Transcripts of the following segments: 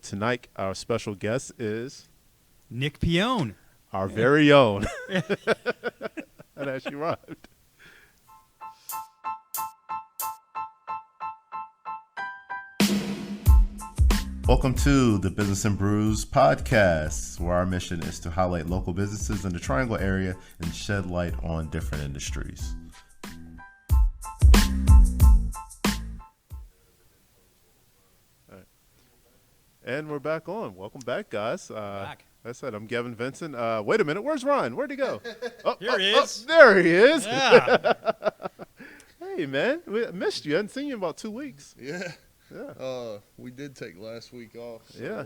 tonight our special guest is Nick Pione. our very own. And as she arrived. Welcome to the Business and Brews podcast, where our mission is to highlight local businesses in the Triangle area and shed light on different industries. All right. And we're back on. Welcome back, guys. Back. Like I said, I'm Gavin Vincent. Wait a minute, where's Ron? Where'd he go? Here he is. There he is. Yeah. Hey, man, we missed you. I hadn't seen you in about 2 weeks. Yeah. Yeah. We did take last week off. So, Yeah.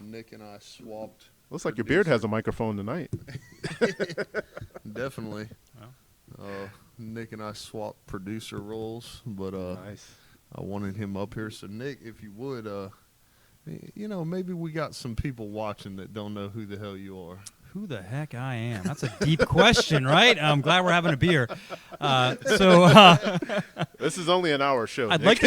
Nick and I swapped. Looks like your beard has a microphone tonight. Definitely. Nick and I swapped producer roles, but Nice. I wanted him up here. So, Nick, if you would, maybe we got some people watching that don't know who the hell you are. Who the heck I am? That's a deep question, right? I'm glad we're having a beer. This is only an hour show. I'd Nick.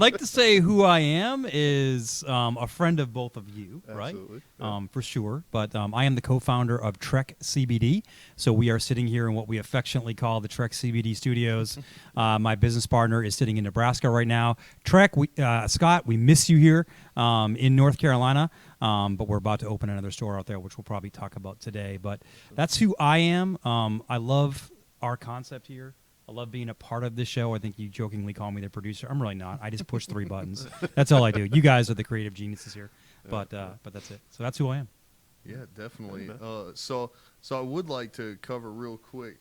like to say who I am is a friend of both of you, right? Absolutely. Yeah. For sure. But I am the co-founder of Trek CBD. So we are sitting here in what we affectionately call the Trek CBD studios. My business partner is sitting in Nebraska right now. Trek, Scott, we miss you here in North Carolina. But we're about to open another store out there, which we'll probably talk about today. But that's who I am. I love our concept here. I love being a part of this show. I think you jokingly call me the producer. I'm really not. I just push 3 buttons. That's all I do. You guys are the creative geniuses here. But that's it. So that's who I am. Yeah, definitely. So I would like to cover real quick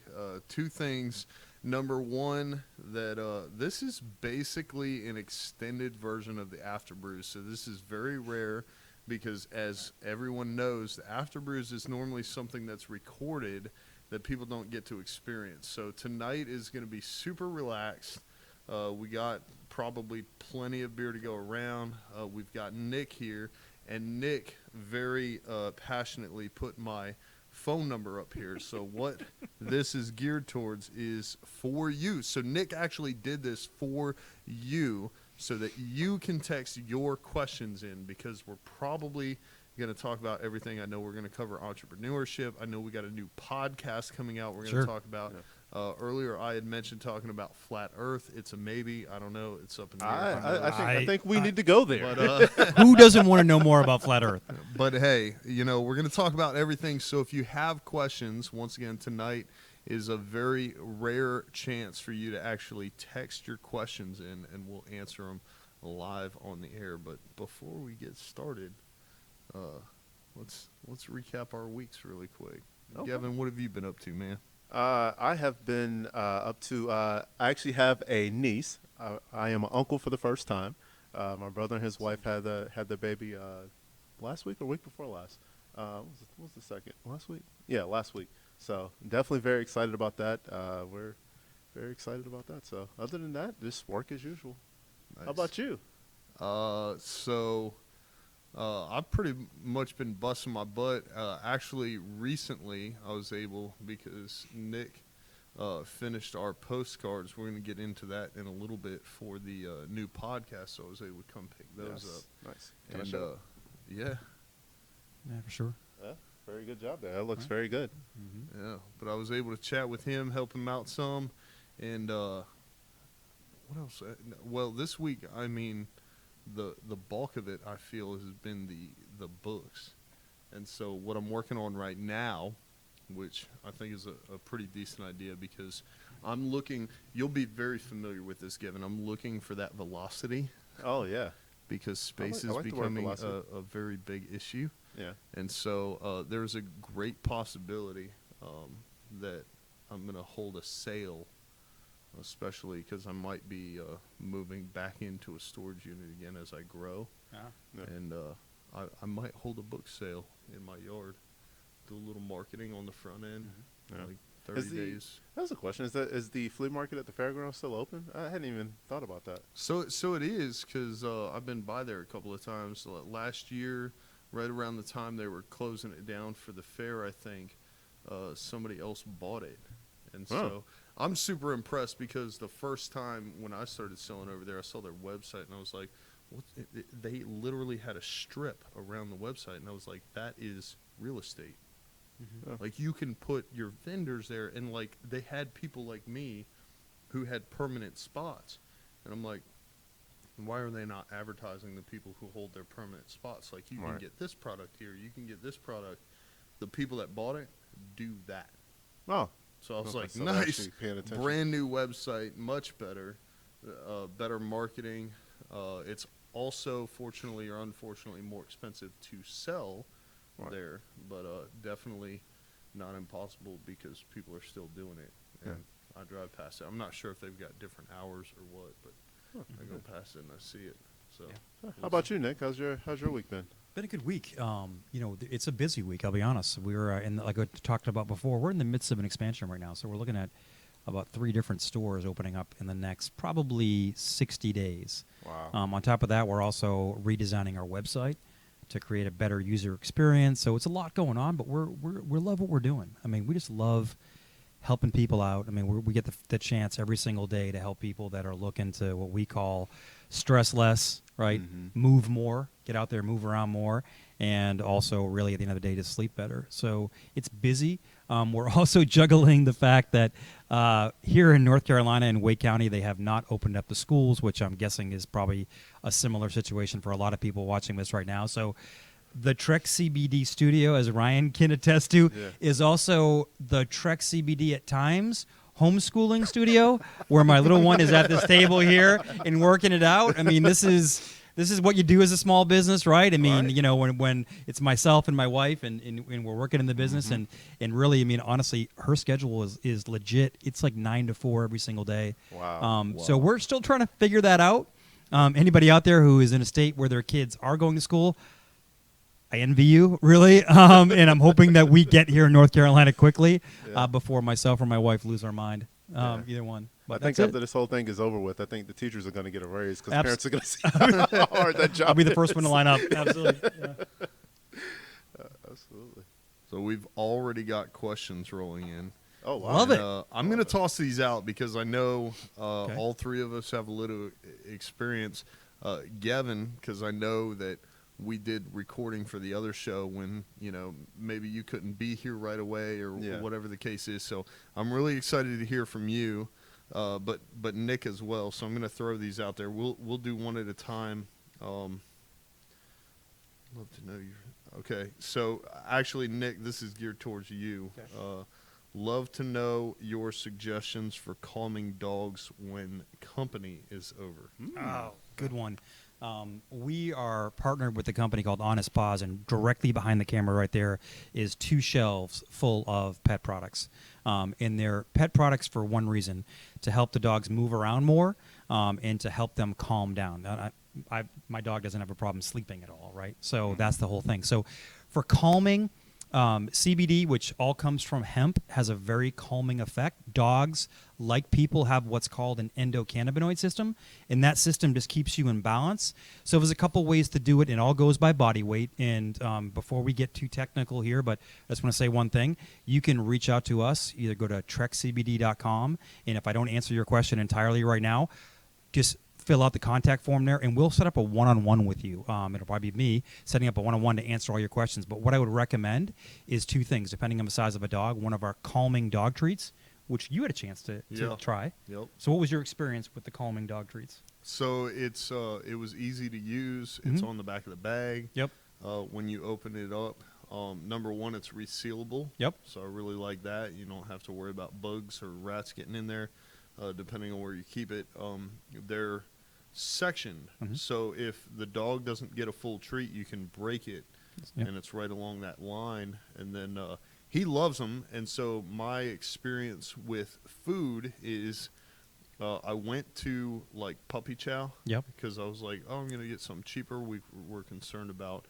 2 things. Number one, that this is basically an extended version of the Afterbrews. So this is very rare. Because as everyone knows, the Afterbrews is normally something that's recorded that people don't get to experience. So tonight is going to be super relaxed. We got probably plenty of beer to go around. We've got Nick here, and Nick very passionately put my phone number up here. So what this is geared towards is for you. So Nick actually did this for you, so that you can text your questions in, because we're probably going to talk about everything. I know we're going to cover entrepreneurship. I know we got a new podcast coming out we're going to talk about. Yeah. Earlier, I had mentioned talking about flat Earth. It's a maybe. I don't know. It's up in the air. I think we need to go there. But, Who doesn't want to know more about flat Earth? But, hey, we're going to talk about everything. So if you have questions, once again, tonight is a very rare chance for you to actually text your questions in, and we'll answer them live on the air. But before we get started, let's recap our weeks really quick. Okay. Gavin, what have you been up to, man? I have been up to. I actually have a niece. I am an uncle for the first time. My brother and his wife had the baby last week or week before last. What was the second? Last week? Yeah, last week. So definitely very excited about that. We're very excited about that. So other than that, just work as usual. Nice. How about you? I've pretty much been busting my butt. Actually, recently I was able, because Nick finished our postcards. We're going to get into that in a little bit for the new podcast, so I was able to come pick those up. Nice. And yeah, for sure. Yeah, very good job there. That looks very good. Mm-hmm. Yeah, but I was able to chat with him, help him out some, and what else? Well, this week, I mean, the bulk of it, I feel, has been the books. And so what I'm working on right now, which I think is a pretty decent idea, because I'm looking, you'll be very familiar with this, Gavin, I'm looking for that velocity. Oh, yeah. Because space is becoming a very big issue. Yeah. And so there's a great possibility that I'm going to hold a sale, especially because I might be moving back into a storage unit again as I grow. Yeah. And I might hold a book sale in my yard, do a little marketing on the front end, like 30 days. That's a question. Is the flea market at the fairgrounds still open? I hadn't even thought about that. So it is, because I've been by there a couple of times. Last year, right around the time they were closing it down for the fair, I think, somebody else bought it. And so I'm super impressed, because the first time when I started selling over there, I saw their website, and I was like, they literally had a strip around the website, and I was like, that is real estate. Yeah. Like, you can put your vendors there, and like they had people like me who had permanent spots, and I'm like, why are they not advertising the people who hold their permanent spots? Like, you can Right. get this product here, you can get this product. The people that bought it do that. Oh, So I was okay, like, so they're nice, actually paying attention. brand new website, much better, better marketing. It's also, fortunately or unfortunately, more expensive to sell Right. there, but definitely not impossible because people are still doing it. And I drive past it. I'm not sure if they've got different hours or what, but I go past it and I see it. So, How about you, Nick? How's your week been? Been a good week. It's a busy week. I'll be honest. We're like I talked about before. We're in the midst of an expansion right now, so we're looking at about 3 different stores opening up in the next probably 60 days. Wow. On top of that, we're also redesigning our website to create a better user experience. So it's a lot going on, but we love what we're doing. I mean, we just love helping people out. I mean, we get the chance every single day to help people that are looking to what we call stress less, right? Move more, get out there, move around more, and also really at the end of the day to sleep better. So it's busy. We're also juggling the fact that here in North Carolina in Wake County, they have not opened up the schools, which I'm guessing is probably a similar situation for a lot of people watching this right now. So the Trek CBD studio, as Ryan can attest to, is also the Trek CBD at times homeschooling studio, where my little one is at this table here and working it out. I mean, this is what you do as a small business, right? I mean, Right. you know, when it's myself and my wife and we're working in the business, and really, I mean, honestly, her schedule is legit. It's like 9 to 4 every single day. Wow. So we're still trying to figure that out. Anybody out there who is in a state where their kids are going to school, I envy you, really, and I'm hoping that we get here in North Carolina quickly before myself or my wife lose our mind. Either one. I But think that's after it. this whole thing is over with, I think the teachers are going to get a raise because Abs- parents are going to see how hard that job I'll be the is. first one to line up. Absolutely. Yeah. Absolutely. so we've already got questions rolling in. Oh, wow. Love it. I'm going to toss these out because I know Okay. all three of us have a little experience. Gavin, because I know that we did recording for the other show when, you know, maybe you couldn't be here right away or whatever the case is. So I'm really excited to hear from you, but Nick as well. So I'm going to throw these out there. We'll do one at a time. Love to know you. Okay, so actually, Nick, this is geared towards you. Okay. Love to know your suggestions for calming dogs when company is over. Oh, good one. We are partnered with a company called Honest Paws, and directly behind the camera right there is 2 shelves full of pet products. And they're pet products for one reason, to help the dogs move around more and to help them calm down. My dog doesn't have a problem sleeping at all, right? So that's the whole thing. So for calming, CBD, which all comes from hemp, has a very calming effect. Dogs, like people, have what's called an endocannabinoid system, and that system just keeps you in balance. So there's a couple ways to do it. It all goes by body weight. And before we get too technical here, but I just want to say one thing. You can reach out to us. Either go to trekcbd.com, and if I don't answer your question entirely right now, just fill out the contact form there, and we'll set up a one-on-one with you. It'll probably be me setting up a one-on-one to answer all your questions. But what I would recommend is 2 things, depending on the size of a dog. One of our calming dog treats, which you had a chance to try. Yep. So what was your experience with the calming dog treats? So it was easy to use. It's on the back of the bag. Yep. When you open it up, number one, it's resealable. Yep. So I really like that. You don't have to worry about bugs or rats getting in there, depending on where you keep it. They're sectioned. So if the dog doesn't get a full treat, you can break it, and it's right along that line. And then he loves them. And so my experience with food is I went to like Puppy Chow. Yep. Because I was like, oh, I'm going to get something cheaper. We were concerned about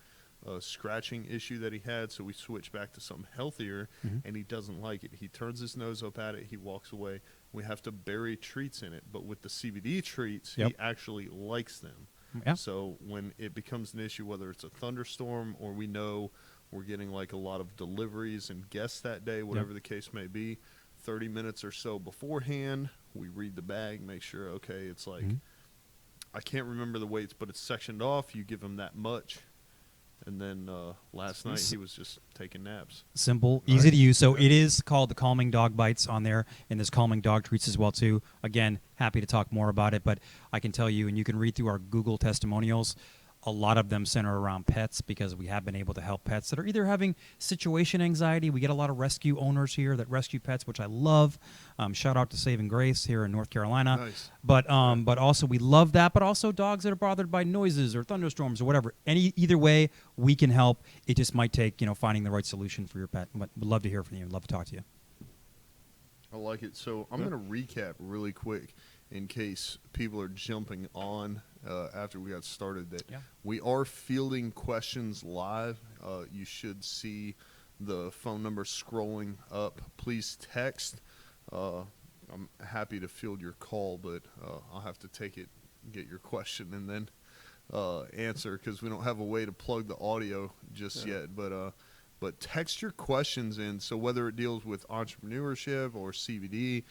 a scratching issue that he had, so we switched back to something healthier, and he doesn't like it. He turns his nose up at it. He walks away. We have to bury treats in it. But with the CBD treats, he actually likes them. Yeah. So when it becomes an issue, whether it's a thunderstorm or we know we're getting like a lot of deliveries and guests that day, whatever the case may be, 30 minutes or so beforehand, we read the bag, make sure, okay, it's like I can't remember the weights, but it's sectioned off. You give him that much. And then last night he was just taking naps. Simple, easy to use. So it is called the Calming Dog Bites on there, and there's Calming Dog Treats as well too. Again, happy to talk more about it, but I can tell you, and you can read through our Google testimonials, a lot of them center around pets because we have been able to help pets that are either having situation anxiety. We get a lot of rescue owners here that rescue pets, which I love. Shout out to Saving Grace here in North Carolina. Nice. But also we love that. But also dogs that are bothered by noises or thunderstorms or whatever. Either way, we can help. It just might take finding the right solution for your pet. But we'd love to hear from you. Love to talk to you. I like it. So I'm going to recap really quick in case people are jumping on after we got started that we are fielding questions live. You should see the phone number scrolling up. Please text. I'm happy to field your call, but I'll have to take it, get your question, and then answer because we don't have a way to plug the audio just yet. But text your questions in. So whether it deals with entrepreneurship or CBD,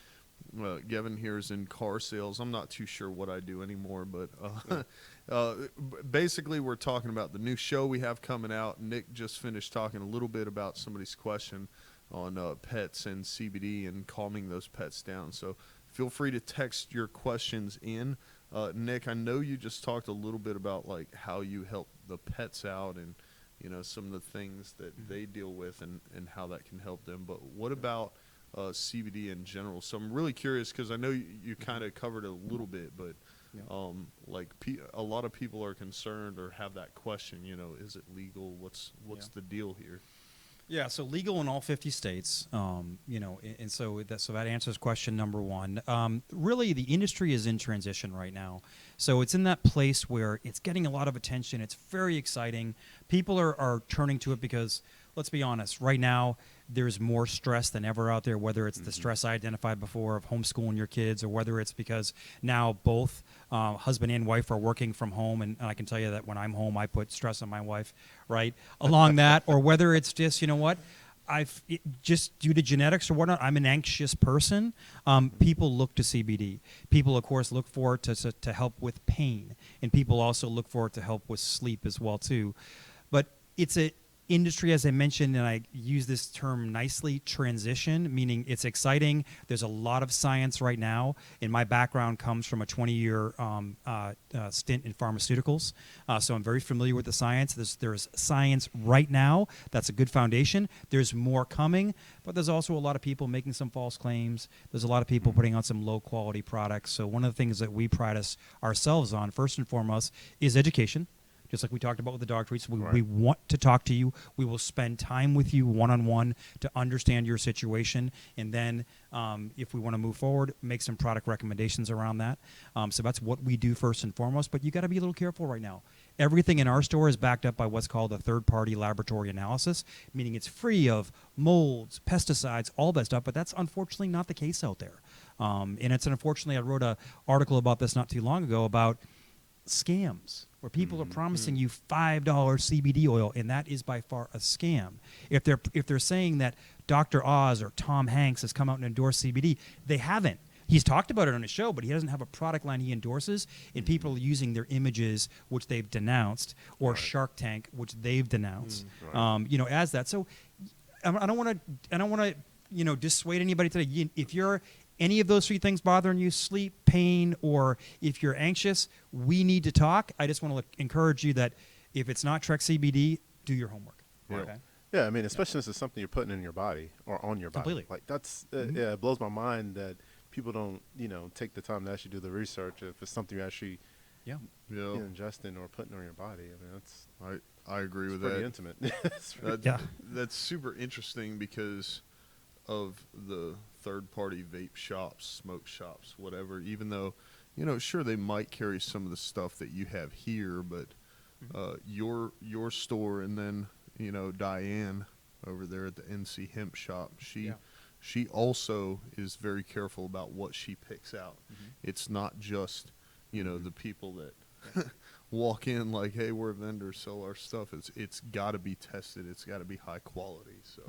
Gavin here is in car sales. I'm not too sure what I do anymore, but basically we're talking about the new show we have coming out. Nick just finished talking a little bit about somebody's question on pets and CBD and calming those pets down. So feel free to text your questions in. Nick, I know you just talked a little bit about like how you help the pets out and some of the things that they deal with and how that can help them. But what about CBD in general? So I'm really curious because I know you kind of covered it a little bit, but a lot of people are concerned or have that question. Is it legal? What's the deal here? Yeah, so legal in all 50 states, and so that answers question number one. Really, the industry is in transition right now. So it's in that place where it's getting a lot of attention. It's very exciting. People are turning to it because, let's be honest, right now there's more stress than ever out there, whether it's the stress I identified before of homeschooling your kids or whether it's because now both husband and wife are working from home. And I can tell you that when I'm home, I put stress on my wife, right, along that. Or whether it's just, just due to genetics or whatnot, I'm an anxious person. People look to CBD. People, of course, look for it to help with pain. And people also look for it to help with sleep as well, too. But it's a industry, as I mentioned, and I use this term nicely, transition, meaning it's exciting. There's a lot of science right now, and my background comes from a 20-year stint in pharmaceuticals, so I'm very familiar with the science. There's science right now. That's a good foundation. There's more coming, but there's also a lot of people making some false claims. There's a lot of people putting out some low-quality products. So one of the things that we pride ourselves on, first and foremost, is education. Just like we talked about with the dog treats, we want to talk to you. We will spend time with you one-on-one to understand your situation. And then if we want to move forward, make some product recommendations around that. So that's what we do first and foremost. But you got to be a little careful right now. Everything in our store is backed up by what's called a third-party laboratory analysis, meaning it's free of molds, pesticides, all that stuff. But that's unfortunately not the case out there. And it's unfortunately, I wrote an article about this not too long ago about scams where people are promising you $5 CBD oil, and that is by far a scam. If they're saying that Dr. Oz or Tom Hanks has come out and endorsed CBD, they haven't. He's talked about it on his show, but he doesn't have a product line he endorses, and people are using their images, which they've denounced, or Shark Tank, which they've denounced, as that. So I don't want to dissuade anybody today. If you're any of those three things bothering you, sleep, pain, or if you're anxious, we need to talk. I just want to encourage you that if it's not Trek CBD, do your homework. Right. Okay? Yeah, I mean, especially if it's something you're putting in your body or on your body. Completely. Like that's, it blows my mind that people don't, take the time to actually do the research if it's something you're actually ingesting or putting on your body. I mean, that's I agree with pretty that. intimate. That's super interesting because of the third-party vape shops, smoke shops, whatever. Even though, sure they might carry some of the stuff that you have here, but your store and then Diane over there at the NC Hemp Shop, she also is very careful about what she picks out. It's not just the people that walk in like, hey, we're a vendor, sell our stuff. It's got to be tested. It's got to be high quality. So.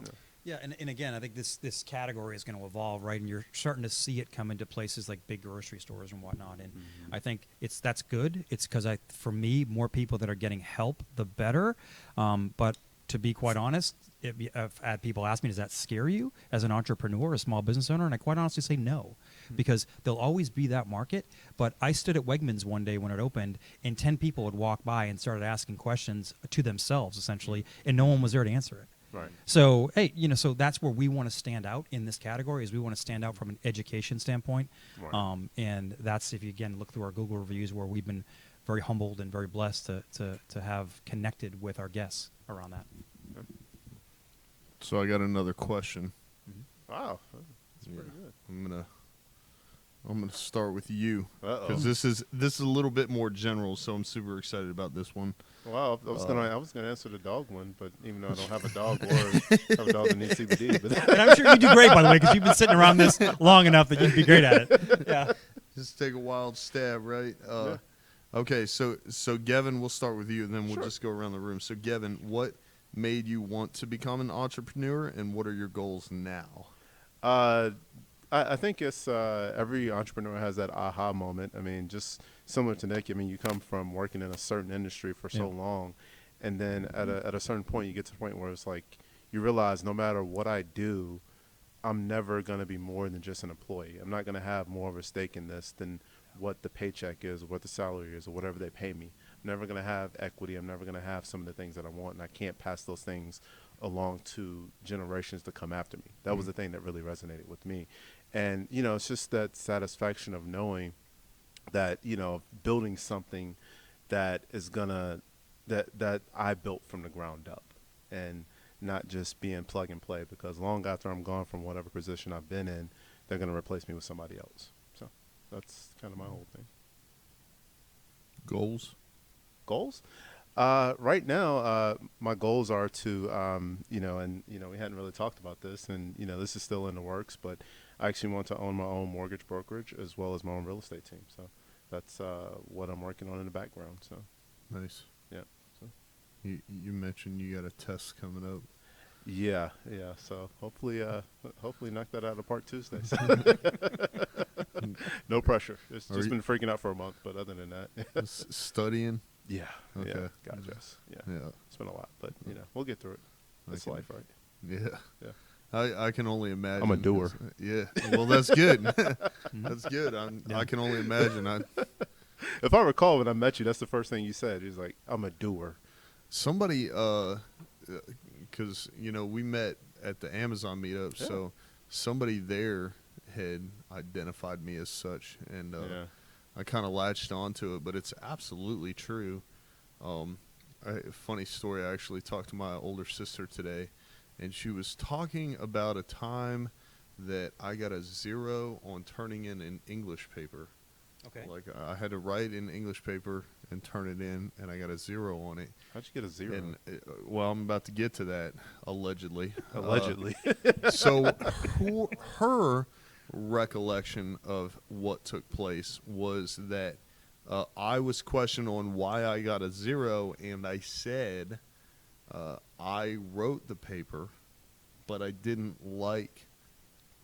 Yeah, and again, I think this category is going to evolve, right? And you're starting to see it come into places like big grocery stores and whatnot. And I think that's good. It's because for me, more people that are getting help, the better. But to be quite honest, if I've had people ask me, does that scare you as an entrepreneur, a small business owner? And I quite honestly say no, because there'll always be that market. But I stood at Wegmans one day when it opened, and 10 people would walk by and started asking questions to themselves, essentially, and no one was there to answer it. Right. So, hey, so that's where we want to stand out in this category, is we want to stand out from an education standpoint. Right. And that's, if you, again, look through our Google reviews, where we've been very humbled and very blessed to have connected with our guests around that. So I got another question. Wow, that's pretty good. I'm gonna start with you, Uh-oh. because this is a little bit more general. So I'm super excited about this one. Wow, I was gonna answer the dog one, but even though I don't have a dog or have a dog that needs CBD, but And I'm sure you do great, by the way, because you've been sitting around this long enough that you'd be great at it. Yeah. Just take a wild stab, right? Yeah. Okay, so Gavin, we'll start with you, and then we'll Sure. just go around the room. So Gavin, what made you want to become an entrepreneur, and what are your goals now? I think it's every entrepreneur has that aha moment. I mean, just similar to Nick. I mean, you come from working in a certain industry for so long, and then at a certain point, you get to the point where it's like you realize no matter what I do, I'm never going to be more than just an employee. I'm not going to have more of a stake in this than what the paycheck is, or what the salary is, or whatever they pay me. I'm never going to have equity. I'm never going to have some of the things that I want, and I can't pass those things along to generations to come after me. That was the thing that really resonated with me. And, it's just that satisfaction of knowing that, building something that is that I built from the ground up, and not just being plug and play, because long after I'm gone from whatever position I've been in, they're going to replace me with somebody else. So that's kind of my whole thing. Goals? Right now, my goals are to, we hadn't really talked about this, and, this is still in the works, but I actually want to own my own mortgage brokerage as well as my own real estate team. So that's what I'm working on in the background. So Nice. yeah. So. You mentioned you got a test coming up. Yeah. So hopefully knock that out of the park Tuesday. No pressure. It's just been freaking out for a month, but other than that, Studying. yeah. Okay. Yeah. Gotcha. Yeah. It's been a lot, but we'll get through it. That's life, right? Yeah. Yeah. I can only imagine. I'm a doer. Yeah. Well, that's good. That's good. I can only imagine. If I recall, when I met you, that's the first thing you said. He's like, I'm a doer. Somebody, because, we met at the Amazon meetup, so somebody there had identified me as such, and I kind of latched onto it, but it's absolutely true. Funny story, I actually talked to my older sister today, and she was talking about a time that I got a 0 on turning in an English paper. Okay. Like, I had to write in English paper and turn it in, and I got a 0 on it. How'd you get a 0? And, well, I'm about to get to that, allegedly. Allegedly. So her recollection of what took place was that I was questioned on why I got a 0, and I said I wrote the paper, but I didn't like,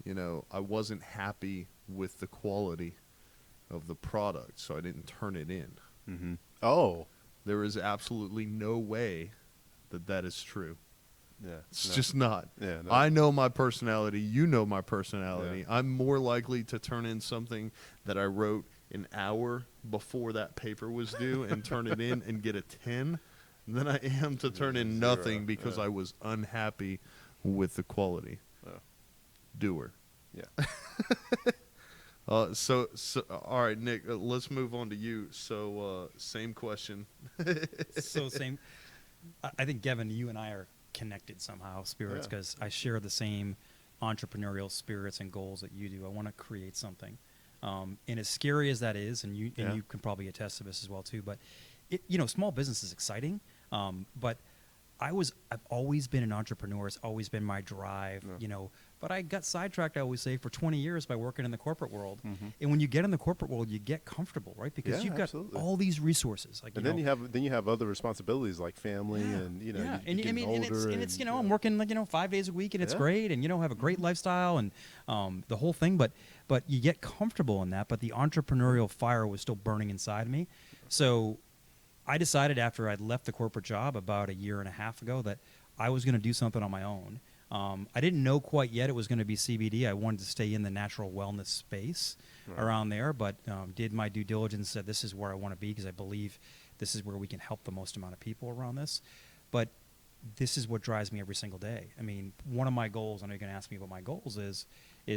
I wasn't happy with the quality of the product, so I didn't turn it in. Mm-hmm. Oh. There is absolutely no way that is true. Yeah. It's just not. Yeah. No. I know my personality. You know my personality. Yeah. I'm more likely to turn in something that I wrote an hour before that paper was due and turn it in and get a 10 than I am to turn in nothing because I was unhappy with the quality. Oh. Doer. Yeah. So all right, Nick, let's move on to you. So same question. So same. I think, Gavin, you and I are connected somehow, spirits, because I share the same entrepreneurial spirits and goals that you do. I want to create something. And as scary as that is, and you can probably attest to this as well too, but small business is exciting. But I've always been an entrepreneur. It's always been my drive, but I got sidetracked, I always say, for 20 years by working in the corporate world. And when you get in the corporate world, you get comfortable, right? Because you've got absolutely. all these resources. Like, And then you have other responsibilities like family and you and older it's I'm working like 5 days a week, and it's great, and have a great lifestyle and the whole thing. But you get comfortable in that. But the entrepreneurial fire was still burning inside me, so I decided after I'd left the corporate job about a year and a half ago that I was going to do something on my own. I didn't know quite yet it was going to be CBD. I wanted to stay in the natural wellness space around there, but did my due diligence, said this is where I want to be because I believe this is where we can help the most amount of people around this. But this is what drives me every single day. I mean, one of my goals, I know you're going to ask me what my goals is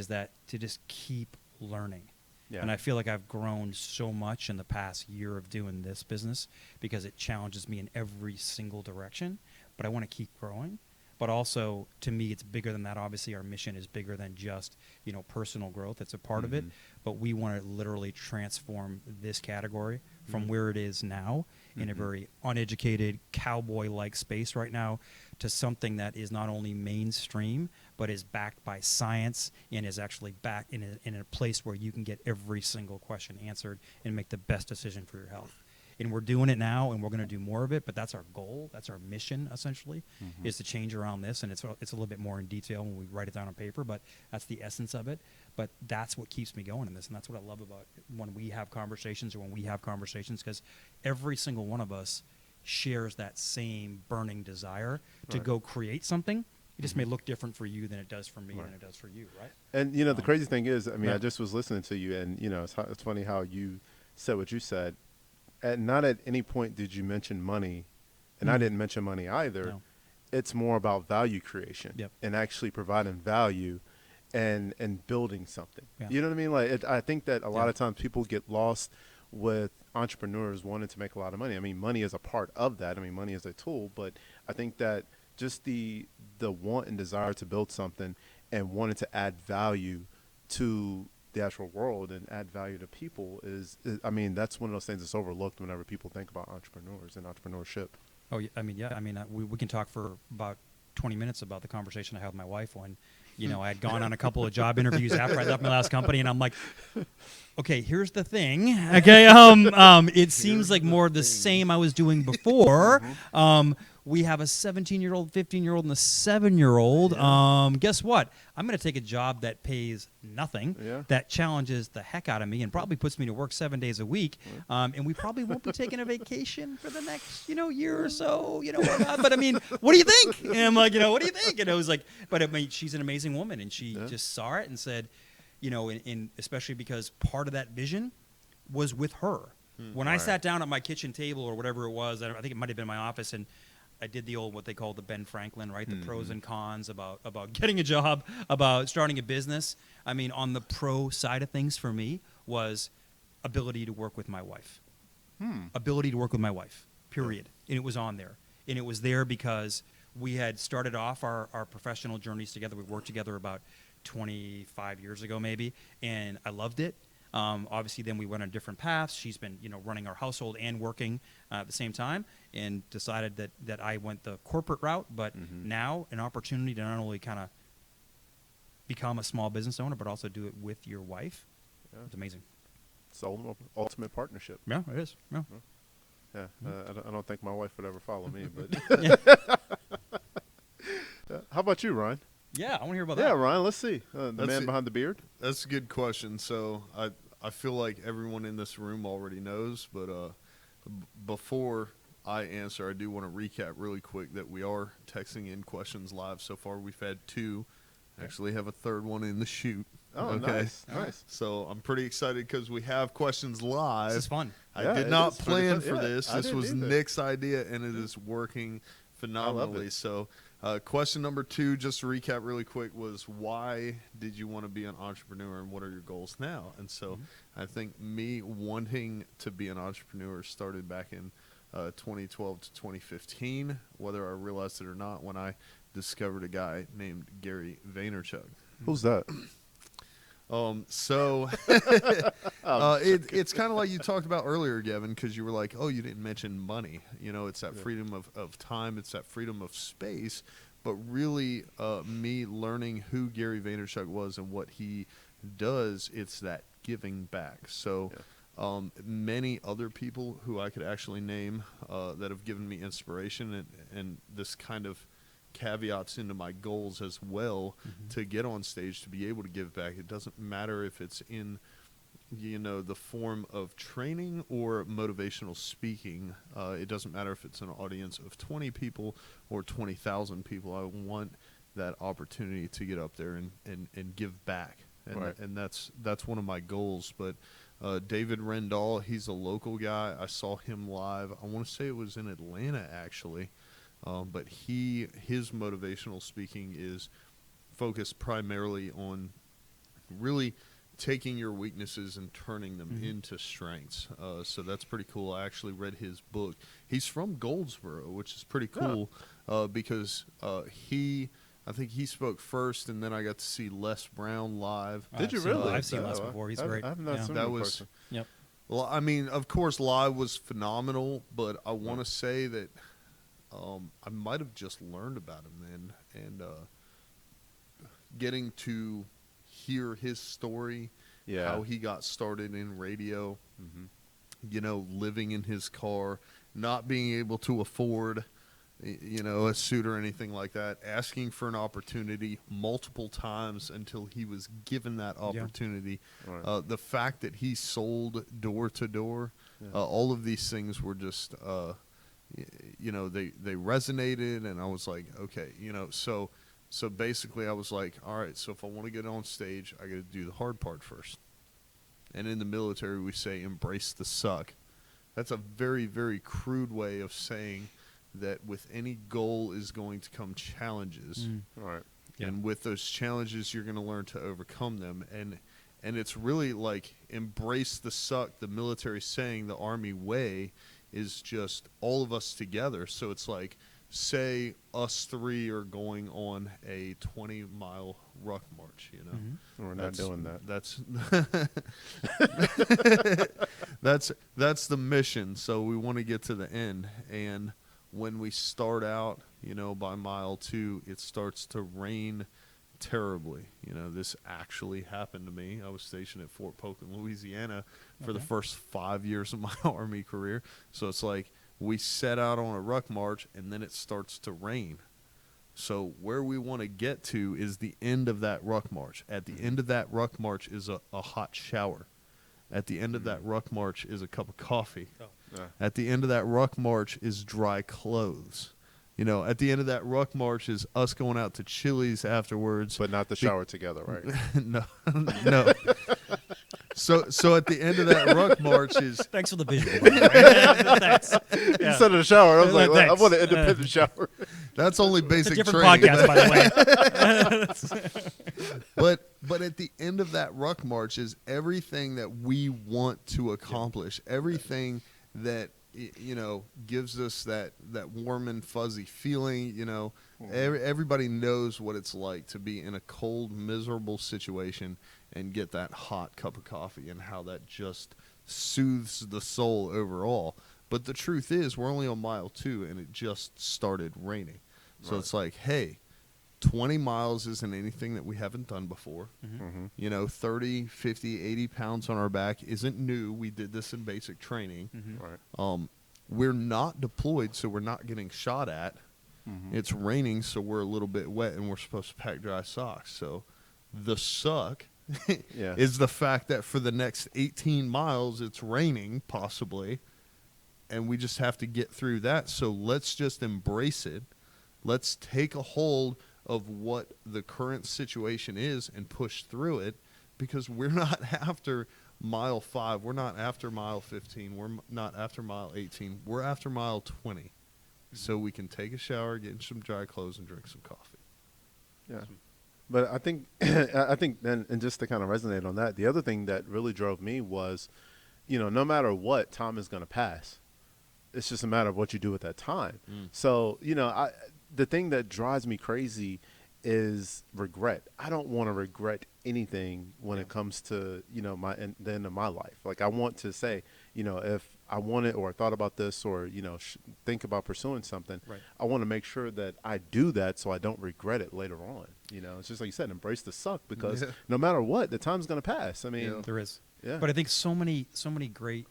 that to just keep learning. Yeah. And I feel like I've grown so much in the past year of doing this business because it challenges me in every single direction, but I want to keep growing. But also, to me, it's bigger than that. Obviously, our mission is bigger than just, personal growth. It's a part of it. But we want to literally transform this category from where it is now in a very uneducated, cowboy-like space right now to something that is not only mainstream, but is backed by science and is actually back in a place where you can get every single question answered and make the best decision for your health. And we're doing it now, and we're going to do more of it. But that's our goal. That's our mission, essentially, is to change around this. And it's a little bit more in detail when we write it down on paper. But that's the essence of it. But that's what keeps me going in this, and that's what I love about when we have conversations because every single one of us shares that same burning desire to go create something. It just may look different for you than it does for me than it does for you, right? And the crazy thing is, I mean, I just was listening to you, and it's funny how you said what you said. Not at any point did you mention money, and I didn't mention money either. No. It's more about value creation and actually providing value and building something. Yeah. You know what I mean? Like I think that a lot of times people get lost with entrepreneurs wanting to make a lot of money. I mean, money is a part of that. I mean, money is a tool, but I think that just the want and desire to build something and wanting to add value to the actual world and add value to people is I mean, that's one of those things that's overlooked whenever people think about entrepreneurs and entrepreneurship. Oh, yeah. I mean, we can talk for about 20 minutes about the conversation I had with my wife when, I had gone on a couple of job interviews after I left my last company, and I'm like, okay, here's the thing. Okay, it seems like more of the same I was doing before. We have a 17-year-old, 15-year-old, and a 7-year-old. Yeah. Guess what? I'm going to take a job that pays nothing, that challenges the heck out of me, and probably puts me to work 7 days a week. And we probably won't be taking a vacation for the next, year or so. Whatnot. But I mean, what do you think? And I'm like, what do you think? And I was like, but I mean, she's an amazing woman, and she just saw it and said, and especially because part of that vision was with her. When I sat down at my kitchen table or whatever it was, I think it might have been my office, and I did the old what they call the Ben Franklin, right? The pros and cons about getting a job, about starting a business. I mean, on the pro side of things for me was ability to work with my wife. Ability to work with my wife, period. And it was on there. And it was there because we had started off our professional journeys together. We worked together about 25 years ago maybe, and I loved it. Obviously, then we went on different paths. She's been, running our household and working at the same time, and decided that I went the corporate route. But now an opportunity to not only kind of become a small business owner, but also do it with your wife. Yeah. It's amazing. It's the ultimate partnership. Yeah, it is. Yeah. Yeah. I don't think my wife would ever follow me, but how about you, Ryan? Yeah, I want to hear about that. Yeah, Ryan, let's see. The man behind the beard. That's a good question. So I feel like everyone in this room already knows, but before I answer, I do want to recap really quick that we are texting in questions live. So far, we've had 2. Actually have a 3rd one in the chute. Oh, okay. Nice. So I'm pretty excited because we have questions live. This is fun. I did not plan for this. This was Nick's idea, and it is working phenomenally. So question number 2, just to recap really quick, was why did you want to be an entrepreneur and what are your goals now? And so I think me wanting to be an entrepreneur started back in 2012 to 2015, whether I realized it or not, when I discovered a guy named Gary Vaynerchuk. Who's that? So it's kind of like you talked about earlier, Gavin, because you were like, oh, you didn't mention money. You know, it's that freedom of time. It's that freedom of space. But really, me learning who Gary Vaynerchuk was and what he does, it's that giving back. So many other people who I could actually name that have given me inspiration and this kind of caveats into my goals as well to get on stage, to be able to give back. It doesn't matter if it's in the form of training or motivational speaking. It doesn't matter if it's an audience of 20 people or 20,000 people. I want that opportunity to get up there and give back, and that's one of my goals. But David Rendall, he's a local guy. I saw him live. I want to say it was in Atlanta, actually. But his motivational speaking is focused primarily on really taking your weaknesses and turning them into strengths. So that's pretty cool. I actually read his book. He's from Goldsboro, which is pretty cool because I think he spoke first, and then I got to see Les Brown live. Did you really? I've seen Les before. He's great. I've not seen him in person. Yep. Well, I mean, of course, live was phenomenal, but I want to say that I might have just learned about him then, and getting to hear his story, how he got started in radio, living in his car, not being able to afford, a suit or anything like that, asking for an opportunity multiple times until he was given that opportunity. Yeah. The fact that he sold door to door, all of these things were just they resonated, and I was like, okay, so basically I was like, all right, so if I want to get on stage, I got to do the hard part first. And in the military, we say embrace the suck. That's a very, very crude way of saying that with any goal is going to come challenges. Right. Yeah. And with those challenges, you're going to learn to overcome them. And it's really like embrace the suck. The military saying, the Army way, is just all of us together. So it's like, say us three are going on a 20-mile ruck march, We're not doing that. That's the mission. So we want to get to the end. And when we start out, by mile 2, it starts to rain terribly. This actually happened to me. I was stationed at Fort Polk in Louisiana for the first 5 years of my Army career. So it's like we set out on a ruck march, and then it starts to rain. So where we want to get to is the end of that ruck march. At the end of that ruck march is a hot shower. At the end of that ruck march is a cup of coffee. At the end of that ruck march is dry clothes. At the end of that ruck march is us going out to Chili's afterwards. But not the shower together, right? No. So at the end of that ruck march is... Thanks for the visual. Thanks. Instead of the shower, I was like, I want an independent shower. That's only basic It's a different training. podcast, by the way. But at the end of that ruck march is everything that we want to accomplish. Everything that gives us that warm and fuzzy feeling. Everybody knows what it's like to be in a cold, miserable situation and get that hot cup of coffee, and how that just soothes the soul overall. But the truth is, we're only on mile 2, and it just started raining. So it's like, hey, 20 miles isn't anything that we haven't done before. 30, 50, 80 pounds on our back isn't new. We did this in basic training. We're not deployed, so we're not getting shot at. It's raining, so we're a little bit wet, and we're supposed to pack dry socks. So the suck is the fact that for the next 18 miles, it's raining, possibly, and we just have to get through that. So let's just embrace it. Let's take a hold of what the current situation is and push through it, because we're not after mile 5. We're not after mile 15. We're not after mile 18. We're after mile 20. So we can take a shower, get in some dry clothes, and drink some coffee. Yeah. But I think then, and just to kind of resonate on that, the other thing that really drove me was, no matter what, time is going to pass. It's just a matter of what you do at that time. So, the thing that drives me crazy is regret. I don't want to regret anything when Yeah. it comes to, the end of my life. Like I want to say, if I wanted or thought about this or, think about pursuing something, Right. I want to make sure that I do that so I don't regret it later on. It's just like you said, embrace the suck because Yeah. no matter what, the time's going to pass. I mean, Yeah. There is. yeah. But I think so many great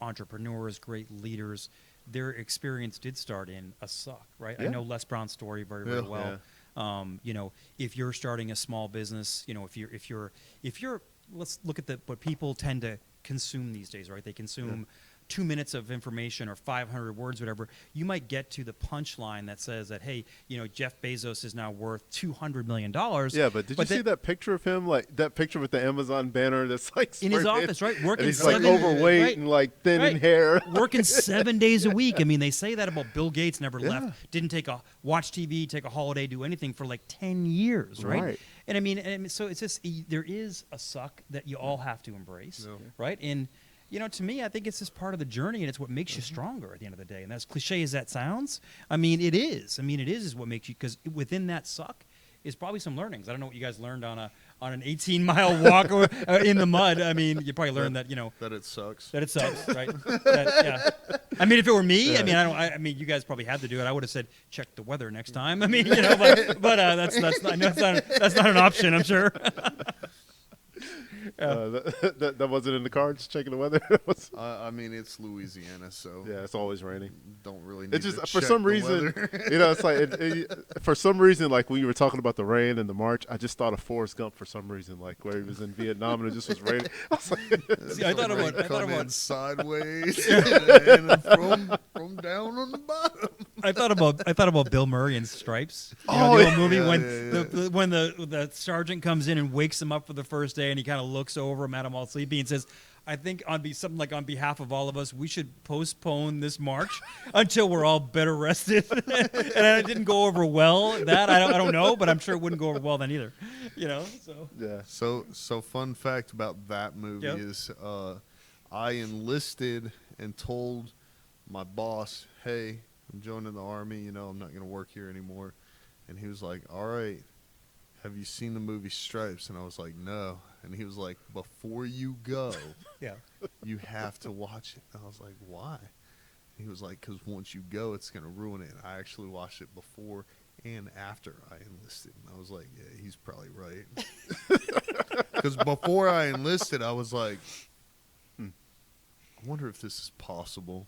entrepreneurs, great leaders, their experience did start in a suck, right? I Yeah. know Les Brown's story very, very Yeah. well. If you're starting a small business, if you're, let's look at what people tend to consume these days, right? They consume 2 minutes of information or 500 words, whatever. You might get to the punchline that says that, hey, Jeff Bezos is now worth $200 million. Yeah, but did you see that picture of him, like that picture with the Amazon banner that's like in his spray painted? office, right? And Working he's like 7 overweight right, and like thin in right. hair. Working 7 days a week. I mean, they say that about Bill Gates. Never Yeah. left. Didn't watch TV, take a holiday, do anything for like 10 years, right? Right. And I mean, so it's just there is a suck that you all have to embrace, Yeah. right? And to me, I think it's just part of the journey, and it's what makes you stronger at the end of the day. And as cliche as that sounds, I mean, it is. I mean, it is what makes you, because within that suck is probably some learnings. I don't know what you guys learned on an 18-mile walk or, in the mud. I mean, you probably learned that That it sucks. that it sucks, right? Yeah. I mean, if it were me, I mean, I mean, you guys probably had to do it. I would have said, check the weather next time. I mean, but that's not, I know that's not an option, I'm sure. That wasn't in the cards. Checking the weather. I mean, it's Louisiana, so Yeah, it's always raining. don't really need It's just to for check some the reason, weather. it's like for some reason, like when you were talking about the rain and the march, I just thought of Forrest Gump for some reason, like where he was in Vietnam and it just was raining. I was like, See, I thought Rain about come in what sideways and from down on the bottom. I thought about Bill Murray in Stripes. Oh, the old movie yeah, when yeah. when the sergeant comes in and wakes him up for the first day, and he kind of looks over him at him all sleepy and says, "I think something like on behalf of all of us, we should postpone this march until we're all better rested." And it didn't go over well. That I don't know, but I'm sure it wouldn't go over well then either. So yeah, So fun fact about that movie Yep. is I enlisted and told my boss, "Hey, I'm joining the Army. I'm not going to work here anymore." And he was like, "All right, have you seen the movie Stripes?" And I was like, "No." And he was like, "Before you go, yeah. you have to watch it." And I was like, "Why?" And he was like, "Because once you go, it's going to ruin it." And I actually watched it before and after I enlisted. And I was like, "Yeah, he's probably right." Because before I enlisted, I was like, I wonder if this is possible.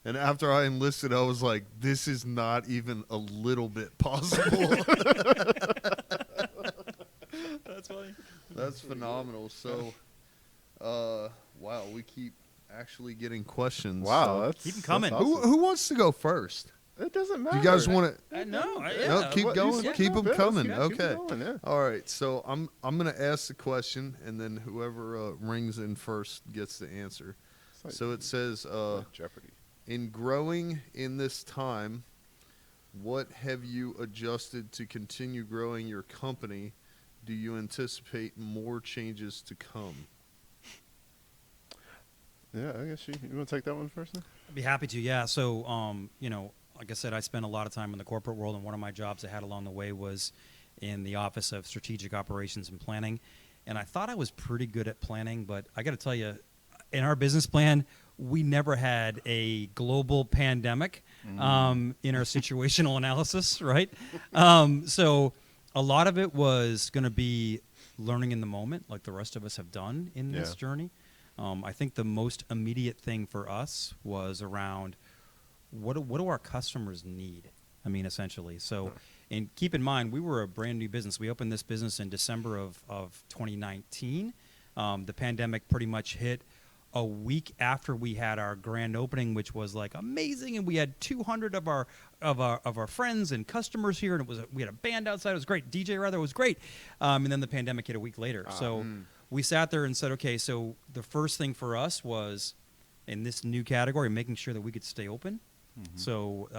And after I enlisted, I was like, this is not even a little bit possible. That's funny. That's phenomenal. So, wow, we keep actually getting questions. wow, So that's Keep 'em coming. that's awesome. who wants to go first? It doesn't Do matter. you guys want to? No, No, keep going. yeah. Keep them coming. Keep Okay. going, yeah. All right. So I'm gonna ask the question, and then whoever rings in first gets the answer. It's like- So it says, like Jeopardy. in growing in this time, what have you adjusted to continue growing your company? Do you anticipate more changes to come? Yeah, I guess you want to take that one first. Then? I'd be happy to, yeah. So, like I said, I spent a lot of time in the corporate world, and one of my jobs I had along the way was in the Office of Strategic Operations and Planning. And I thought I was pretty good at planning, but I got to tell you, in our business plan, we never had a global pandemic in our situational analysis, right? So a lot of it was going to be learning in the moment, like the rest of us have done in this Yeah. journey. I think the most immediate thing for us was around what do our customers need? I mean, essentially. So, and keep in mind, we were a brand new business. We opened this business in December of 2019. The pandemic pretty much hit a week after we had our grand opening, which was like amazing, and we had 200 of our friends and customers here, and we had a band outside. It was great. DJ rather, it was great. And then the pandemic hit a week later. So we sat there and said, okay, so the first thing for us was in this new category, making sure that we could stay open. So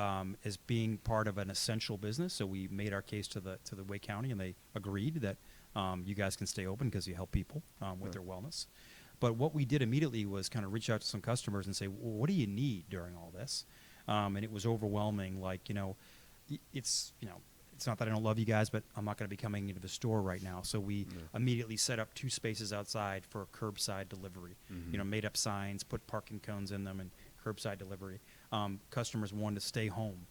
as being part of an essential business, so we made our case to the Wake County, and they agreed that you guys can stay open because you help people with their wellness. But what we did immediately was kind of reach out to some customers and say, well, what do you need during all this? And it was overwhelming. Like, it's it's not that I don't love you guys, but I'm not going to be coming into the store right now. So we immediately set up 2 spaces outside for curbside delivery. You know, made up signs, put parking cones in them, and curbside delivery. Customers wanted to stay home.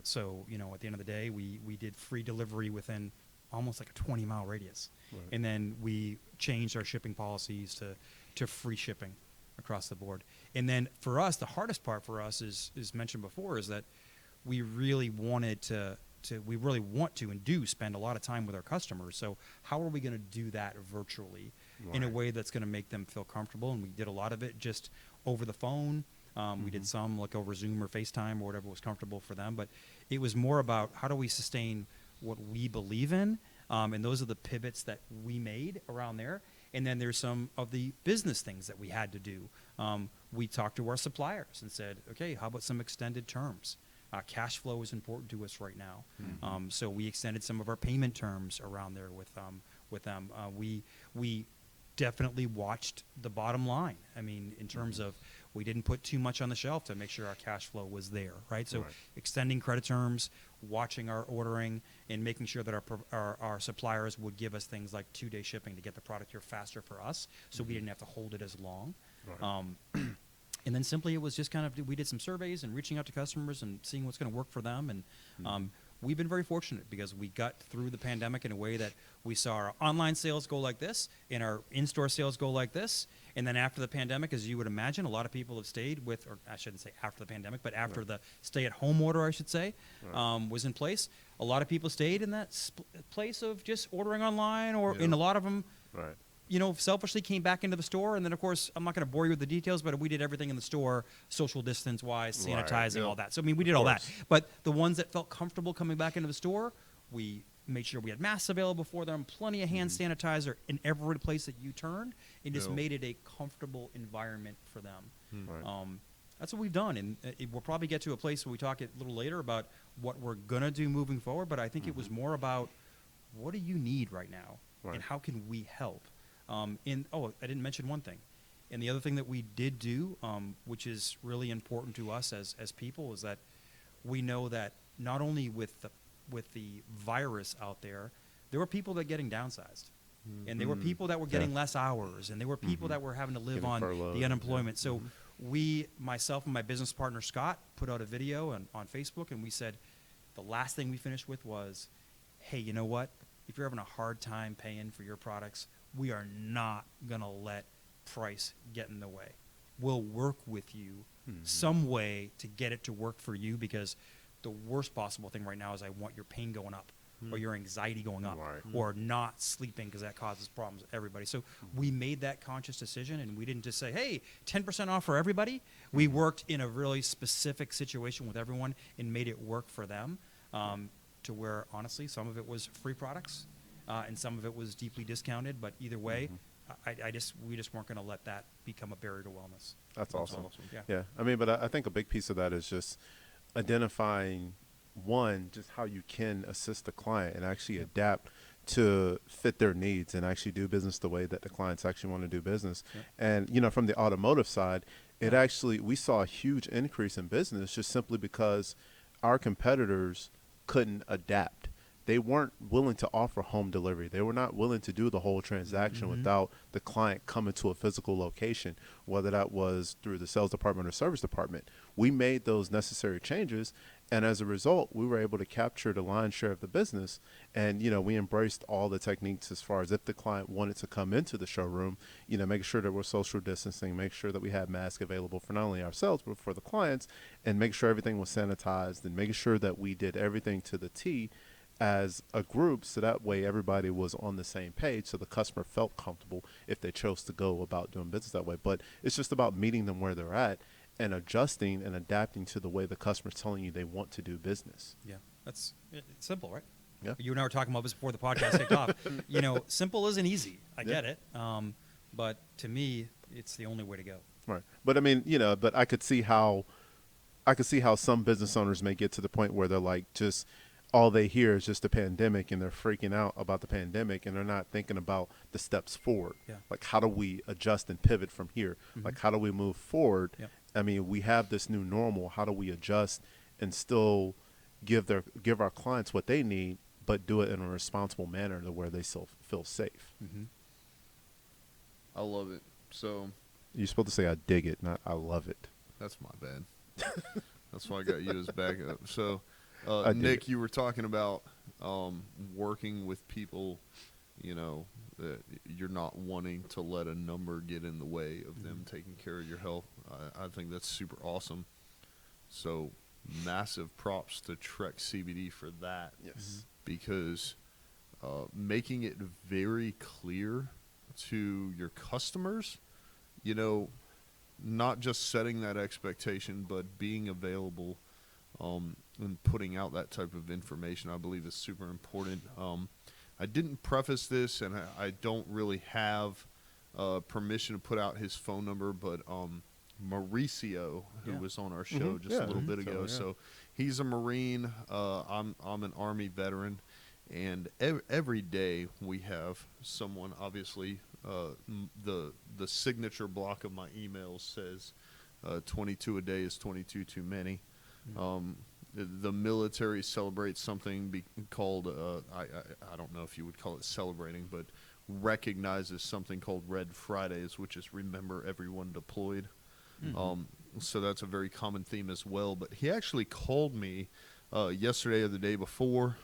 So, you know, at the end of the day, we did free delivery within almost like a 20-mile radius. And then we changed our shipping policies to free shipping across the board. And then for us, the hardest part for us is mentioned before, is that we really wanted we really want to and do spend a lot of time with our customers. So how are we going to do that virtually in a way that's going to make them feel comfortable? And we did a lot of it just over the phone. We did some like over Zoom or FaceTime or whatever was comfortable for them. But it was more about how do we sustain what we believe in. And those are the pivots that we made around there. And then there's some of the business things that we had to do. We talked to our suppliers and said, okay, how about some extended terms? Cash flow is important to us right now. So we extended some of our payment terms around there with them. We definitely watched the bottom line. I mean, in terms of we didn't put too much on the shelf to make sure our cash flow was there, right? So extending credit terms, watching our ordering, and making sure that our suppliers would give us things like 2-day shipping to get the product here faster for us, so we didn't have to hold it as long. And then simply it was just kind of, we did some surveys and reaching out to customers and seeing what's going to work for them. And we've been very fortunate because we got through the pandemic in a way that we saw our online sales go like this and our in-store sales go like this. And then after the pandemic, as you would imagine, a lot of people have stayed with, or I shouldn't say after the pandemic, but after the stay-at-home order, I should say, was in place. A lot of people stayed in that place of just ordering online, or in a lot of them, you know, selfishly came back into the store. And then, of course, I'm not going to bore you with the details, but we did everything in the store, social distance-wise, sanitizing, all that. So, I mean, we did all that. But the ones that felt comfortable coming back into the store, we made sure we had masks available for them, plenty of hand sanitizer in every place that you turned, and just made it a comfortable environment for them. That's what we've done. And we'll probably get to a place where we talk a little later about what we're going to do moving forward. But I think it was more about what do you need right now, and how can we help? I didn't mention one thing. And the other thing that we did do, which is really important to us as people, is that we know that not only with the virus out there were people that were getting downsized. And there were people that were getting less hours, and there were people that were having to live on the unemployment. So myself and my business partner, Scott, put out a video on Facebook, and we said the last thing we finished with was, hey, you know what? If you're having a hard time paying for your products, we are not going to let price get in the way. We'll work with you some way to get it to work for you, because the worst possible thing right now is I want your pain going up or your anxiety going up or not sleeping, because that causes problems with everybody. So we made that conscious decision, and we didn't just say, hey, 10% off for everybody. We worked in a really specific situation with everyone and made it work for them, to where, honestly, some of it was free products. And some of it was deeply discounted, but either way, we just weren't going to let that become a barrier to wellness. That's awesome. Yeah. I mean, but I think a big piece of that is just identifying, one, just how you can assist the client and actually adapt to fit their needs and actually do business the way that the clients actually want to do business. And, you know, from the automotive side, we saw a huge increase in business just simply because our competitors couldn't adapt. They weren't willing to offer home delivery. They were not willing to do the whole transaction without the client coming to a physical location, whether that was through the sales department or service department. We made those necessary changes, and as a result, we were able to capture the lion's share of the business. And, you know, we embraced all the techniques as far as if the client wanted to come into the showroom, you know, making sure that we're social distancing, make sure that we had masks available for not only ourselves, but for the clients, and make sure everything was sanitized, and making sure that we did everything to the T as a group, so that way everybody was on the same page, so the customer felt comfortable if they chose to go about doing business that way. But it's just about meeting them where they're at and adjusting and adapting to the way the customer's telling you they want to do business. Yeah, it's simple, right? Yeah. You and I were talking about this before the podcast kicked off. You know, simple isn't easy. I get it. But to me, it's the only way to go. Right. But I mean, you know, but I could see how some business owners may get to the point where they're like, just all they hear is just the pandemic, and they're freaking out about the pandemic, and they're not thinking about the steps forward. Like, how do we adjust and pivot from here? Like, how do we move forward? I mean, we have this new normal. How do we adjust and still give our clients what they need, but do it in a responsible manner to where they still feel safe. Mm-hmm. I love it. So You're supposed to say I dig it, not I love it. that's my bad. That's why I got you as backup. So, I dig Nick, it. you were talking about working with people, that you're not wanting to let a number get in the way of them taking care of your health. I think that's super awesome. So, massive props to Trek CBD for that. Yes. Because making it very clear to your customers, not just setting that expectation, but being available and putting out that type of information, I believe is super important. I didn't preface this, and I don't really have permission to put out his phone number, but Mauricio, who Yeah. was on our show Mhm. just Yeah. a little bit So, ago, yeah. so he's a Marine. I'm an Army veteran, and every day we have someone. Obviously, the signature block of my emails says 22 a day is 22 too many. The military celebrates something called I don't know if you would call it celebrating, but recognizes something called Red Fridays, which is remember everyone deployed. So that's a very common theme as well. But he actually called me yesterday or the day before.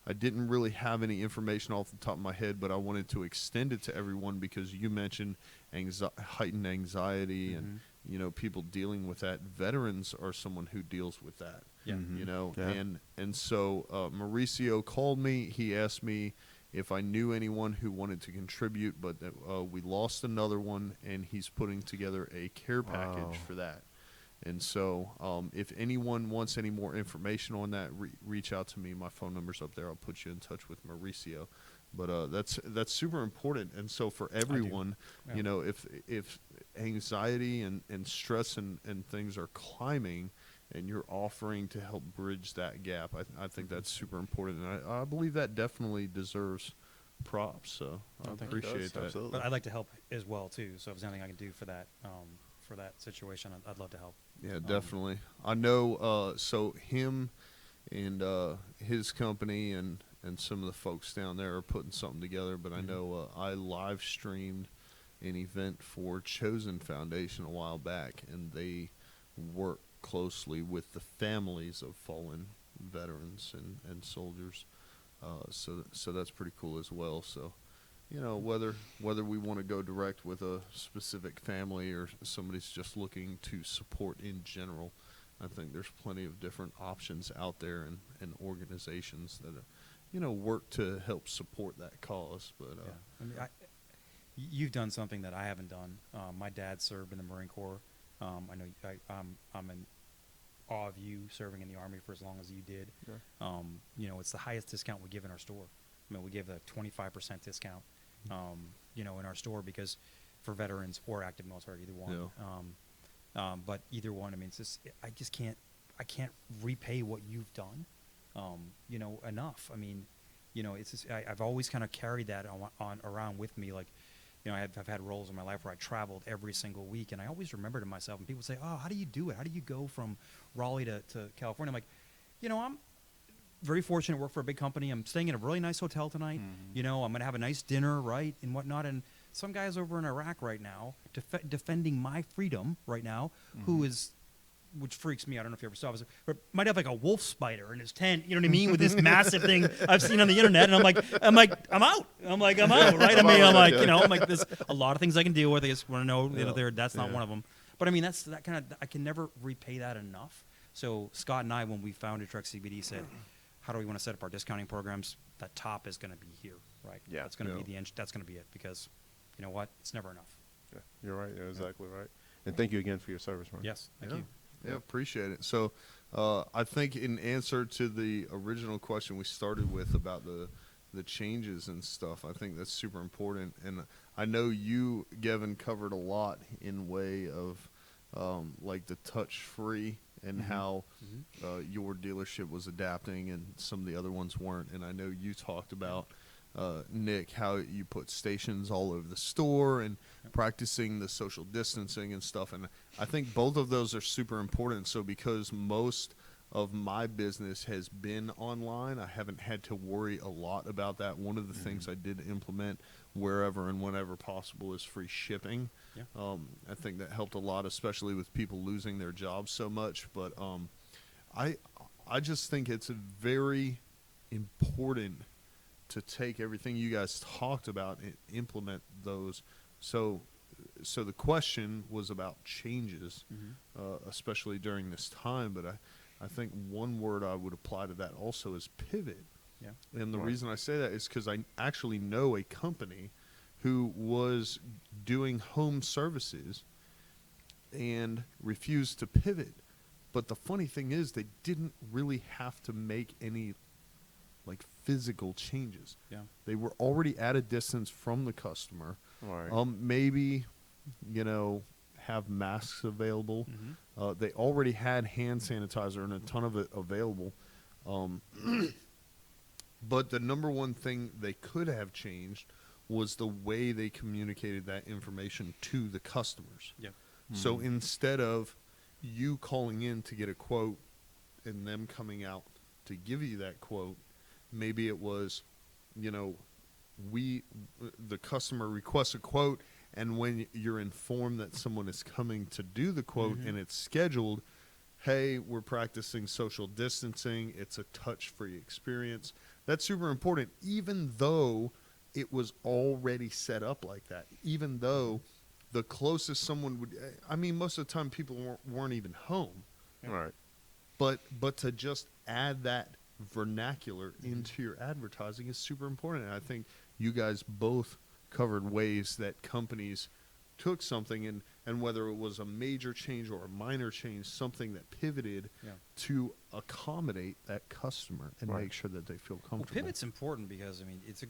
I didn't really have any information off the top of my head, but I wanted to extend it to everyone because you mentioned heightened anxiety and people dealing with that. Veterans are someone who deals with that. Yeah. Yeah. And so Mauricio called me. He asked me if I knew anyone who wanted to contribute, but we lost another one, and he's putting together a care package Wow. for that. And so if anyone wants any more information on that, reach out to me. My phone number's up there. I'll put you in touch with Mauricio. But that's super important. And so for everyone, Yeah. if anxiety and stress and things are climbing and you're offering to help bridge that gap, I think that's super important. And I believe that definitely deserves props. So I thank you. appreciate that. Absolutely. But I'd like to help as well too. So if there's anything I can do for that situation, I'd love to help. Yeah, definitely. I know. So him and his company and some of the folks down there are putting something together. But I know I live streamed an event for Chosen Foundation a while back, and they work closely with the families of fallen veterans and soldiers. So that's pretty cool as well. So. Whether we want to go direct with a specific family or somebody's just looking to support in general, I think there's plenty of different options out there and organizations that, work to help support that cause. But Yeah. I mean, you've done something that I haven't done. My dad served in the Marine Corps. I know I'm in awe of you serving in the Army for as long as you did. Yeah. It's the highest discount we give in our store. I mean, we give a 25% discount. In our store because for veterans or active military, either one. But either one, I mean, it's just I can't repay what you've done, enough. I mean, it's just, I've always kind of carried that on around with me. Like, I've had roles in my life where I traveled every single week, and I always remember to myself, and people say, "Oh, how do you do it? How do you go from Raleigh to California?" I'm like, I'm very fortunate to work for a big company. I'm staying in a really nice hotel tonight. I'm going to have a nice dinner, right, and whatnot. And some guy's over in Iraq right now defending my freedom right now, which freaks me. I don't know if you ever saw this, but might have like a wolf spider in his tent. You know what I mean? With this massive thing I've seen on the internet, and I'm like, I'm out. Right? I mean, I'm like, there's a lot of things I can deal with. I just want to know, that's not one of them. But I mean, that's that kind of. I can never repay that enough. So Scott and I, when we founded Trek CBD, said, how do we want to set up our discounting programs? That top is going to be here, right? Yeah. That's going to be that's going to be it because, you know what? It's never enough. Yeah, you're right. You're exactly right. And thank you again for your service, man. Yes, thank you. Yeah, appreciate it. So I think in answer to the original question we started with about the changes and stuff, I think that's super important. And I know you, Gavin, covered a lot in way of like the touch-free and how your dealership was adapting and some of the other ones weren't. And I know you talked about, Nick, how you put stations all over the store and practicing the social distancing and stuff. And I think both of those are super important. So because most of my business has been online. I haven't had to worry a lot about that. One of the things I did implement wherever and whenever possible is free shipping. Yeah. I think that helped a lot, especially with people losing their jobs so much. But I just think it's very important to take everything you guys talked about and implement those. So the question was about changes, especially during this time. But I think one word I would apply to that also is pivot. Yeah. And the reason I say that is because I actually know a company who was doing home services and refused to pivot. But the funny thing is they didn't really have to make any like physical changes. Yeah. They were already at a distance from the customer. Right. Maybe, have masks available. They already had hand sanitizer and a ton of it available. But the number one thing they could have changed was the way they communicated that information to the customers. Yeah. So instead of you calling in to get a quote and them coming out to give you that quote, maybe it was, the customer requests a quote, and when you're informed that someone is coming to do the quote and it's scheduled, hey, we're practicing social distancing. It's a touch-free experience. That's super important, even though it was already set up like that, even though the closest someone would, most of the time people weren't even home. Right. But to just add that vernacular into your advertising is super important. And I think you guys both covered ways that companies took something and whether it was a major change or a minor change, something that pivoted to accommodate that customer and make sure that they feel comfortable. Well, pivot's important because it's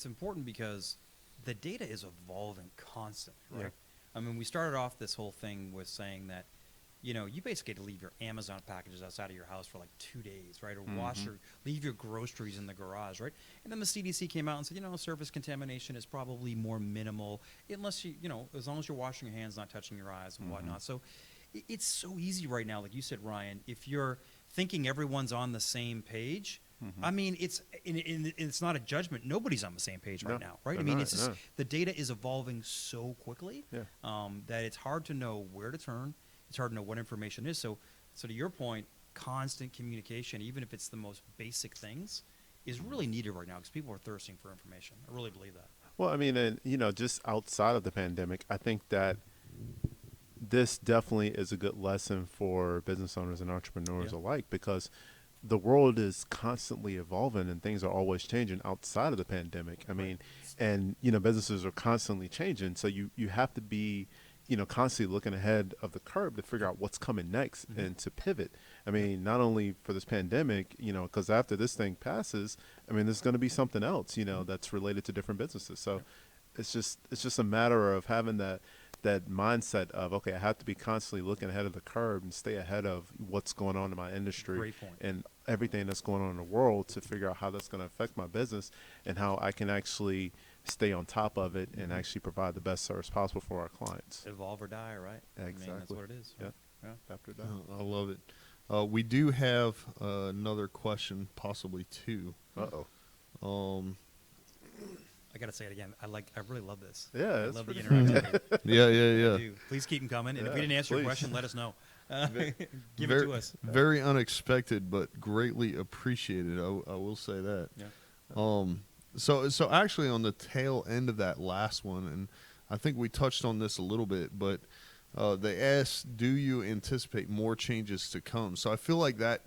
important because the data is evolving constantly, right? Yeah. We started off this whole thing with saying that, you basically had to leave your Amazon packages outside of your house for like 2 days, right? Or leave your groceries in the garage, right? And then the CDC came out and said, surface contamination is probably more minimal unless as long as you're washing your hands, not touching your eyes and whatnot. So it's so easy right now, like you said, Ryan, if you're thinking everyone's on the same page, it's not a judgment. Nobody's on the same page right now, right? The data is evolving so quickly that it's hard to know where to turn. It's hard to know what information is. So to your point, constant communication, even if it's the most basic things, is really needed right now because people are thirsting for information. I really believe that. Well, and just outside of the pandemic, I think that this definitely is a good lesson for business owners and entrepreneurs alike, because the world is constantly evolving and things are always changing outside of the pandemic. And businesses are constantly changing. So you have to be, constantly looking ahead of the curve to figure out what's coming next and to pivot. Not only for this pandemic, because after this thing passes, there's going to be something else, that's related to different businesses. So it's just a matter of having that mindset of, okay, I have to be constantly looking ahead of the curve and stay ahead of what's going on in my industry and everything that's going on in the world to figure out how that's going to affect my business and how I can actually stay on top of it and actually provide the best service possible for our clients. Evolve or die, right? Exactly. That's what it is. Yeah. Yeah. After that. I love it. We do have another question, possibly two. Uh-oh. I gotta say it again. I really love this. Yeah, I it's love the pretty interactivity. Yeah. I do. Please keep them coming. And if we didn't answer your please. question, let us know. Give it to us. Very unexpected, but greatly appreciated. I will say that. Yeah. So actually on the tail end of that last one, and I think we touched on this a little bit, but they asked, do you anticipate more changes to come? So I feel like that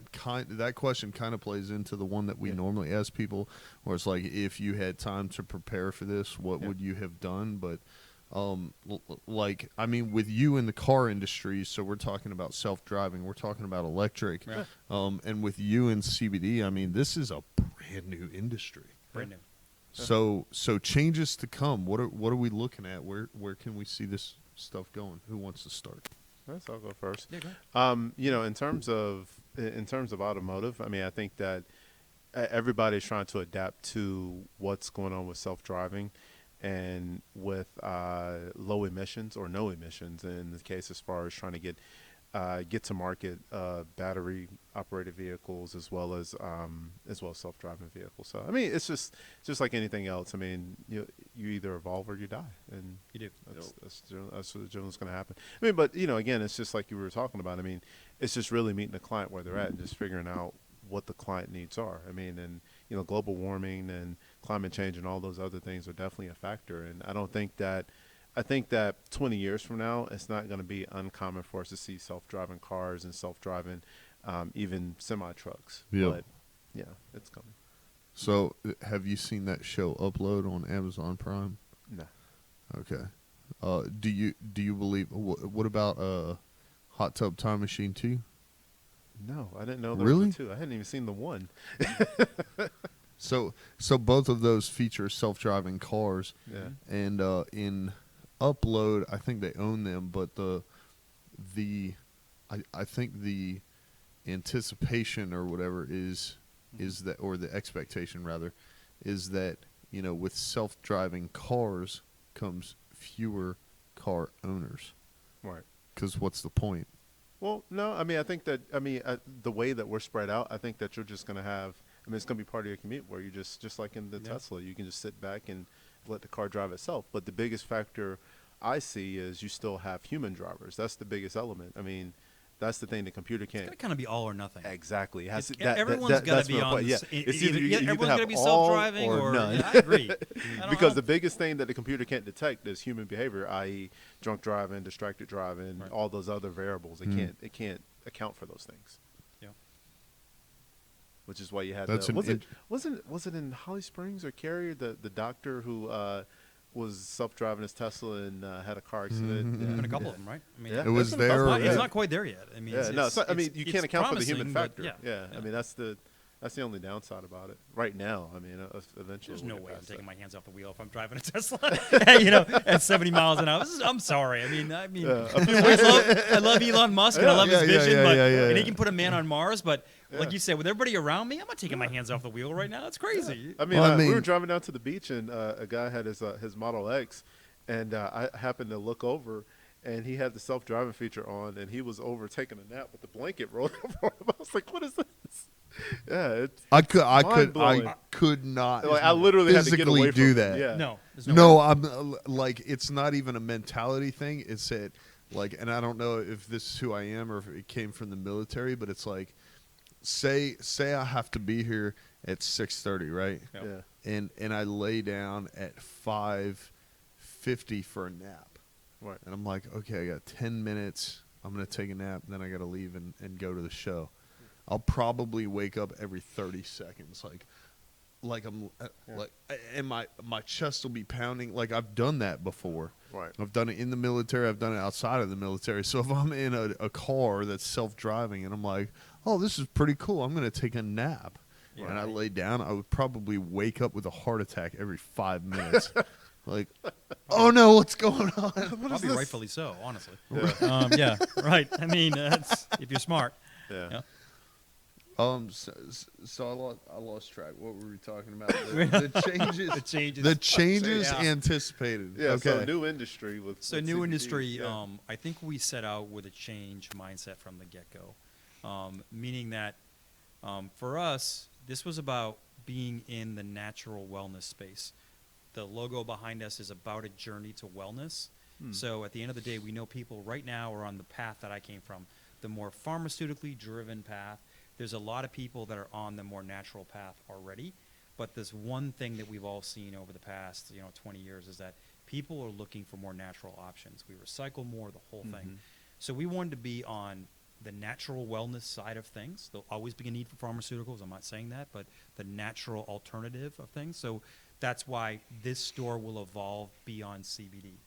question kind of plays into the one that we normally ask people, where it's like, if you had time to prepare for this, what would you have done? But with you in the car industry, so we're talking about self-driving, we're talking about electric, and with you in CBD, this is a brand new industry. Brand new. So changes to come. What are we looking at? Where can we see this stuff going? Who wants to start? I'll go first. Yeah, go ahead. In terms of automotive, I think that everybody's trying to adapt to what's going on with self-driving and with low emissions or no emissions in the case, as far as trying to get get to market battery operated vehicles as well as self-driving vehicles. So I mean, it's just like anything else. I mean, you either evolve or you die, and You do. that's what generally going to happen. I mean, but again, it's just like you were talking about. I mean, it's just really meeting the client where they're at and just figuring out what the client needs are. I mean, and global warming and climate change and all those other things are definitely a factor. And I think that 20 years from now, it's not going to be uncommon for us to see self-driving cars and self-driving even semi-trucks. Yeah. But yeah, it's coming. So, have you seen that show Upload on Amazon Prime? No. Okay. Do you believe? What about Hot Tub Time Machine 2? No, I didn't know there Really? was a two. I hadn't even seen the one. So both of those feature self-driving cars. Yeah. And in Upload, I think they own them, but I think the anticipation or whatever is that, or the expectation rather, is that with self-driving cars comes fewer car owners. Right. Because what's the point? Well, no, I mean, I think that, the way that we're spread out, I think that you're just going to have, it's going to be part of your commute where you just like in the Tesla, you can just sit back and let the car drive itself. But the biggest factor I see is you still have human drivers. That's the biggest element. I mean, that's the thing the computer can't. It's got to kind of be all or nothing. Exactly. It has Everyone's got to be on. Yeah. It's either you everyone's have got to be all self-driving or none. Yeah, I agree. Because the biggest thing that the computer can't detect is human behavior, i.e., drunk driving, distracted driving, Right. all those other variables. It can't account for those things. Yeah. Which is why you had That's was it in Holly Springs or Cary, the doctor who was self-driving his Tesla and had a car accident. There's been a couple of them, right? I mean, Yeah. It was There's been a there. couple, It's yeah. not quite there yet. I mean, Yeah, it's, I mean, you can't account for the human promising, factor. but I mean, that's the only downside about it right now. I mean, eventually There's we'll no get way I'm past taking that. my hands off the wheel if I'm driving a Tesla, at 70 miles an hour. I'm sorry. I mean, I love Elon Musk and I love his vision, and he can put a man on Mars. But like you said, with everybody around me, I'm not taking my hands off the wheel right now. It's crazy. I mean, Well, we were driving down to the beach and a guy had his Model X, and I happened to look over. And he had the self-driving feature on, and he was over taking a nap with the blanket rolled over him. I was like, "What is this?" Yeah, I could not. Like, I literally had to get physically away do from that. it. Yeah. No, there's No, way. I'm like, it's not even a mentality thing. It's that, like, and I don't know if this is who I am or if it came from the military, but it's like, say I have to be here at 6:30, right? Yep. Yeah. And I lay down at 5:50 for a nap. Right. And I'm like, okay, I got 10 minutes. I'm going to take a nap, and then I got to leave and go to the show. I'll probably wake up every 30 seconds. Like I'm like, and my chest will be pounding. Like, I've done that before. Right. I've done it in the military. I've done it outside of the military. So if I'm in a car that's self-driving and I'm like, oh, this is pretty cool, I'm going to take a nap. Yeah. And I lay down, I would probably wake up with a heart attack every 5 minutes. Like, oh no, what's going on? Probably rightfully so, honestly. Yeah. Yeah, right. I mean, if you're smart. Yeah. Yeah. So I lost track. What were we talking about? The changes. The changes. Yeah. Anticipated. Yeah. Okay. So new industry with New CBD, industry. yeah. I think we set out with a change mindset from the get-go, meaning that for us, this was about being in the natural wellness space. The logo behind us is about a journey to wellness. So at the end of the day, we know people right now are on the path that I came from, the more pharmaceutically driven path. There's a lot of people that are on the more natural path already. But there's one thing that we've all seen over the past 20 years is that people are looking for more natural options. We recycle more, the whole thing. So we wanted to be on the natural wellness side of things. There'll always be a need for pharmaceuticals. I'm not saying that, but the natural alternative of things. So that's why this store will evolve beyond CBD.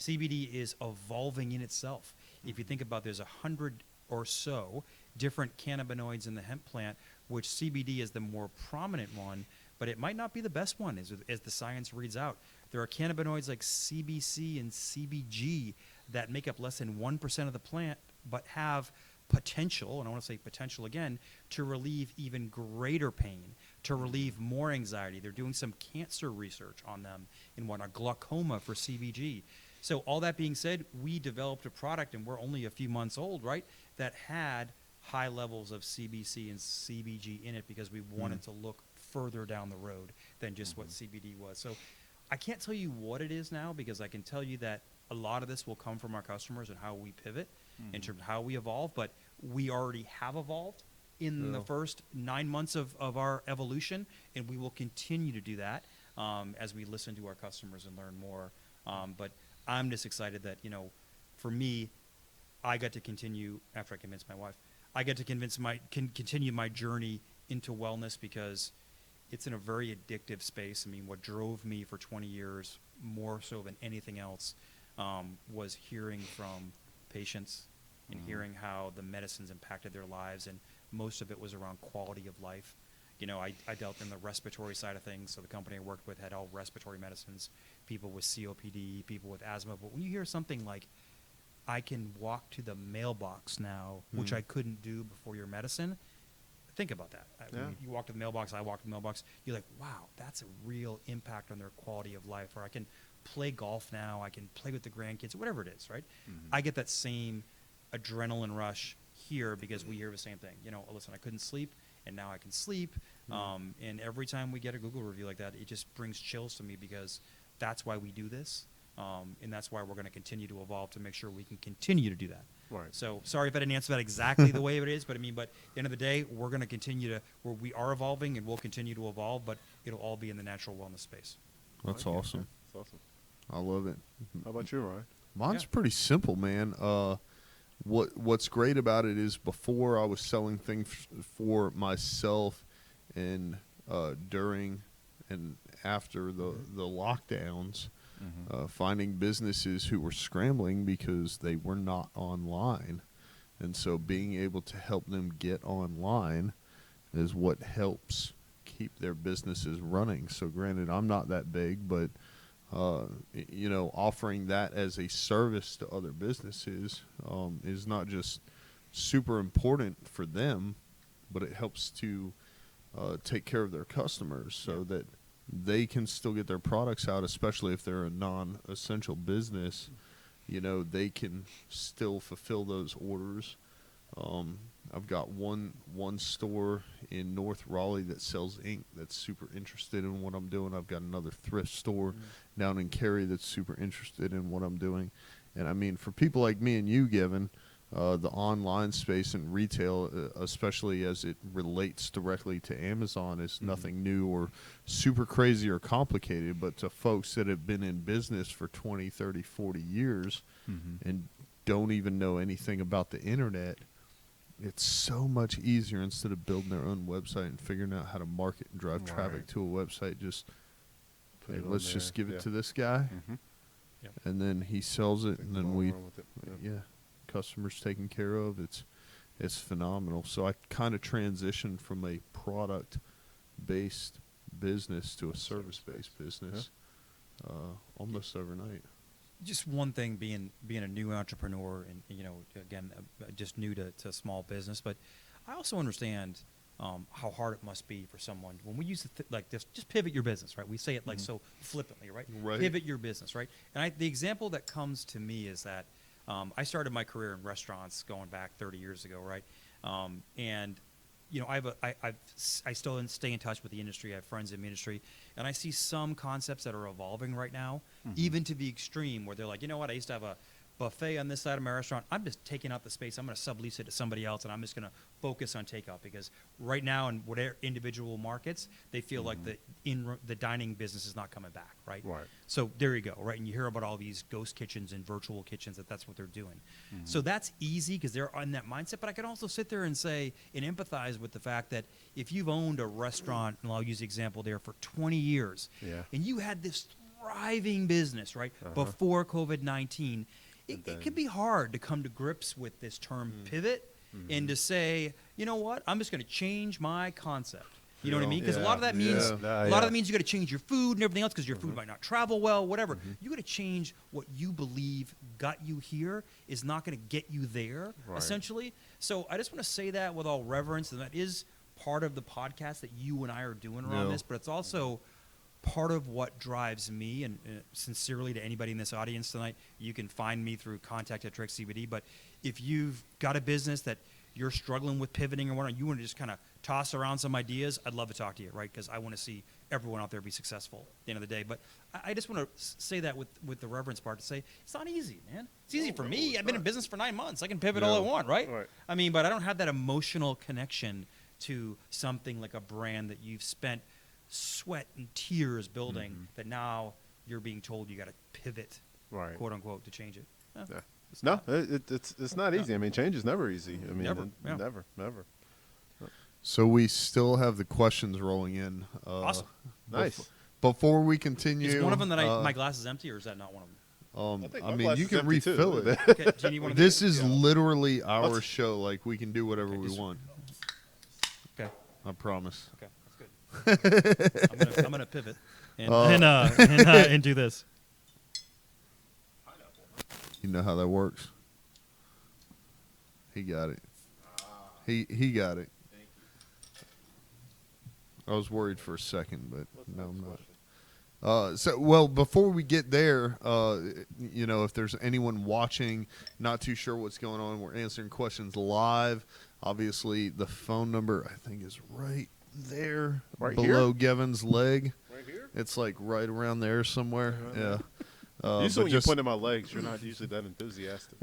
CBD is evolving in itself. If you think about, there's 100 or so different cannabinoids in the hemp plant, which CBD is the more prominent one, but it might not be the best one as the science reads out. There are cannabinoids like CBC and CBG that make up less than 1% of the plant, but have potential, and I want to say potential again, to relieve even greater pain, to relieve more anxiety. They're doing some cancer research on them in glaucoma for CBG. So all that being said, we developed a product, and we're only a few months old, right, that had high levels of CBC and CBG in it because we wanted to look further down the road than just what CBD was. So I can't tell you what it is now because I can tell you that a lot of this will come from our customers and how we pivot in terms of how we evolve, but we already have evolved in the first 9 months of our evolution, and we will continue to do that as we listen to our customers and learn more. But I'm just excited that, for me, I got to continue, after I convinced my wife, I get to continue my journey into wellness because it's in a very addictive space. I mean, what drove me for 20 years, more so than anything else, was hearing from patients and hearing how the medicines impacted their lives, and most of it was around quality of life. I dealt in the respiratory side of things, so the company I worked with had all respiratory medicines, people with COPD, people with asthma. But when you hear something like, I can walk to the mailbox now, which I couldn't do before your medicine, think about that. When you walk to the mailbox, I walk to the mailbox, you're like, wow, that's a real impact on their quality of life. Or I can play golf now, I can play with the grandkids, whatever it is, right? I get that same adrenaline rush here because we hear the same thing. Listen, I couldn't sleep, and now I can sleep. And every time we get a Google review like that, it just brings chills to me because that's why we do this. And that's why we're going to continue to evolve to make sure we can continue to do that. Right. So sorry if I didn't answer that exactly the way it is, but at the end of the day, we're going to continue where we are evolving and we'll continue to evolve, but it'll all be in the natural wellness space. That's awesome. That's awesome. I love it. How about you, Ryan? Mine's pretty simple, man. What's great about it is before I was selling things for myself, and during and after the lockdowns, finding businesses who were scrambling because they were not online, and so being able to help them get online is what helps keep their businesses running. So granted, I'm not that big, but offering that as a service to other businesses is not just super important for them, but it helps to take care of their customers so that they can still get their products out, especially if they're a non-essential business. They can still fulfill those orders. I've got one store in North Raleigh that sells ink that's super interested in what I'm doing. I've got another thrift store down in Cary that's super interested in what I'm doing. And I mean, for people like me and you, Given, the online space and retail, especially as it relates directly to Amazon, is nothing new or super crazy or complicated. But to folks that have been in business for 20, 30, 40 years and don't even know anything about the internet, it's so much easier. Instead of building their own website and figuring out how to market and drive traffic to a website, just Put it on let's there. just give it to this guy, and then he sells it, and then we, customers taken care of. It's phenomenal. So I kind of transitioned from a product-based business to a service-based business almost overnight. Just one thing, being a new entrepreneur, and again, just new to small business, but I also understand how hard it must be for someone when we use it like this. Just pivot your business, right? We say it like so flippantly, right? Pivot your business, right? And the example that comes to me is that I started my career in restaurants going back 30 years ago, right? And I still stay in touch with the industry. I have friends in the industry, and I see some concepts that are evolving right now, even to the extreme where they're like, you know what? I used to have a buffet on this side of my restaurant. I'm just taking out the space. I'm going to sublease it to somebody else, and I'm just going to focus on takeout because right now in whatever individual markets, they feel like the dining business is not coming back, right? Right. So there you go, right? And you hear about all these ghost kitchens and virtual kitchens that's what they're doing. So that's easy because they're on that mindset. But I can also sit there and say and empathize with the fact that if you've owned a restaurant, and I'll use the example there, for 20 years, and you had this thriving business, right, before COVID-19, it can be hard to come to grips with this term pivot and to say, you know what, I'm just going to change my concept. You know what I mean? Because a lot of that means you got to change your food and everything else because your food might not travel well, whatever. You got to change what you believe got you here is not going to get you there, essentially. So I just want to say that with all reverence, and that is part of the podcast that you and I are doing around this, but it's also part of what drives me, and sincerely to anybody in this audience tonight, you can find me through contact at Trek CBD. But if you've got a business that you're struggling with pivoting or whatnot, you want to just kind of toss around some ideas, I'd love to talk to you, right? Because I want to see everyone out there be successful at the end of the day. But I just want to say that with the reverence part, to say it's not easy, man. It's easy for me. I've been in business for 9 months. I can pivot all I want, right? I mean, but I don't have that emotional connection to something like a brand that you've spent sweat and tears building, that now you're being told you got to pivot, quote unquote, to change it. It's not easy. I mean, change is never easy. I mean, never. So we still have the questions rolling in. Awesome. Nice. Before we continue, is one of them that my glass is empty, or is that not one of them? I mean, you can refill it. Okay, do you need one of This these? is literally our show. Like, we can do whatever we want. Okay. I promise. Okay, that's good. I'm gonna pivot and do this. You know how that works. He got it. He got it. Thank I was worried for a second, but no, I'm not. Before we get there, if there's anyone watching, not too sure what's going on, we're answering questions live. Obviously, the phone number, I think, is right there, below Gavin's leg. Right here? It's like right around there somewhere. Yeah. Usually when you point in my legs, you're not usually that enthusiastic.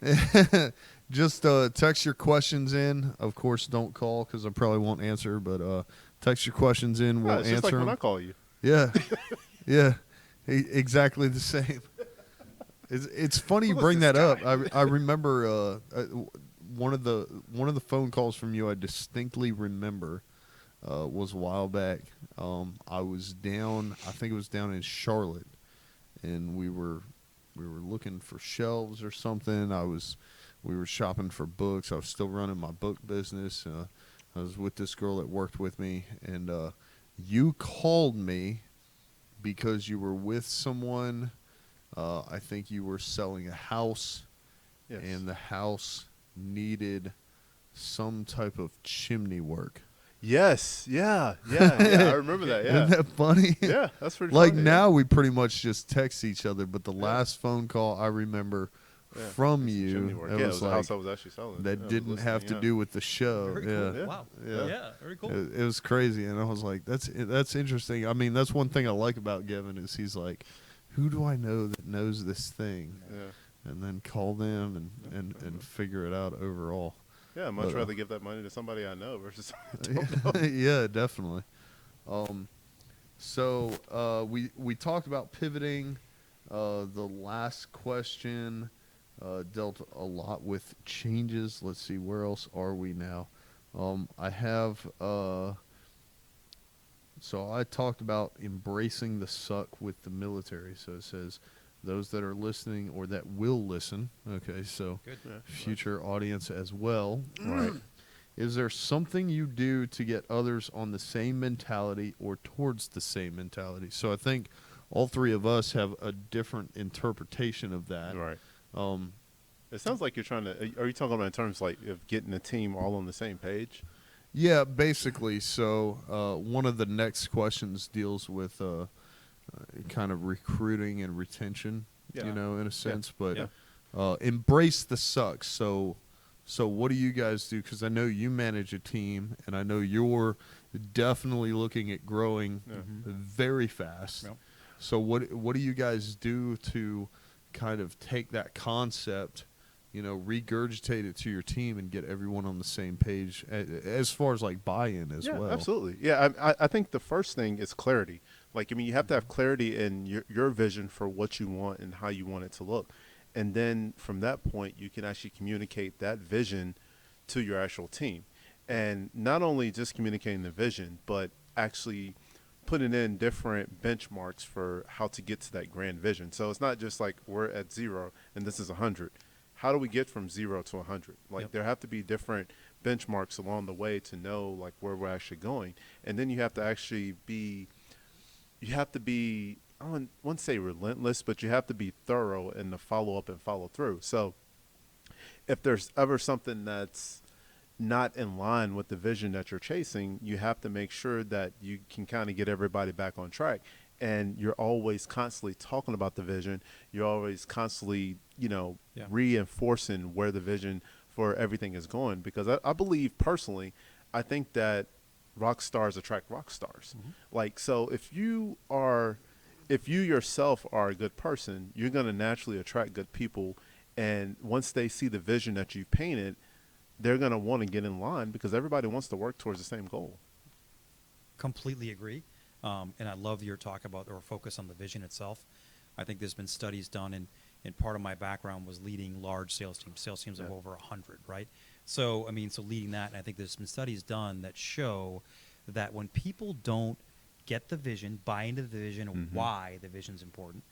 Just text your questions in. Of course, don't call because I probably won't answer, but text your questions in. We'll it's answer just like them. when I call you. Yeah. Yeah. Exactly the same. It's funny you bring that up. I remember one of the phone calls from you I distinctly remember was a while back. I was down, I think it was down in Charlotte, and we were looking for shelves or something. We were shopping for books. I was still running my book business. I was with this girl that worked with me, and you called me because you were with someone. I think you were selling a house, and the house needed some type of chimney work. Yes, yeah, I remember that. Yeah, isn't that funny? Yeah, that's pretty. Like funny, now, we pretty much just text each other. But the last phone call I remember from you, it was the house I was actually selling. That didn't have to do with the show. Very cool. Wow. Yeah, very cool. It was crazy, and I was like, "That's interesting." I mean, that's one thing I like about Gavin is he's like, "Who do I know that knows this thing?" Yeah. And then call them and figure it out overall. Yeah, I'd much rather give that money to somebody I know versus somebody I don't know. Yeah, definitely. So we talked about pivoting. The last question dealt a lot with changes. Let's see, where else are we now? I have so I talked about embracing the suck with the military. So it says those that are listening or that will listen. Okay, so future audience as well. Right. Is there something you do to get others on the same mentality or towards the same mentality? So I think all three of us have a different interpretation of that. Right. It sounds like you're trying to. Are you talking about in terms like of getting the team all on the same page? Yeah, basically. So one of the next questions deals with kind of recruiting and retention, in a sense. But embrace the suck. So what do you guys do? Because I know you manage a team, and I know you're definitely looking at growing very fast. Yep. So what do you guys do to kind of take that concept, regurgitate it to your team and get everyone on the same page as far as like buy-in as well? Absolutely. Yeah, I think the first thing is clarity. Like, I mean, you have to have clarity in your vision for what you want and how you want it to look. And then from that point, you can actually communicate that vision to your actual team. And not only just communicating the vision, but actually putting in different benchmarks for how to get to that grand vision. So it's not just like we're at 0 and this is 100. How do we get from 0 to 100? Like there have to be different benchmarks along the way to know like where we're actually going. And then you have to actually be, I wouldn't say relentless, but you have to be thorough in the follow up and follow through. So if there's ever something that's not in line with the vision that you're chasing, you have to make sure that you can kind of get everybody back on track. and you're always constantly talking about the vision. You're always constantly, Yeah. reinforcing where the vision for everything is going. Because I believe personally, I think that rock stars attract rock stars. Like, so if you yourself are a good person, you're going to naturally attract good people. And once they see the vision that you painted, they're going to want to get in line because everybody wants to work towards the same goal. Completely agree. And I love your talk about or focus on the vision itself. I think there's been studies done, and part of my background was leading large sales teams of over 100, right? So, so leading that, and I think there's been studies done that show that when people don't get the vision, buy into the vision, why the vision's important,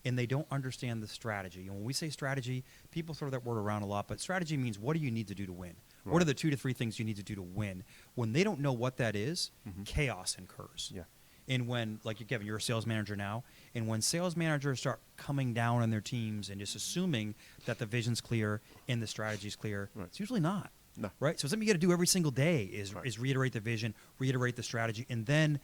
and they don't understand the strategy. And when we say strategy, people throw that word around a lot, but strategy means what do you need to do to win? Right. What are the 2 to 3 things you need to do to win? When they don't know what that is, chaos incurs. Yeah. And when, like Kevin, you're a sales manager now, and when sales managers start coming down on their teams and just assuming that the vision's clear and the strategy's clear, it's usually not. No. Right? So something you got to do every single day is reiterate the vision, reiterate the strategy, and then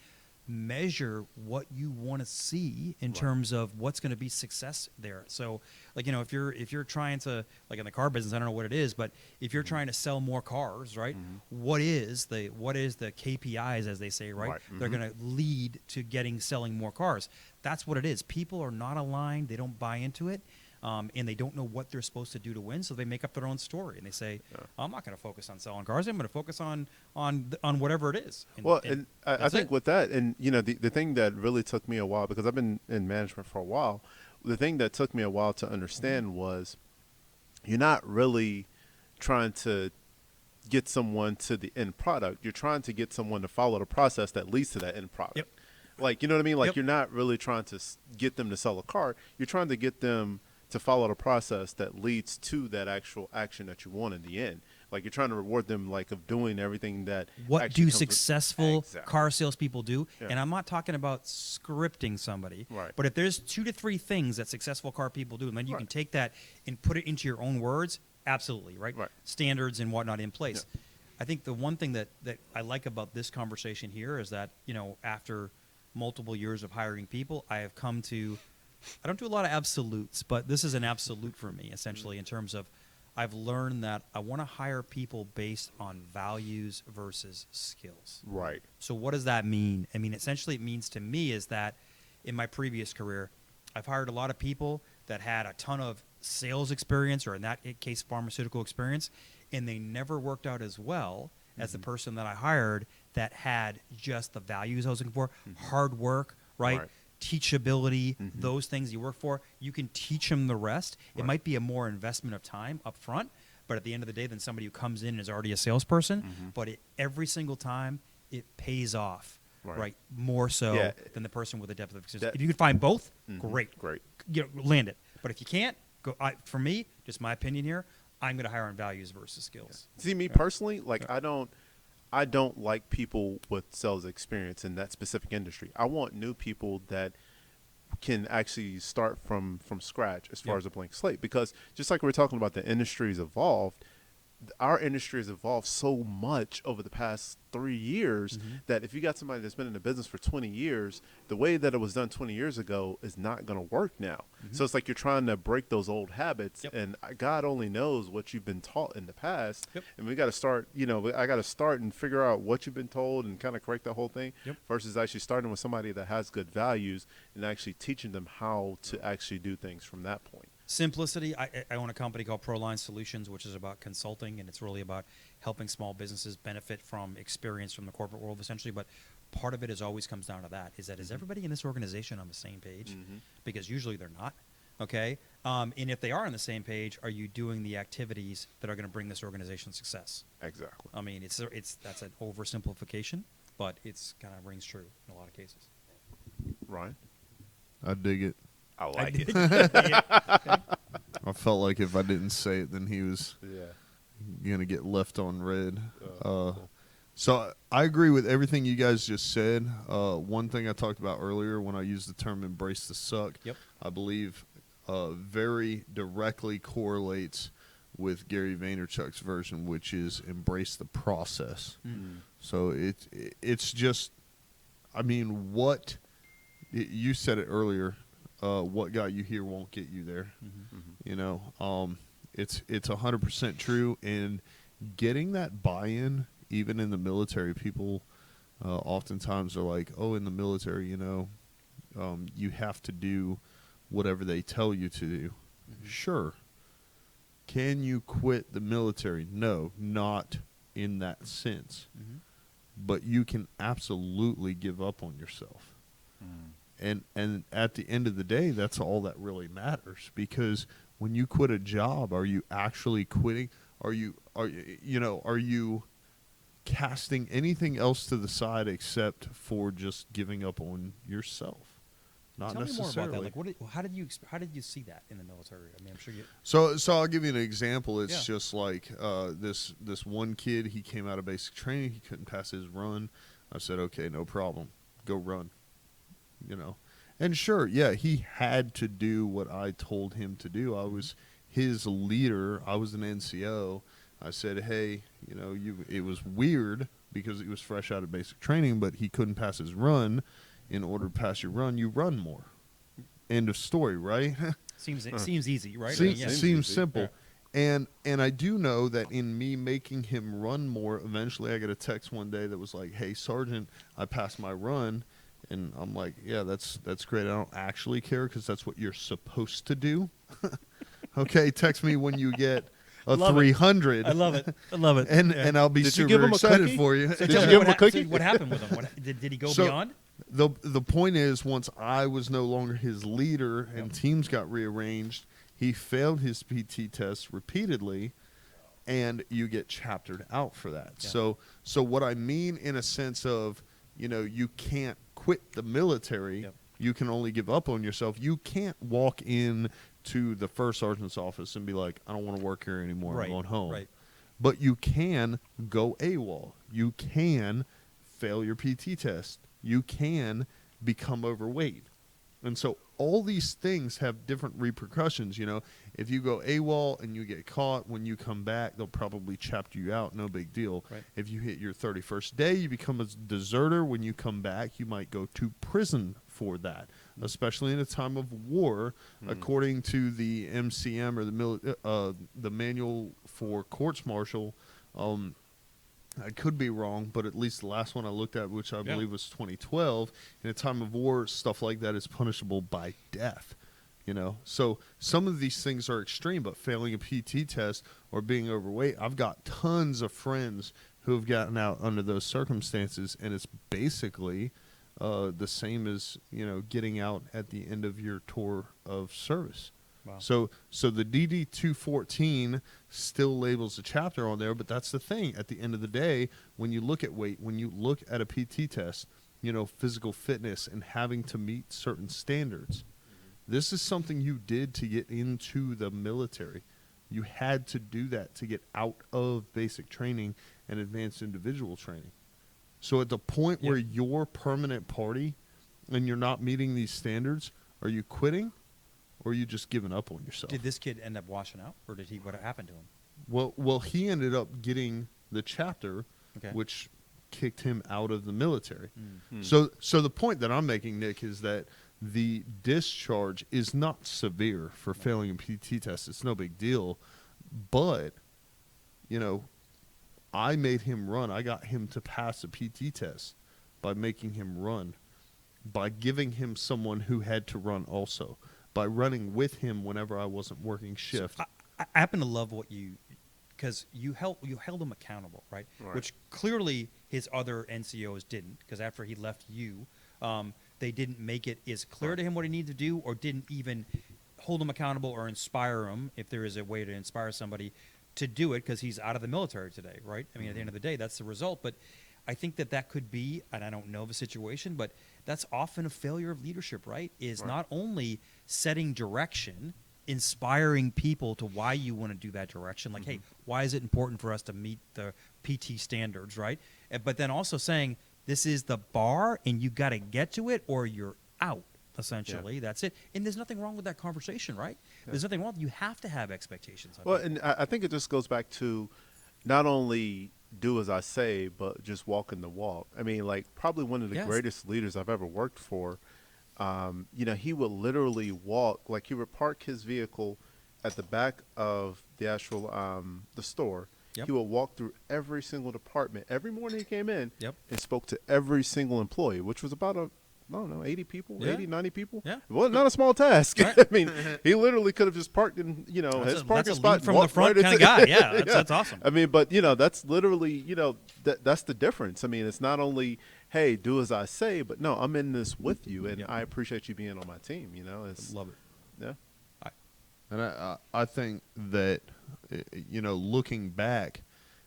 measure what you want to see in terms of what's going to be success there. So, like, if you're trying to, like in the car business, I don't know what it is, but if you're trying to sell more cars, right? What is the KPIs, as they say, right? They're going to lead to selling more cars. That's what it is. People are not aligned. They don't buy into it. And they don't know what they're supposed to do to win, so they make up their own story. And they say, I'm not going to focus on selling cars. I'm going to focus on whatever it is. And I think with that, and the thing that really took me a while, because I've been in management for a while, the thing that took me a while to understand was you're not really trying to get someone to the end product. You're trying to get someone to follow the process that leads to that end product. Yep. Like, you know what I mean? Like, you're not really trying to get them to sell a car. You're trying to get them to follow the process that leads to that actual action that you want in the end. Like, you're trying to reward them, like, of doing everything that what do successful car salespeople do? Yeah. And I'm not talking about scripting somebody, Right. but if there's 2 to 3 things that successful car people do, and then you can take that and put it into your own words, absolutely, right? Standards and whatnot in place. Yeah. I think the one thing that I like about this conversation here is that, after multiple years of hiring people, I have come to, I don't do a lot of absolutes, but this is an absolute for me, essentially, in terms of I've learned that I want to hire people based on values versus skills. Right. So what does that mean? Essentially it means to me is that in my previous career, I've hired a lot of people that had a ton of sales experience, or in that case, pharmaceutical experience, and they never worked out as well as the person that I hired that had just the values I was looking for, hard work, right? Teachability, those things you work for, you can teach them the rest. It might be a more investment of time up front, but at the end of the day, than somebody who comes in and is already a salesperson, but every single time it pays off, right? More so than the person with a depth of experience. If you can find both, great. Land it. But if you can't, go. For me, just my opinion here, I'm going to hire on values versus skills. See, me personally, like, I don't like people with sales experience in that specific industry. I want new people that can actually start from scratch as far as a blank slate, because just like we're talking about, the industry's evolved. Our industry has evolved so much over the past 3 years that if you got somebody that's been in the business for 20 years, the way that it was done 20 years ago is not going to work now. So it's like you're trying to break those old habits, and God only knows what you've been taught in the past. And we got to start, I got to start and figure out what you've been told and kind of correct the whole thing versus actually starting with somebody that has good values and actually teaching them how to actually do things from that point. Simplicity. I own a company called ProLine Solutions, which is about consulting, and it's really about helping small businesses benefit from experience from the corporate world, essentially. But part of it always comes down to that, is everybody in this organization on the same page? Because usually they're not, okay? And if they are on the same page, are you doing the activities that are going to bring this organization success? Exactly. That's an oversimplification, but it's kind of rings true in a lot of cases. Ryan? I dig it. I like it. I felt like if I didn't say it, then he was going to get left on red. So I agree with everything you guys just said. One thing I talked about earlier when I used the term embrace the suck, I believe very directly correlates with Gary Vaynerchuk's version, which is embrace the process. So it's just, what you said it earlier. What got you here won't get you there. Mm-hmm. You know, it's 100% true. And getting that buy-in, even in the military, people oftentimes are like, "Oh, in the military, you know, you have to do whatever they tell you to do." Mm-hmm. Sure. Can you quit the military? No, not in that sense. Mm-hmm. But you can absolutely give up on yourself. And at the end of the day, that's all that really matters, because when you quit a job, are you actually quitting? Are you casting anything else to the side except for just giving up on yourself? Not Tell necessarily. me more about that. Like, how did you see that in the military? I mean, I'm sure you. So I'll give you an example. It's Yeah. just like this one kid. He came out of basic training. He couldn't pass his run. I said, okay, no problem, go run. You know, and sure, yeah, he had to do what I told him to do. I was his leader. I was an NCO. I said, hey, you know, it was weird because he was fresh out of basic training, but he couldn't pass his run. In order to pass your run, you run more. End of story, right? Seems easy, right? Seems easy. simple. Yeah. And I do know that in me making him run more, eventually I got a text one day that was like, hey, Sergeant, I passed my run. And I'm like, yeah, that's great. I don't actually care because that's what you're supposed to do. Okay, text me when you get a Love it. 300. I love it. I love it. And Yeah. and I'll be Did you super give him a excited cookie? for you. So Did tell you me give what him a cookie? what happened with him? Did he go beyond? The point is, once I was no longer his leader and teams got rearranged, he failed his PT test repeatedly, and you get chaptered out for that. Yeah. So what I mean in a sense of, you know, you can't quit the military. Yep. You can only give up on yourself. You can't walk in to the first sergeant's office and be like, I don't want to work here anymore. Right. I'm going home. Right. But you can go AWOL. You can fail your PT test. You can become overweight. And so all these things have different repercussions. You know, if you go AWOL and you get caught, when you come back, they'll probably chapter you out. No big deal. Right. If you hit your 31st day, you become a deserter. When you come back, you might go to prison for that, especially in a time of war. According to the MCM, or the Manual for Courts Martial, I could be wrong, but at least the last one I looked at, which I believe was 2012, in a time of war, stuff like that is punishable by death. You know, so some of these things are extreme, but failing a PT test or being overweight, I've got tons of friends who have gotten out under those circumstances, and it's basically the same as, you know, getting out at the end of your tour of service. Wow. So the DD 214 still labels a chapter on there, but that's the thing. At the end of the day, when you look at weight, when you look at a PT test, you know, physical fitness and having to meet certain standards, this is something you did to get into the military. You had to do that to get out of basic training and advanced individual training. So at the point where you're permanent party and you're not meeting these standards, are you quitting? Or are you just giving up on yourself? Did this kid end up washing out, or did he? What happened to him? Well, he ended up getting the chapter, Okay. which kicked him out of the military. Mm. So the point that I'm making, Nick, is that the discharge is not severe for failing a PT test. It's no big deal. But, you know, I made him run. I got him to pass a PT test by making him run, by giving him someone who had to run also, by running with him whenever I wasn't working shift. So I happen to love what you, because you held him accountable, right? Which clearly his other NCOs didn't, because after he left you, they didn't make it as clear to him what he needed to do, or didn't even hold him accountable or inspire him, if there is a way to inspire somebody to do it, because he's out of the military today, right? I mean, at the end of the day, that's the result. But I think that could be, and I don't know the situation, but that's often a failure of leadership, right? Is not only setting direction, inspiring people to why you want to do that direction. Like, hey, why is it important for us to meet the PT standards, right? But then also saying, this is the bar and you got to get to it or you're out, essentially. That's it. And there's nothing wrong with that conversation, right? There's nothing wrong. You have to have expectations. Well, and I think it just goes back to not only do as I say, but just walking the walk. I mean, like, probably one of the greatest leaders I've ever worked for, he would literally walk, like he would park his vehicle at the back of the actual the store. Yep. He would walk through every single department every morning he came in Yep. and spoke to every single employee, which was about I don't know, 80 people, Yeah. 80, 90 people. Yeah. Well, not a small task. Right. I mean, he literally could have just parked in, his parking that's a spot lead from and the walked front right kind of into- guy. Yeah, that's awesome. I mean, but that's literally, that's the difference. I mean, it's not only, hey, do as I say, but no, I'm in this with you, and Yep. I appreciate you being on my team. It's Love it. yeah. And I think that, looking back,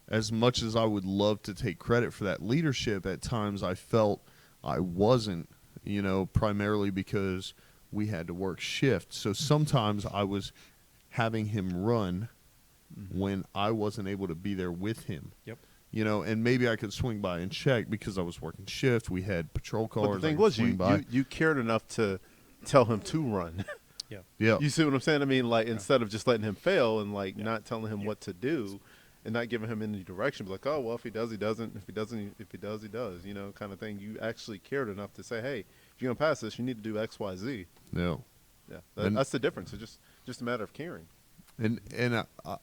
as much as I would love to take credit for that leadership, at times I felt I wasn't, primarily because we had to work shift. So sometimes I was having him run when I wasn't able to be there with him. Yep. And maybe I could swing by and check because I was working shift. We had patrol cars. But the I thing could was, swing by. you cared enough to tell him to run. Yeah. Yeah. You see what I'm saying? I mean, like, instead of just letting him fail and not telling him what to do and not giving him any direction, be like, oh, well, if he does, he doesn't. If he doesn't, if he does, he does. Kind of thing. You actually cared enough to say, hey, if you're gonna pass this, you need to do X, Y, Z. No. Yeah, And- that's the difference. It's just a matter of caring. And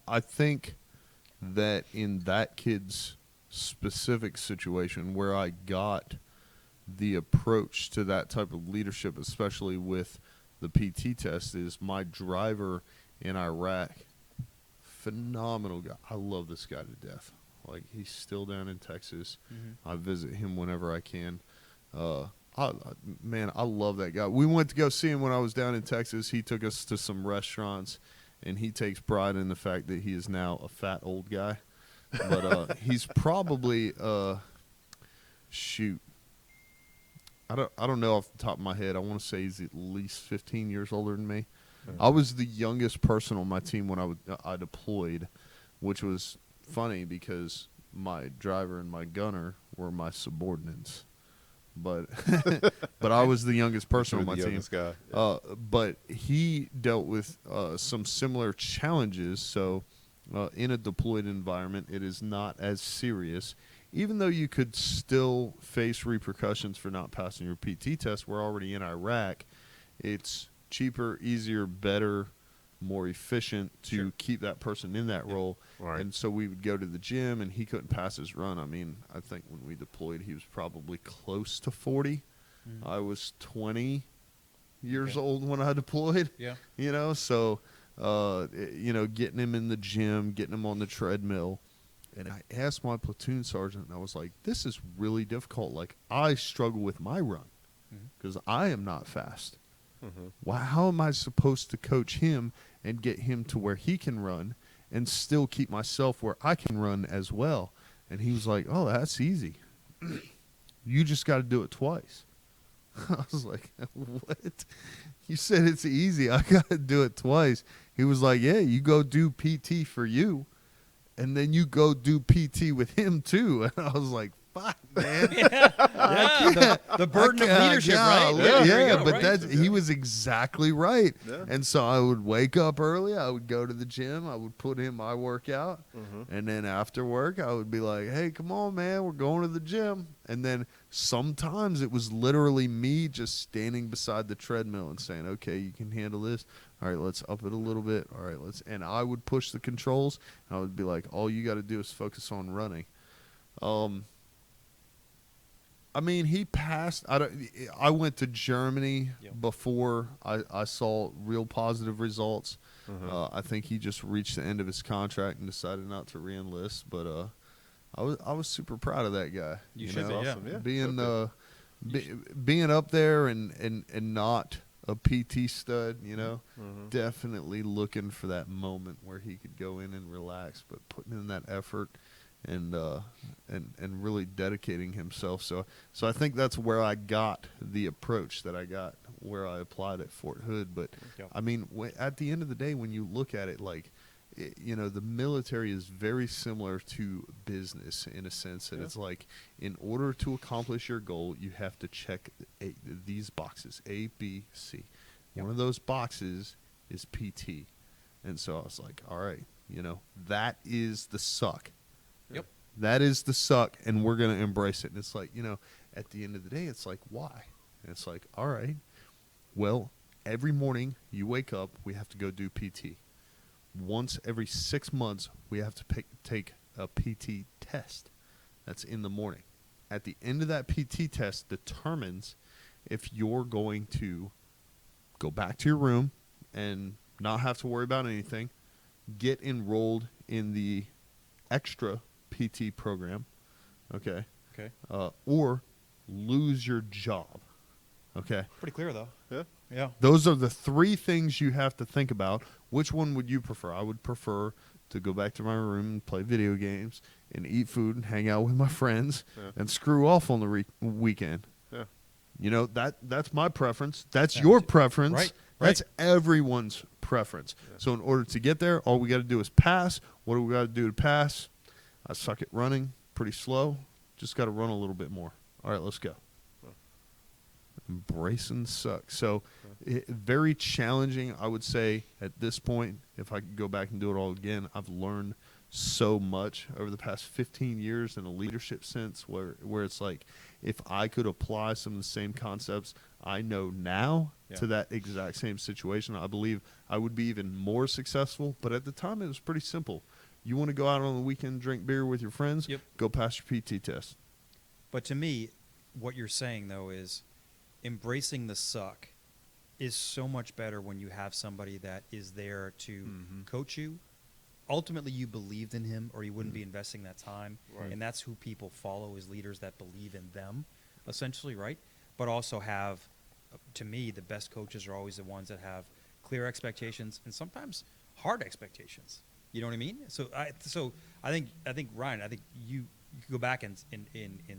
I think that in that kid's specific situation where I got the approach to that type of leadership, especially with the PT test, is my driver in Iraq. Phenomenal guy. I love this guy to death. Like, he's still down in Texas. Mm-hmm. I visit him whenever I can. Man, I love that guy. We went to go see him when I was down in Texas. He took us to some restaurants, and he takes pride in the fact that he is now a fat old guy. But he's probably shoot. I don't know off the top of my head. I want to say he's at least 15 years older than me. I was the youngest person on my team when I deployed, which was funny because my driver and my gunner were my subordinates. But but I was the youngest person on my team. Guy. But he dealt with some similar challenges. So in a deployed environment, it is not as serious. Even though you could still face repercussions for not passing your PT test, we're already in Iraq. It's cheaper, easier, better, more efficient to keep that person in that role. Right. And so we would go to the gym, and he couldn't pass his run. I mean, I think when we deployed, he was probably close to 40. I was 20 years old when I deployed. Yeah. So, getting him in the gym, getting him on the treadmill. And I asked my platoon sergeant, and I was like, this is really difficult. Like, I struggle with my run because I am not fast. Well, how am I supposed to coach him and get him to where he can run and still keep myself where I can run as well? And he was like, oh, that's easy. You just got to do it twice. I was like, what? You said it's easy. I got to do it twice. He was like, yeah, you go do PT for you, and then you go do PT with him too. And I was like, fuck, man. The burden of leadership, right? Yeah, There you go, but right? he was exactly right. Yeah. And so I would wake up early. I would go to the gym. I would put in my workout. Mm-hmm. And then after work, I would be like, hey, come on, man, we're going to the gym. And then sometimes it was literally me just standing beside the treadmill and saying, okay, you can handle this. All right, let's up it a little bit. All right, and I would push the controls. And I would be like, all you got to do is focus on running. I mean, he passed. I went to Germany before I saw real positive results. I think he just reached the end of his contract and decided not to re-enlist. But I was super proud of that guy. You should be, awesome. yeah. Being Being up there and not a PT stud, definitely looking for that moment where he could go in and relax, but putting in that effort and really dedicating himself. So I think that's where I got the approach that I got where I applied at Fort Hood. But I mean, at the end of the day, when you look at it, like, the military is very similar to business in a sense that it's like, in order to accomplish your goal, you have to check these boxes, A, B, C. One of those boxes is PT. And so I was like, all right, that is the suck. Yep. That is the suck, and we're going to embrace it. And it's like, at the end of the day, it's like, why? And it's like, all right, Well, every morning you wake up, we have to go do PT. Once every 6 months, we have to take a PT test. That's in the morning. At the end of that PT test determines if you're going to go back to your room and not have to worry about anything, get enrolled in the extra PT program, okay, or lose your job, okay. Pretty clear, though. Yeah. Yeah. Those are the 3 things you have to think about. Which one would you prefer? I would prefer to go back to my room and play video games and eat food and hang out with my friends and screw off on the weekend. Yeah. You know, that's my preference. That's your preference. Right. That's everyone's preference. Yeah. So in order to get there, all we got to do is pass. What do we got to do to pass? I suck at running, pretty slow. Just got to run a little bit more. All right, let's go. Embrace and suck. So very challenging, I would say, at this point. If I could go back and do it all again, I've learned so much over the past 15 years in a leadership sense where it's like if I could apply some of the same concepts I know now to that exact same situation, I believe I would be even more successful. But at the time, it was pretty simple. You want to go out on the weekend, drink beer with your friends, go pass your PT test. But to me, what you're saying, though, is embracing the suck is so much better when you have somebody that is there to coach you. Ultimately, you believed in him or you wouldn't be investing that time. Right. And that's who people follow, is leaders that believe in them, essentially, right? But also have, to me, the best coaches are always the ones that have clear expectations and sometimes hard expectations. You know what I mean? So I think Ryan, I think you can go back and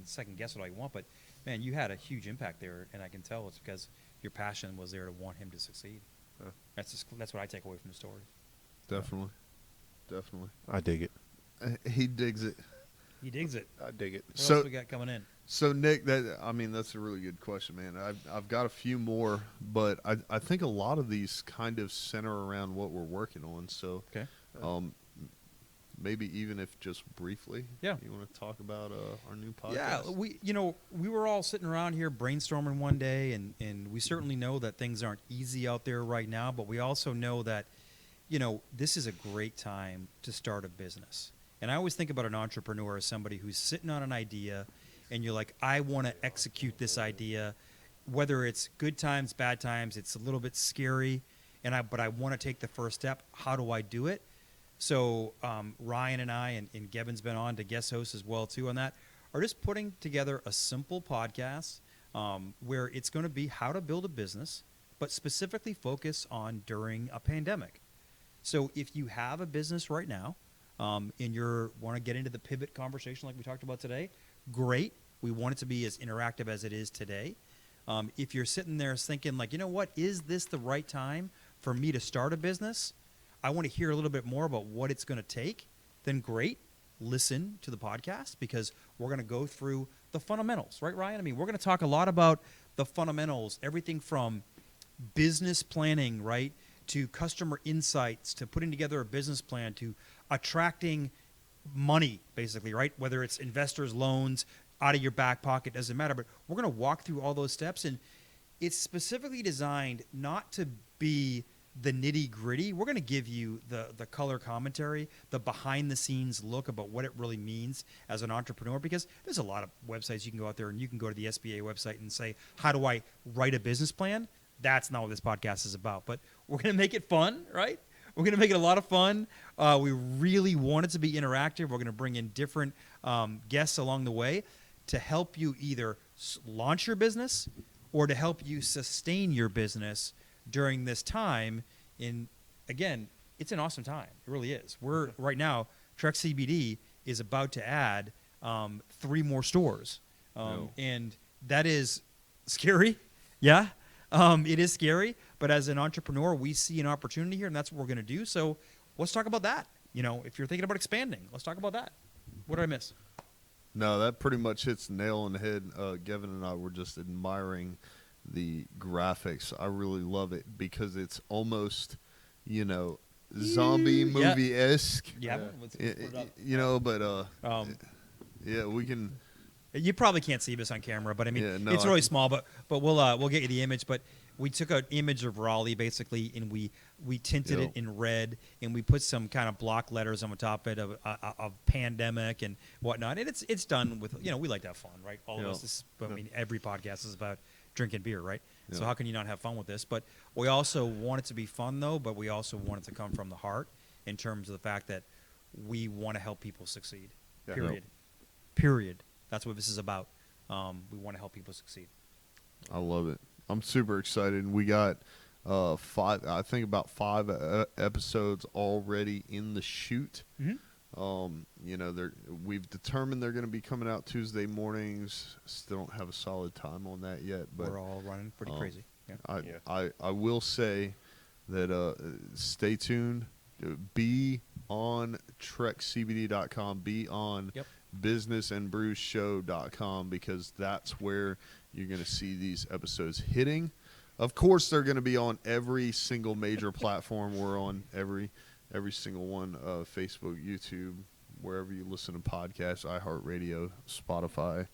second guess it all you want, but man, you had a huge impact there, and I can tell it's because your passion was there to want him to succeed. That's what I take away from the story. Definitely. Definitely. I dig it. He digs it. He digs it. I dig it. What else we got coming in? So Nick, that's a really good question, man. I've got a few more, but I think a lot of these kind of center around what we're working on. So, maybe even if just briefly, you want to talk about our new podcast. Yeah, we were all sitting around here brainstorming one day, and we certainly know that things aren't easy out there right now, but we also know that, this is a great time to start a business. And I always think about an entrepreneur as somebody who's sitting on an idea, and you're like, I want to execute this idea, whether it's good times, bad times, it's a little bit scary, but I want to take the first step. How do I do it? So Ryan and I, and Gevin's been on to guest host as well too on that, are just putting together a simple podcast where it's going to be how to build a business, but specifically focus on during a pandemic. So if you have a business right now and you want to get into the pivot conversation like we talked about today, great. We want it to be as interactive as it is today. If you're sitting there thinking like, what, is this the right time for me to start a business? I want to hear a little bit more about what it's going to take, then great, listen to the podcast because we're going to go through the fundamentals, right, Ryan? I mean, we're going to talk a lot about the fundamentals, everything from business planning, right, to customer insights, to putting together a business plan, to attracting money, basically, right? Whether it's investors, loans, out of your back pocket, doesn't matter. But we're going to walk through all those steps, and it's specifically designed not to be the nitty gritty. We're going to give you the color commentary, the behind the scenes look about what it really means as an entrepreneur, because there's a lot of websites you can go out there and you can go to the SBA website and say, how do I write a business plan? That's not what this podcast is about, but we're going to make it fun, right? We're going to make it a lot of fun. We really want it to be interactive. We're going to bring in different guests along the way to help you either launch your business or to help you sustain your business during this time. Again, it's an awesome time. It really is. We're right now, Trek CBD is about to add 3 more stores. And that is scary. Yeah. It is scary, but as an entrepreneur, we see an opportunity here, and that's what we're going to do. So let's talk about that. If you're thinking about expanding, let's talk about that. What did I miss? No, that pretty much hits the nail on the head. Gavin and I were just admiring the graphics. I really love it because it's almost, zombie movie-esque. Yeah. We can. You probably can't see this on camera, but I mean, it's really small. But we'll get you the image. But We took an image of Raleigh basically, and we tinted Yep. it in red, and we put some kind of block letters on the top of it of pandemic and whatnot. And it's done with, you know, we like to have fun, right? All of Yep. us. I mean, every podcast is about drinking beer, right? So Yep. how can you not have fun with this? But we also want it to be fun, though. But we also want it to come from the heart, in terms of the fact that we want to help people succeed. Yeah. Period. Period. That's what this is about. We want to help people succeed. I love it. I'm super excited. We got about five episodes already in the shoot. Mm-hmm. You know, we've determined they're going to be coming out Tuesday mornings. Still don't have a solid time on that yet, but We're all running pretty crazy. Yeah. I will say that stay tuned. Be on TrekCBD.com. Be on Yep. businessandbrewshow.com, because that's where you're going to see these episodes hitting. Of course, they're going to be on every single major platform. We're on every single one, Facebook, YouTube, wherever you listen to podcasts, iHeartRadio, Spotify.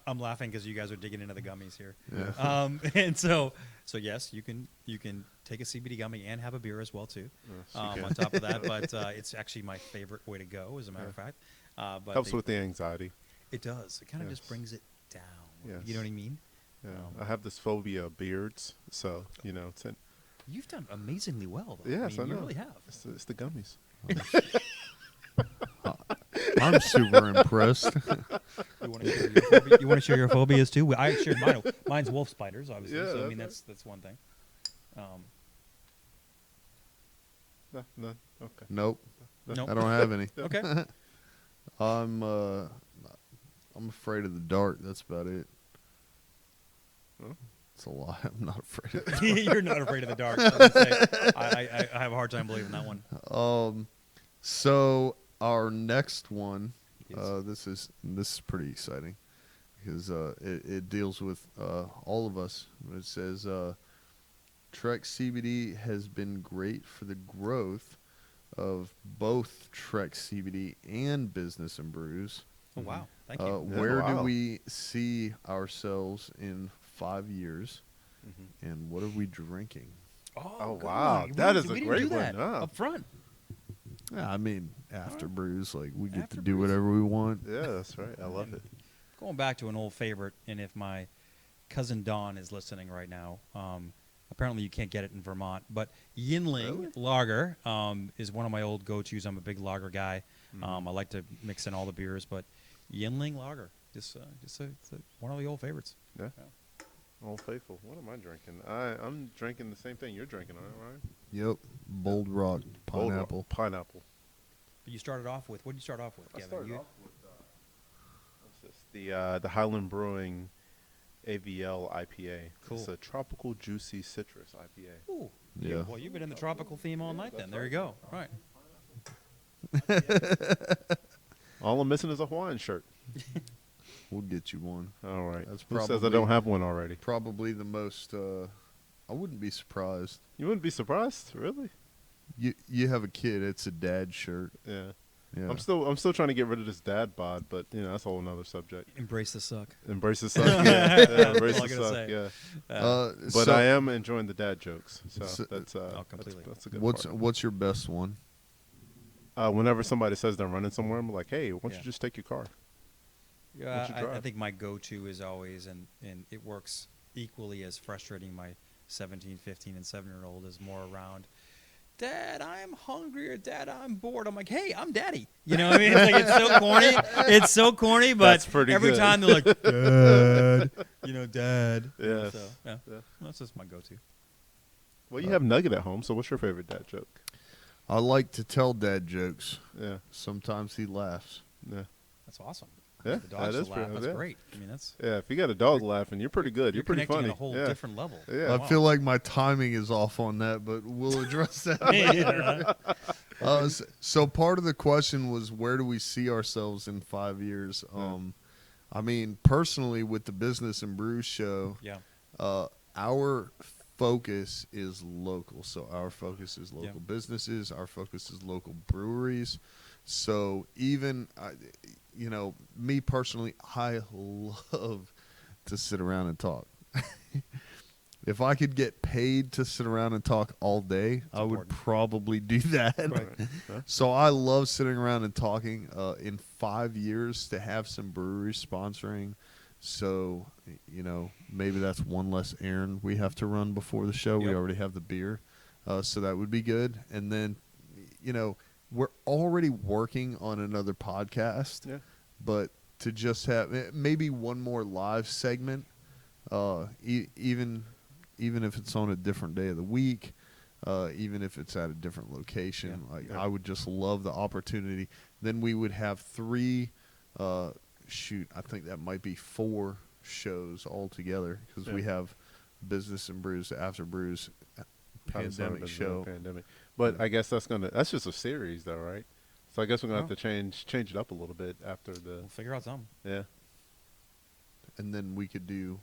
I'm laughing because you guys are digging into the gummies here. Yeah. And so yes, you can take a CBD gummy and have a beer as well too. Yes, you On can. top of that, but it's actually my favorite way to go, as a matter of fact. But Helps with the anxiety. it does. It kind of Yes. just brings it down. Yes. You know what I mean? Yeah, I have this phobia of beards, so you know, You've done amazingly well, though. yes, I You know. really have. It's the gummies. I'm super impressed. You want to share your phobias too? I shared mine. Mine's wolf spiders, obviously. Yeah, so I mean, that's that's one thing. No, okay. Nope. Nope. I don't have any. Okay. I'm afraid of the dark. That's about it. Huh? It's a lie. I'm not afraid of it. You're not afraid of the dark. I have a hard time believing that one. So our next one, Yes. this is pretty exciting, because it deals with all of us. It says Trek CBD has been great for the growth of both Trek CBD and Business and Brews. Oh, wow. Thank you. Yeah, Where do wow. we see ourselves in 5 years, Mm-hmm. and what are we drinking? Oh, good wow. one. That We is a didn't great do that one. Oh. up front. Yeah, I mean, Afterbrews, like we get to do Afterbrews. whatever we want. Yeah, that's right. I love it. Going back to an old favorite, and if my cousin Dawn is listening right now, apparently you can't get it in Vermont, but Yinling Really? Lager is one of my old go-tos. I'm a big lager guy. Mm-hmm. I like to mix in all the beers, but Yinling Lager, it's one of the old favorites. Yeah. Old Faithful. What am I drinking? I'm drinking the same thing you're drinking, right? Yep, Bold Rock Bold Rock. pineapple. Pineapple. But you started off with, what did you start off with, I Kevin? started off with what's this? The Highland Brewing AVL IPA. Cool. It's a tropical juicy citrus IPA. Ooh. Yeah. Well, you've been in the tropical theme all night then. There you go. All right. All I'm missing is a Hawaiian shirt. We'll get you one. All right. That's Who says I probably- don't have one already? Probably the most. I wouldn't be surprised. You wouldn't be surprised, really? You have a kid. It's a dad shirt. Yeah. Yeah. I'm still trying to get rid of this dad bod, but you know that's a whole nother subject. Embrace the suck. Embrace the suck. Yeah, embrace all I the gotta suck. say. Yeah. But so I am enjoying the dad jokes, so So- that's completely. that's a good What's part. what's your best one? Whenever somebody says they're running somewhere, I'm like, hey, why don't Yeah. you just take your car? Yeah, What'd you I drive? think my go-to is always, and it works equally as frustrating. My 17, 15, and 7-year-old is more around, Dad, I'm hungry, or Dad, I'm bored. I'm like, hey, I'm Daddy. You know what I mean? It's like, it's so corny. It's so corny, but That's pretty every good. time they're like, Dad, Dad. Yes. So, yeah, Yeah. that's just my go-to. Well, you have Nugget at home, so what's your favorite dad joke? I like to tell dad jokes. Yeah. Sometimes he laughs. Yeah. That's awesome. Yeah, The dogs that is will laugh. pretty- That's yeah. great. I mean, that's Yeah, if you got a dog laughing, you're pretty good. You're pretty connecting funny. on a whole yeah. different level. Yeah. I Wow. feel like my timing is off on that, but we'll address that. Yeah. So part of the question was, where do we see ourselves in 5 years? I mean, personally, with the Business and Brews show, Yeah. our focus is local. So our focus is local Yeah. businesses. Our focus is local breweries. So even, me personally, I love to sit around and talk. If I could get paid to sit around and talk all day, I would important. probably do that. Right. So I love sitting around and talking. In 5 years, to have some breweries sponsoring, so maybe that's one less errand we have to run before the show. We Yep. already have the beer, so that would be good. And then, we're already working on another podcast, Yeah. but to just have maybe one more live segment, even if it's on a different day of the week, even if it's at a different location. I would just love the opportunity. Then we would have 3, I think that might be 4 shows altogether, because we have Business and Brews, Afterbrews, pandemic show. Pandemic. But I guess that's just a series though, right? So I guess we're gonna have to change it up a little bit after the We'll figure out something. yeah. And then we could do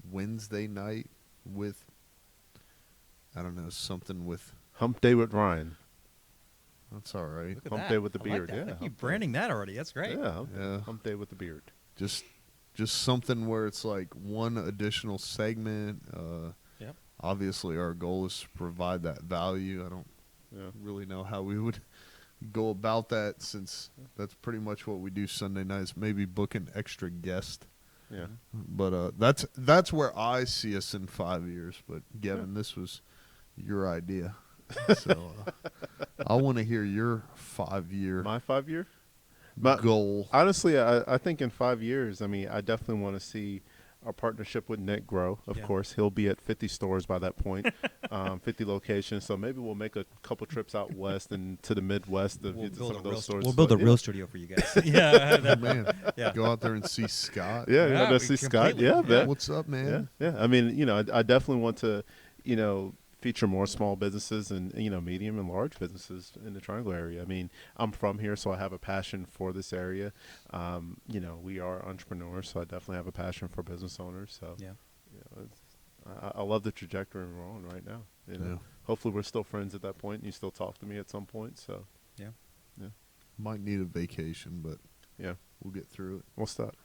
Wednesday night with, I don't know, something with, Hump Day with Ryan. that's all right. Look at Hump that. Day with the I like beard, that. yeah, I think you hump day. branding that already. That's great. Yeah, Yeah. Hump Day with the beard. Just something where it's like one additional segment. Yep. Obviously, our goal is to provide that value. I don't Yeah. really know how we would go about that, since that's pretty much what we do Sunday nights. Maybe book an extra guest. Yeah. But that's where I see us in 5 years. But Gavin, this was your idea, so I want to hear your 5-year My 5-year? goal. Honestly, I think in 5 years, I mean, I definitely want to see our partnership with Nick grow. Of Yeah. course, he'll be at 50 stores by that point, 50 locations. So maybe we'll make a couple trips out west and to the Midwest to We'll visit build some a of real those stores. We'll build a But, real studio for you guys. Yeah. Oh, man, Yeah. go out there and see Scott. Yeah, Yeah, to we see Scott. completely- Yeah, yeah. man. What's up, man? Yeah. I mean, I definitely want to, feature more small businesses and, medium and large businesses in the Triangle area. I mean, I'm from here, so I have a passion for this area. We are entrepreneurs, so I definitely have a passion for business owners. So, Yeah. I love the trajectory we're on right now. Yeah. Hopefully we're still friends at that point and you still talk to me at some point. So, Might need a vacation, but yeah. we'll get through it. What's that?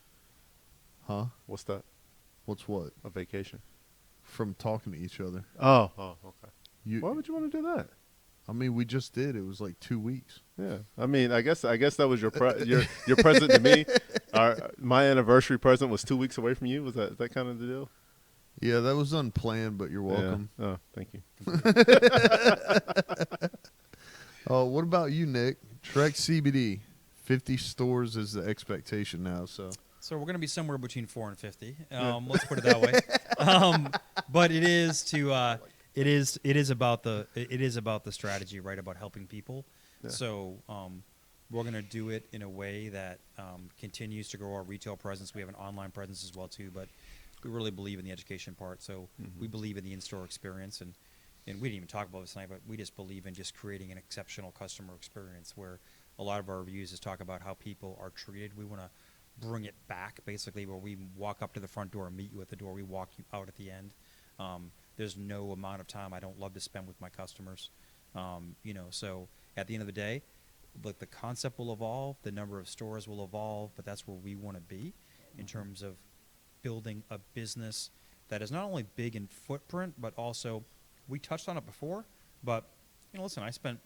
Huh? What's that? What's what? A vacation? From talking to each other. Oh, okay. You, Why would you want to do that? I mean, we just did. It was like 2 weeks. Yeah, I mean, I guess that was your your present to me. My anniversary present was 2 weeks away from you. Was that kind of the deal? Yeah, that was unplanned, but you're welcome. Yeah. Oh, thank you. What about you, Nick? Trek CBD, 50 stores is the expectation now. So So we're going to be somewhere between 4 and 50. Let's put it that way. But it is about the strategy, right? About helping people. Yeah. So we're going to do it in a way that continues to grow our retail presence. We have an online presence as well too, but we really believe in the education part. So we believe in the in-store experience, and we didn't even talk about this tonight, but we just believe in just creating an exceptional customer experience where a lot of our reviews just talk about how people are treated. We want to bring it back, basically, where we walk up to the front door and meet you at the door. We walk you out at the end. There's no amount of time I don't love to spend with my customers. So at the end of the day, like, the concept will evolve, the number of stores will evolve, but that's where we want to be in terms of building a business that is not only big in footprint, but also, we touched on it before, but listen, I spent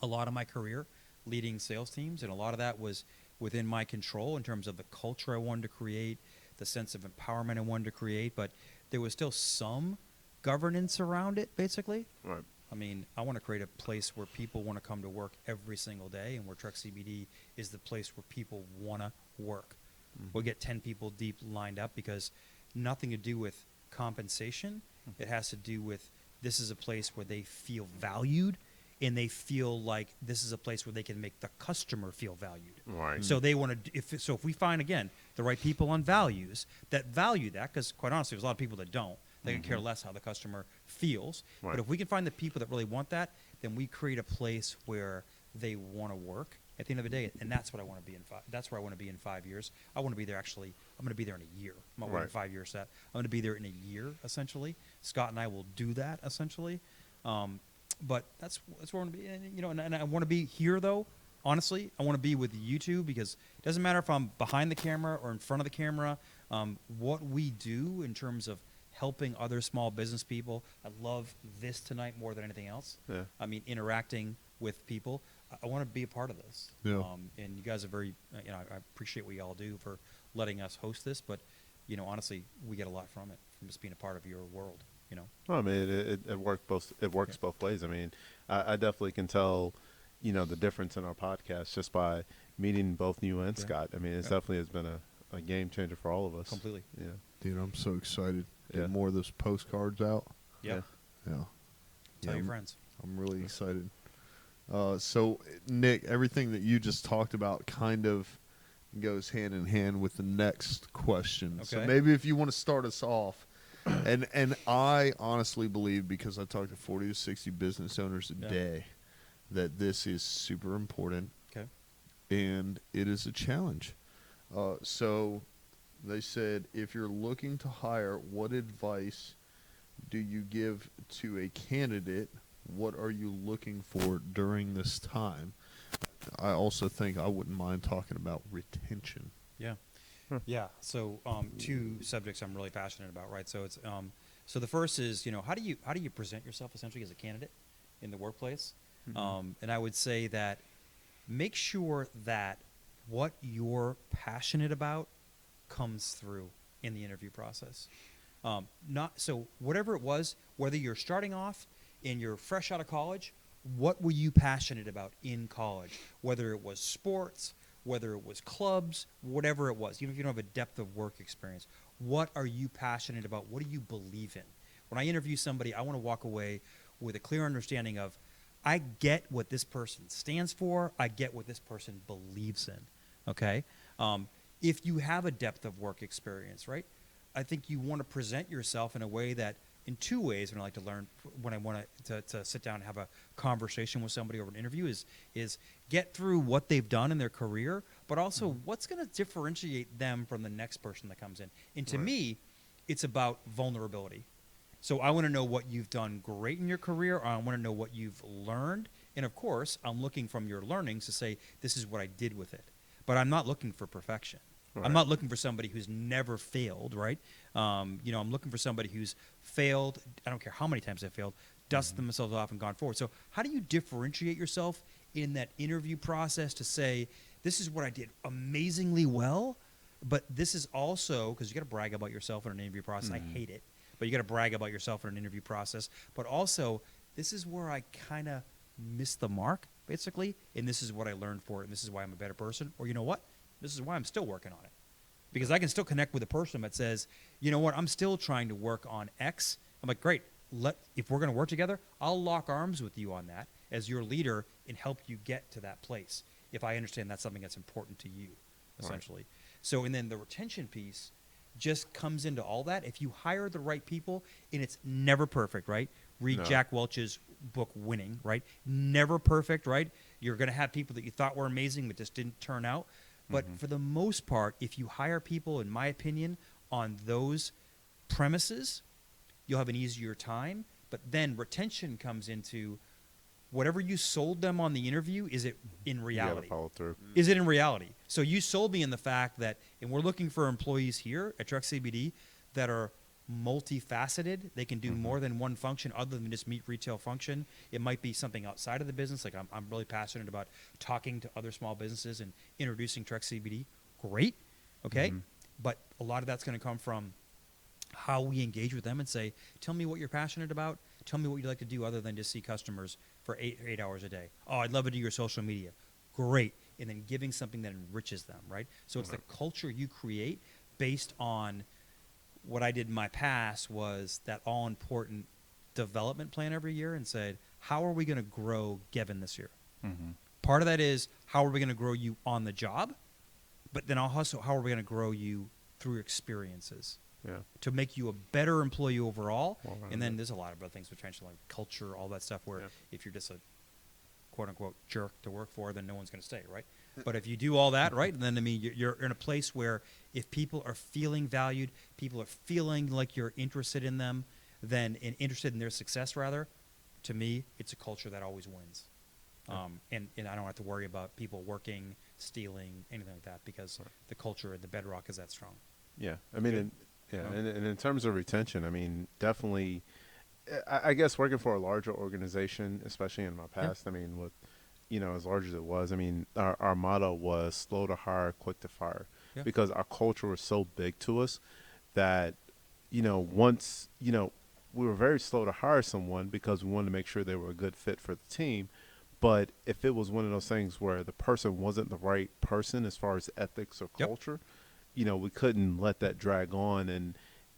a lot of my career leading sales teams, and a lot of that was within my control in terms of the culture I wanted to create, the sense of empowerment I wanted to create, but there was still some governance around it, basically. Right. I mean, I want to create a place where people want to come to work every single day, and where Trek CBD is the place where people want to work. We'll get 10 people deep lined up, because nothing to do with compensation. It has to do with, this is a place where they feel valued, and they feel like this is a place where they can make the customer feel valued. Right. So they want to, if we find, again, the right people on values that value that, because quite honestly, there's a lot of people that don't. They can care less how the customer feels. Right. But if we can find the people that really want that, then we create a place where they want to work at the end of the day, and that's what I want to be in. That's where I want to be in 5 years. I want to be there. Actually, I'm going to be there in a year. I'm not waiting Right. 5 years set. I'm going to be there in a year, essentially. Scott and I will do that, essentially. But that's where I want to be. And I want to be here, though. Honestly, I want to be with you two, because it doesn't matter if I'm behind the camera or in front of the camera. What we do in terms of helping other small business people. I love this tonight more than anything else. Yeah. I mean, interacting with people. I want to be a part of this. Yeah. And you guys are very, I appreciate what you all do for letting us host this, but, honestly, we get a lot from it, from just being a part of your world, Well, I mean, it works both ways. I mean, I definitely can tell, the difference in our podcast just by meeting both you and Scott. I mean, it definitely has been a game changer for all of us. Completely. Yeah. Dude, I'm so excited to Yeah. get more of those postcards out. Yeah. Yeah. Tell Yeah, your friends. I'm really excited. So, Nick, everything that you just talked about kind of goes hand in hand with the next question. So Okay. maybe if you want to start us off, and I honestly believe, because I talk to 40 to 60 business owners a day, that this is super important. Okay. And it is a challenge. So they said, if you're looking to hire, what advice do you give to a candidate? What are you looking for during this time? I also think I wouldn't mind talking about retention. Yeah. Yeah. So, two subjects I'm really passionate about, right? So it's, so the first is, how do you present yourself essentially as a candidate in the workplace? And I would say that make sure that what you're passionate about comes through in the interview process. So whatever it was, whether you're starting off and you're fresh out of college, what were you passionate about in college? Whether it was sports, whether it was clubs, whatever it was, even if you don't have a depth of work experience, what are you passionate about? What do you believe in? When I interview somebody, I want to walk away with a clear understanding of, I get what this person stands for. I get what this person believes in. Okay? If you have a depth of work experience, right, I think you want to present yourself in a way that, in two ways, when I like to learn, when I want to sit down and have a conversation with somebody over an interview, is get through what they've done in their career, but also what's going to differentiate them from the next person that comes in. And to me, it's about vulnerability. So I want to know what you've done great in your career, or I want to know what you've learned. And of course, I'm looking from your learnings to say, this is what I did with it. But I'm not looking for perfection. Right. I'm not looking for somebody who's never failed, right? I'm looking for somebody who's failed. I don't care how many times they've failed, dusted themselves off and gone forward. So how do you differentiate yourself in that interview process to say, this is what I did amazingly well, but this is also, because you got to brag about yourself in an interview process. I hate it. But you got to brag about yourself in an interview process. But also, this is where I kind of missed the mark, basically, and this is what I learned for it, and this is why I'm a better person. Or you know what? This is why I'm still working on it. Because I can still connect with a person that says, you know what, I'm still trying to work on X. I'm like, great, if we're going to work together, I'll lock arms with you on that as your leader and help you get to that place if I understand that's something that's important to you, essentially. Right. So, and then the retention piece just comes into all that. If you hire the right people, and it's never perfect, right? Read Jack Welch's book, Winning, right? Never perfect, right? You're going to have people that you thought were amazing but just didn't turn out. But for the most part, if you hire people, in my opinion, on those premises, you'll have an easier time. But then retention comes into whatever you sold them on the interview, is it in reality? You gotta follow through. Is it in reality? So you sold me in the fact that, and we're looking for employees here at Trek CBD that are multifaceted. They can do more than one function other than just meet retail function. It might be something outside of the business. Like I'm really passionate about talking to other small businesses and introducing Trek CBD. Great. Okay. But a lot of that's going to come from how we engage with them and say, tell me what you're passionate about. Tell me what you'd like to do other than just see customers for eight hours a day. Oh, I'd love to do your social media. Great. And then giving something that enriches them, right? So it's the culture you create based on what I did in my past was that all-important development plan every year and said, how are we going to grow Gavin this year? Part of that is, how are we going to grow you on the job? But then also, how are we going to grow you through your experiences? To make you a better employee overall. And then there's a lot of other things, potential like culture, all that stuff, where if you're just a quote-unquote jerk to work for, then no one's going to stay, right? But if you do all that, right, then, I mean, you're in a place where if people are feeling valued, people are feeling like you're interested in them, then and interested in their success, rather, to me, it's a culture that always wins. And I don't have to worry about people working, stealing, anything like that, because the culture, the bedrock is that strong. Yeah. I mean, Yeah, and in terms of retention, I mean, definitely, I guess working for a larger organization, especially in my past, I mean, with, as large as it was, I mean, our motto was slow to hire, quick to fire, Yeah. because our culture was so big to us that, once, we were very slow to hire someone because we wanted to make sure they were a good fit for the team. But if it was one of those things where the person wasn't the right person as far as ethics or Yep. culture, we couldn't let that drag on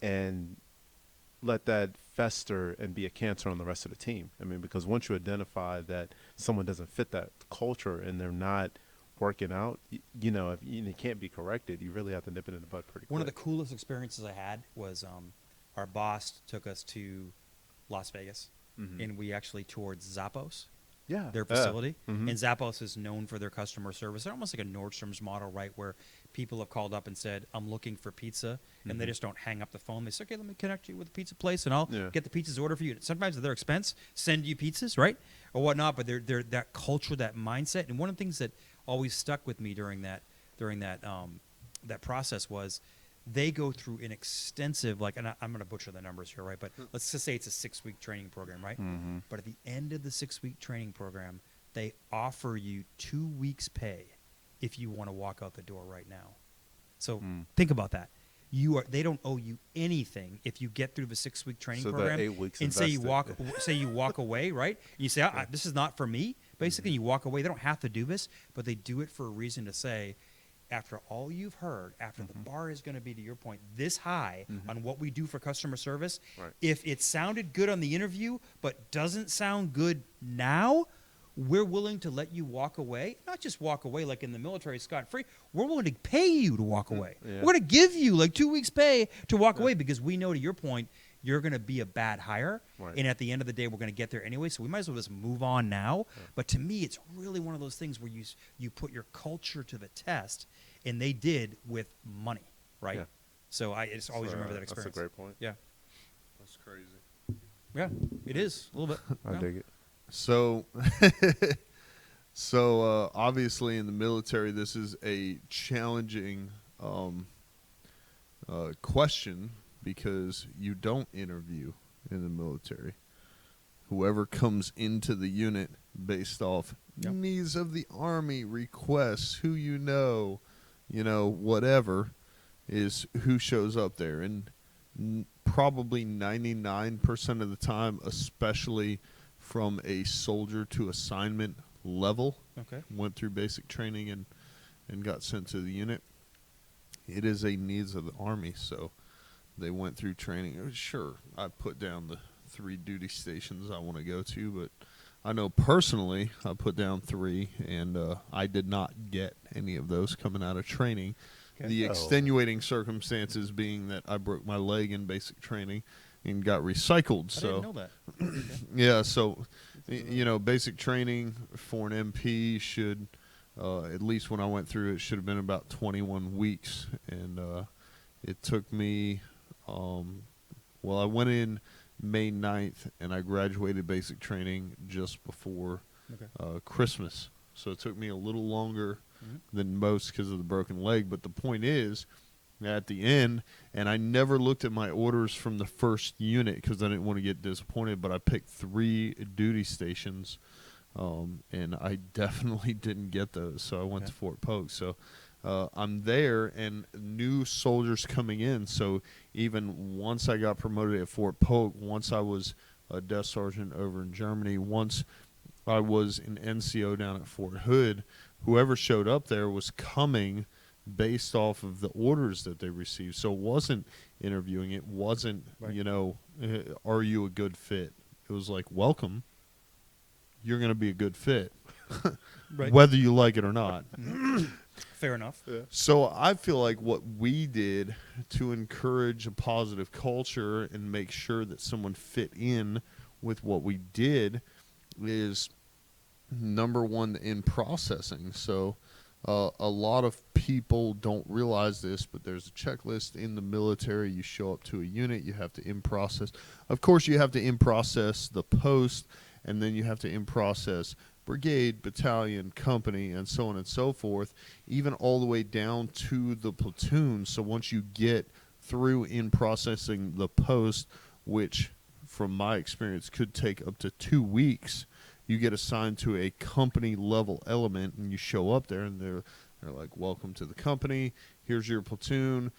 and let that fester and be a cancer on the rest of the team. I mean, because once you identify that someone doesn't fit that culture and they're not working out, if it can't be corrected, you really have to nip it in the bud pretty quick. One of the coolest experiences I had was our boss took us to Las Vegas, and we actually toured Zappos, yeah, their facility. Mhm. And Zappos is known for their customer service. They're almost like a Nordstrom's model, right, where people have called up and said, I'm looking for pizza, and they just don't hang up the phone. They say, okay, let me connect you with a pizza place, and I'll get the pizzas ordered for you. Sometimes at their expense, send you pizzas, right, or whatnot, but they're that culture, that mindset. And one of the things that always stuck with me during that process was they go through an extensive, and I'm going to butcher the numbers here, right? But let's just say it's a 6-week training program, right? Mm-hmm. But at the end of the 6-week training program, they offer you 2 weeks' pay if you want to walk out the door right now. So think about that. They don't owe you anything if you get through the 6-week training program. 8 weeks and say you invested. walk away, right? And you say, this is not for me. Basically, you walk away. They don't have to do this, but they do it for a reason to say, after all you've heard, after the bar is going to be, to your point, this high on what we do for customer service, if it sounded good on the interview but doesn't sound good now, we're willing to let you walk away. Not just walk away like in the military, scot-free. We're willing to pay you to walk away. Yeah. We're going to give you 2 weeks' pay to walk away because we know, to your point, you're going to be a bad hire. Right. And at the end of the day, we're going to get there anyway, so we might as well just move on now. Yeah. But to me, it's really one of those things where you put your culture to the test, and they did with money, right? Yeah. So I just always remember that experience. That's a great point. Yeah. That's crazy. Yeah, it is a little bit. I dig it. So, obviously in the military, this is a challenging question because you don't interview in the military. Whoever comes into the unit based off needs of the Army, requests, who whatever, is who shows up there. And probably 99% of the time, especially from a soldier to assignment level, went through basic training and got sent to the unit, it is a needs of the Army. So they went through training. Sure, I put down the 3 duty stations I want to go to, but I know personally I put down 3, and I did not get any of those coming out of training. Okay. The extenuating circumstances being that I broke my leg in basic training and got recycled. I didn't know that. Yeah, so basic training for an MP should, at least when I went through it, should have been about 21 weeks, and it took me. I went in May 9th, and I graduated basic training just before Christmas. So it took me a little longer than most because of the broken leg. But the point is, at the end, and I never looked at my orders from the first unit because I didn't want to get disappointed, but I picked 3 duty stations, and I definitely didn't get those. So I went to Fort Polk. So I'm there, and new soldiers coming in. So even once I got promoted at Fort Polk, once I was a desk sergeant over in Germany, once I was an NCO down at Fort Hood, whoever showed up there was coming based off of the orders that they received. So it wasn't interviewing. It wasn't, are you a good fit? It was like, welcome. You're going to be a good fit, whether you like it or not. Fair enough. Yeah. So I feel like what we did to encourage a positive culture and make sure that someone fit in with what we did is, number one, in processing. So a lot of people don't realize this, but there's a checklist in the military. You show up to a unit, you have to in-process. Of course, you have to in-process the post, and then you have to in-process brigade, battalion, company, and so on and so forth, even all the way down to the platoon. So once you get through in processing the post, which from my experience could take up to 2 weeks. You get assigned to a company level element, and you show up there, and they're like, welcome to the company. Here's your platoon.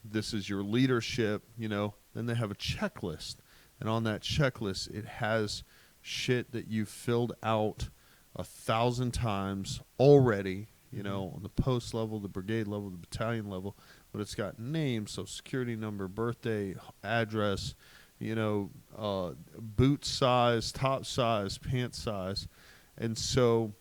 This is your leadership, you know. Then they have a checklist, and on that checklist, it has shit that you've filled out 1,000 times already, you know, on the post level, the brigade level, the battalion level. But it's got name, social security number, birthday, address, you know, boot size, top size, pant size. And so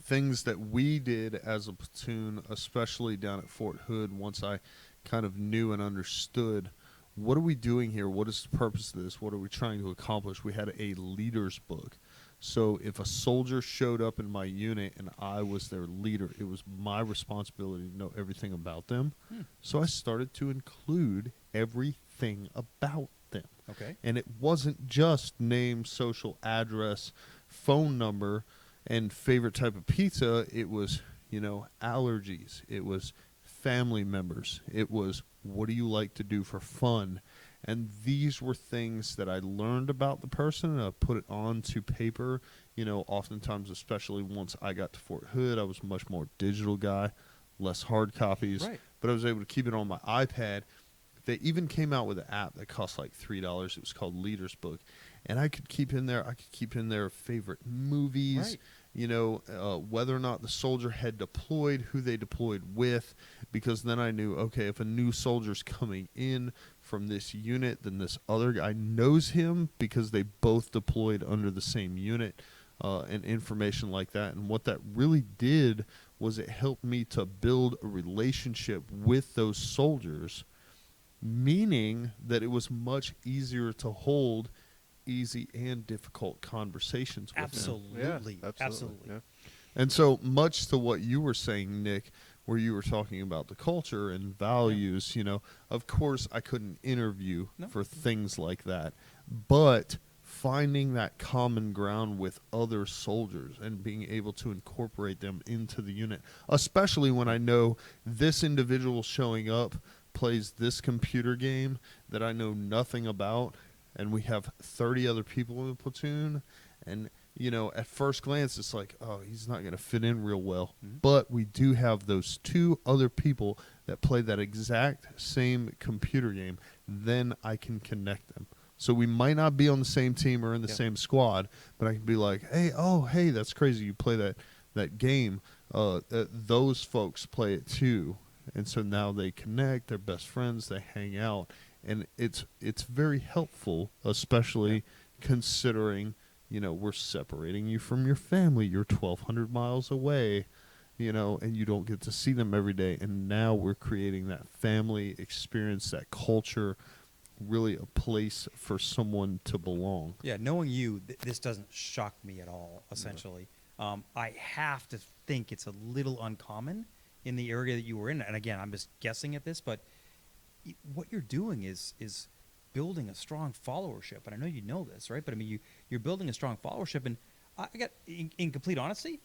things that we did as a platoon, especially down at Fort Hood, once I kind of knew and understood, what are we doing here? What is the purpose of this? What are we trying to accomplish? We had a leader's book. So if a soldier showed up in my unit and I was their leader, it was my responsibility to know everything about them. So I started to include everything about them. Okay. And it wasn't just name, social address, phone number, and favorite type of pizza. It was, you know, allergies. It was family members. It was, what do you like to do for fun? And these were things that I learned about the person, and I put it onto paper. You know, oftentimes, especially once I got to Fort Hood, I was a much more digital guy, less hard copies. Right. But I was able to keep it on my iPad. They even came out with an app that cost like $3. It was called Leader's Book. And I could keep in there favorite movies, Right. you know, whether or not the soldier had deployed, who they deployed with, because then I knew, okay, if a new soldier's coming in from this unit, then this other guy knows him because they both deployed under the same unit, and information like that. And what that really did was it helped me to build a relationship with those soldiers, meaning that it was much easier to hold easy and difficult conversations with them. Absolutely. Yeah, Absolutely. Yeah. And so much to what you were saying, Nick, where you were talking about the culture and values, you know, of course I couldn't interview for things like that, but finding that common ground with other soldiers and being able to incorporate them into the unit, especially when I know this individual showing up plays this computer game that I know nothing about, and we have 30 other people in the platoon, and you know, at first glance, it's like, oh, he's not going to fit in real well. Mm-hmm. But we do have those 2 other people that play that exact same computer game. Then I can connect them. So we might not be on the same team or in the same squad, but I can be like, hey, that's crazy. You play that game. Those folks play it too. And so now they connect. They're best friends. They hang out. And it's very helpful, especially considering, you know, we're separating you from your family. You're 1,200 miles away, you know, and you don't get to see them every day. And now we're creating that family experience, that culture, really a place for someone to belong. Yeah, knowing you, this doesn't shock me at all, essentially. I have to think it's a little uncommon in the area that you were in. And again, I'm just guessing at this, but what you're doing is building a strong followership. And I know you know this, right? But I mean, you're building a strong followership. And I got, in complete honesty,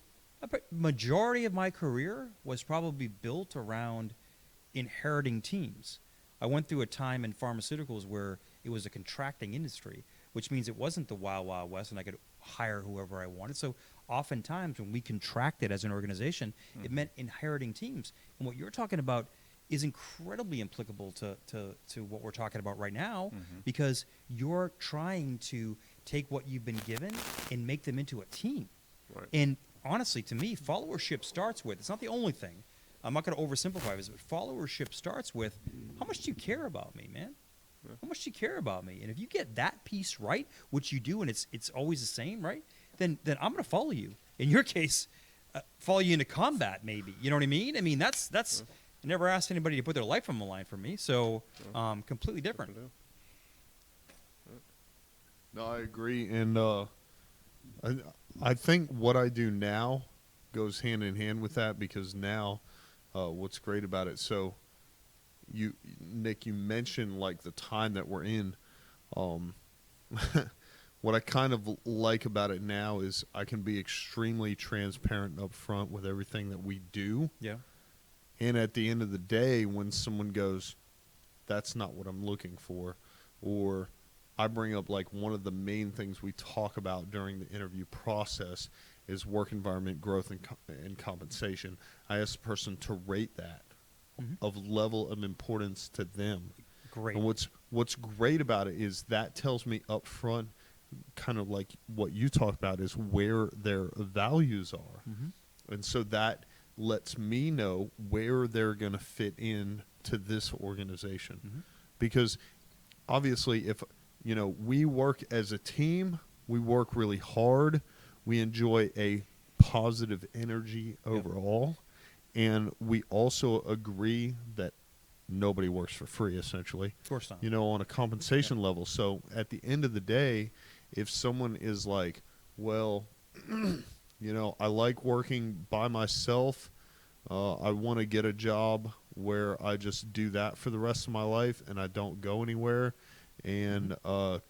majority of my career was probably built around inheriting teams. I went through a time in pharmaceuticals where it was a contracting industry, which means it wasn't the wild, wild west, and I could hire whoever I wanted. So oftentimes when we contracted as an organization, it meant inheriting teams. And what you're talking about is incredibly applicable to what we're talking about right now, because you're trying to take what you've been given and make them into a team. Right. And honestly, to me, followership starts with, it's not the only thing, I'm not going to oversimplify this, but followership starts with, how much do you care about me, man? Yeah. How much do you care about me? And if you get that piece right, which you do, and it's always the same, right? Then I'm going to follow you. In your case, follow you into combat, maybe. You know what I mean? I mean, that's I never asked anybody to put their life on the line for me, so completely different. No, I agree. And I think what I do now goes hand in hand with that, because now what's great about it, so Nick, you mentioned like the time that we're in. What I kind of like about it now is I can be extremely transparent and upfront with everything that we do. Yeah. And at the end of the day, when someone goes, that's not what I'm looking for. Or I bring up like one of the main things we talk about during the interview process is work environment, growth, and compensation. I ask the person to rate that of level of importance to them. Great. And what's great about it is that tells me up front, kind of like what you talked about, is where their values are. And so that lets me know where they're going to fit in to this organization. Because obviously, if we work as a team, we work really hard, we enjoy a positive energy overall, and we also agree that nobody works for free, essentially. Of course not. On a compensation level. So at the end of the day, if someone is like, well, I like working by myself, I want to get a job where I just do that for the rest of my life and I don't go anywhere, and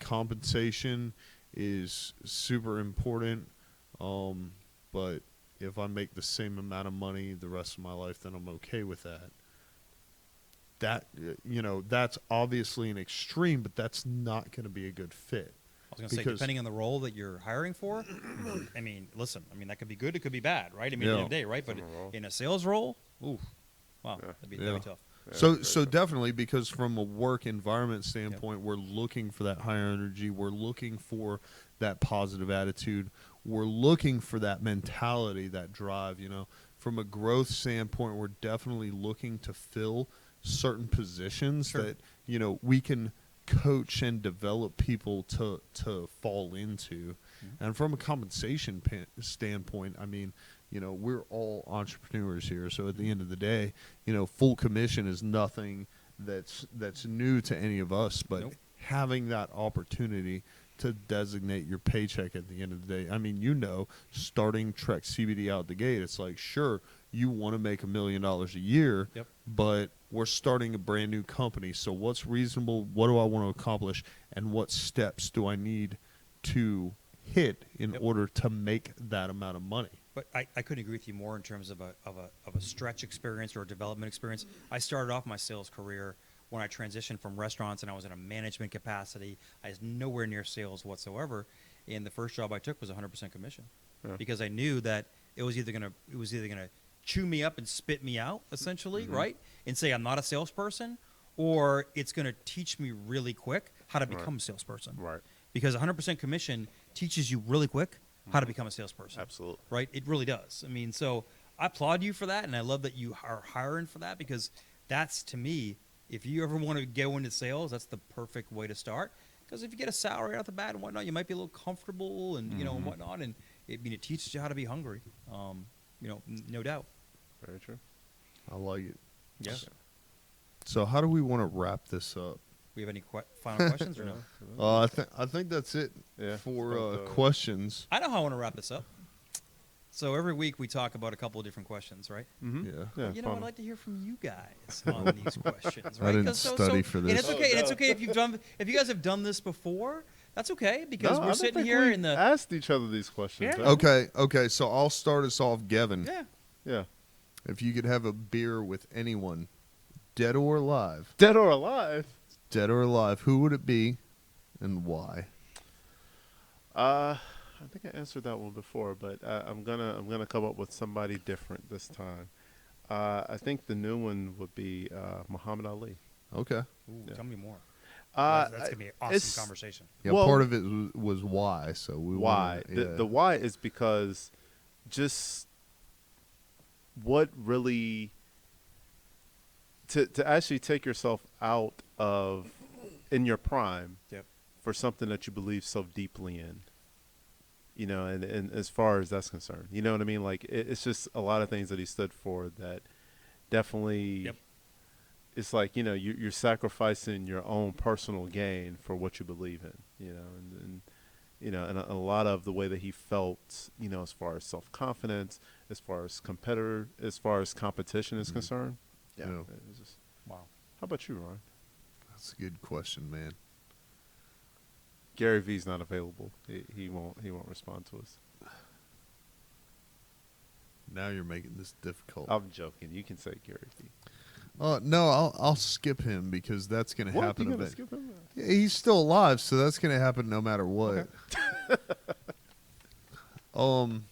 compensation is super important, but if I make the same amount of money the rest of my life, then I'm okay with that. That's obviously an extreme, but that's not going to be a good fit. I was going to say, depending on the role that you're hiring for, I mean, listen, that could be good, it could be bad, right? I mean, at the end of the day, right? But in a sales role, ooh, wow, that'd be tough. So definitely, because from a work environment standpoint, we're looking for that higher energy. We're looking for that positive attitude. We're looking for that mentality, that drive. From a growth standpoint, we're definitely looking to fill certain positions that we can coach and develop people to fall into. And from a compensation standpoint, I mean, we're all entrepreneurs here, so at the end of the day, full commission is nothing that's new to any of us, but having that opportunity to designate your paycheck at the end of the day. I mean, starting Trek CBD out the gate, it's like, sure, you want to make $1 million a year, but we're starting a brand new company. So what's reasonable? What do I want to accomplish? And what steps do I need to hit in order to make that amount of money? But I couldn't agree with you more in terms of a stretch experience or a development experience. I started off my sales career when I transitioned from restaurants and I was in a management capacity. I was nowhere near sales whatsoever. And the first job I took was 100% commission because I knew that it was either gonna chew me up and spit me out, essentially, right? And say I'm not a salesperson, or it's going to teach me really quick how to become a salesperson. Right. Because 100% commission teaches you really quick how to become a salesperson. Absolutely. Right? It really does. I mean, so I applaud you for that, and I love that you are hiring for that, because that's, to me, if you ever want to go into sales, that's the perfect way to start. Because if you get a salary out the bat and whatnot, you might be a little comfortable and and whatnot, and it teaches you how to be hungry. No doubt. Very true. I like it. Yeah. So how do we want to wrap this up? We have any final questions or no? I think that's it for But, questions. I know how I want to wrap this up. So every week we talk about a couple of different questions, right? Yeah. I'd like to hear from you guys on these questions. Right? I didn't study for this. And it's okay. And it's okay if you guys have done this before. That's okay, because I we're don't sitting think here we in the. asked each other these questions. Yeah. have we? Okay. So I'll start us off, Gavin. Yeah. Yeah. If you could have a beer with anyone, dead or alive, Dead or alive? who would it be, and why? I think I answered that one before, but I'm gonna come up with somebody different this time. I think the new one would be Muhammad Ali. Okay. Ooh, tell me more. Uh, That's gonna be an awesome conversation. Yeah, Well, part of it was why. So we why? wanted- The why is because just what really to actually take yourself out of in your prime for something that you believe so deeply in. And as far as that's concerned, you know what I mean? Like it's just a lot of things that he stood for that definitely it's like, you're sacrificing your own personal gain for what you believe in, and a lot of the way that he felt, as far as self-confidence, as far as competition is concerned. Yeah. Yeah. It was just, Wow. how about you, Ron? That's a good question, man. Gary V's not available. He won't respond to us. Now you're making this difficult. I'm joking. You can say Gary V. No, I'll skip him because that's going to What? happen You gonna eventually. skip him? Yeah, he's still alive, so that's going to happen no matter what.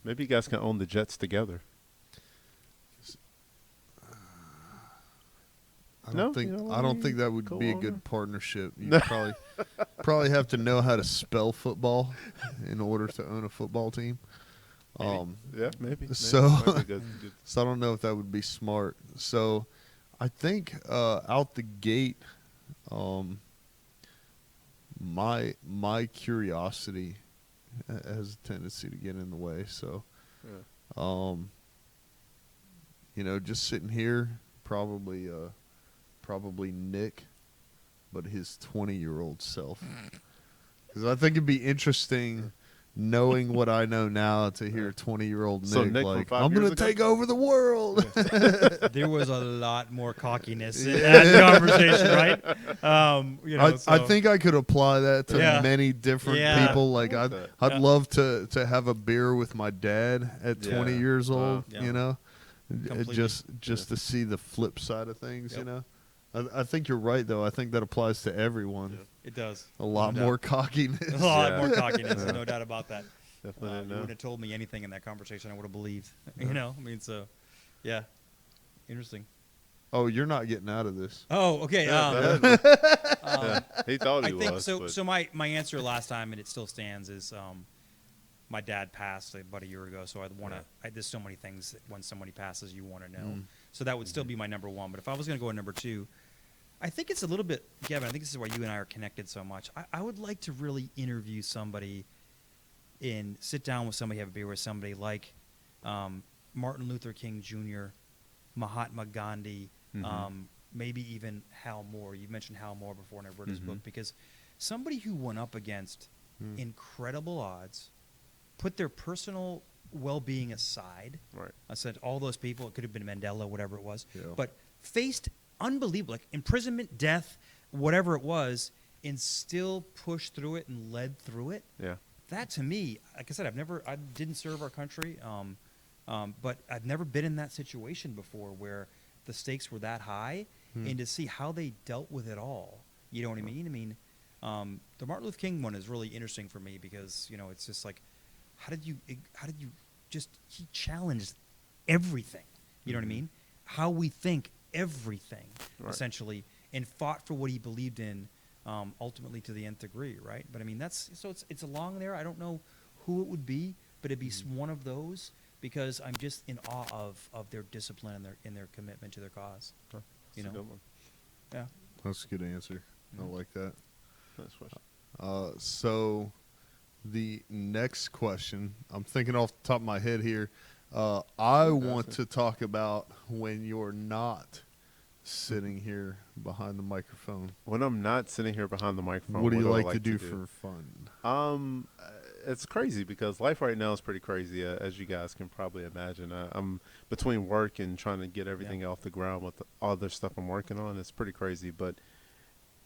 Maybe you guys can own the Jets together. I No? don't think You don't I want don't any think that would be a co-owner? good partnership. You probably have to know how to spell football in order to own a football team. Yeah, maybe. So- Might be good. So I don't know if that would be smart. So I think out the gate, my curiosity has a tendency to get in the way. So, Yeah. just sitting here, probably Nick, but his 20-year-old self. Because I think it'd be interesting knowing what I know now to hear 20-year-old Nick, So Nick from like, 5 I'm years going to ago? take over the world. There was a lot more cockiness in that conversation, right? I think I could apply that to Yeah. many different Yeah. people. Like I like I'd that. I'd Yeah. love to have a beer with my dad at 20 Yeah. years Wow. old. Yeah. Completely. Just to see the flip side of things. Yep. I think you're right though. I think that applies to everyone. It does. A lot No doubt. more cockiness. A lot Yeah. more cockiness, Yeah. no doubt about that. Definitely You didn't know. wouldn't have told me anything in that conversation I would have believed. So, yeah. Interesting. Oh, you're not getting out of this. Oh, okay. Yeah, Um, he thought I he think was. so. but- So my answer last time, and it still stands, is my dad passed about a year ago. So I want to. There's so many things that when somebody passes, you want to know. So that would still be my number one. But if I was going to go at number two, I think it's a little bit, Gavin. I think this is why you and I are connected so much. I would like to really interview somebody, and sit down with somebody, have a beer with somebody like Martin Luther King Jr., Mahatma Gandhi. Maybe even Hal Moore. You mentioned Hal Moore before, and I've read his book, because somebody who went up against incredible odds, put their personal well-being aside. Right. I said all those people. It could have been Mandela, whatever it was, Yeah. but faced unbelievable, like imprisonment, death, whatever it was, and still pushed through it and led through it. Yeah. That to me, like I said, I didn't serve our country, but I've never been in that situation before where the stakes were that high, and to see how they dealt with it all. You know what I mean? I mean, the Martin Luther King one is really interesting for me because it's just like, how did you just, he challenged everything. You know what I mean? How we think, everything, Right. essentially, and fought for what he believed in, ultimately to the nth degree, right? But I mean, it's along there. I don't know who it would be, but it'd be one of those, because I'm just in awe of their discipline and their commitment to their cause. Huh. You That's a know? good one. Yeah. That's a good answer. I like that. Nice question. So the next question, I'm thinking off the top of my head here. I want to talk about when you're not sitting here behind the microphone. When I'm not sitting here behind the microphone, What do you I like to do for fun? It's crazy because life right now is pretty crazy, as you guys can probably imagine. I'm between work and trying to get everything off the ground with all the stuff I'm working on. It's pretty crazy, but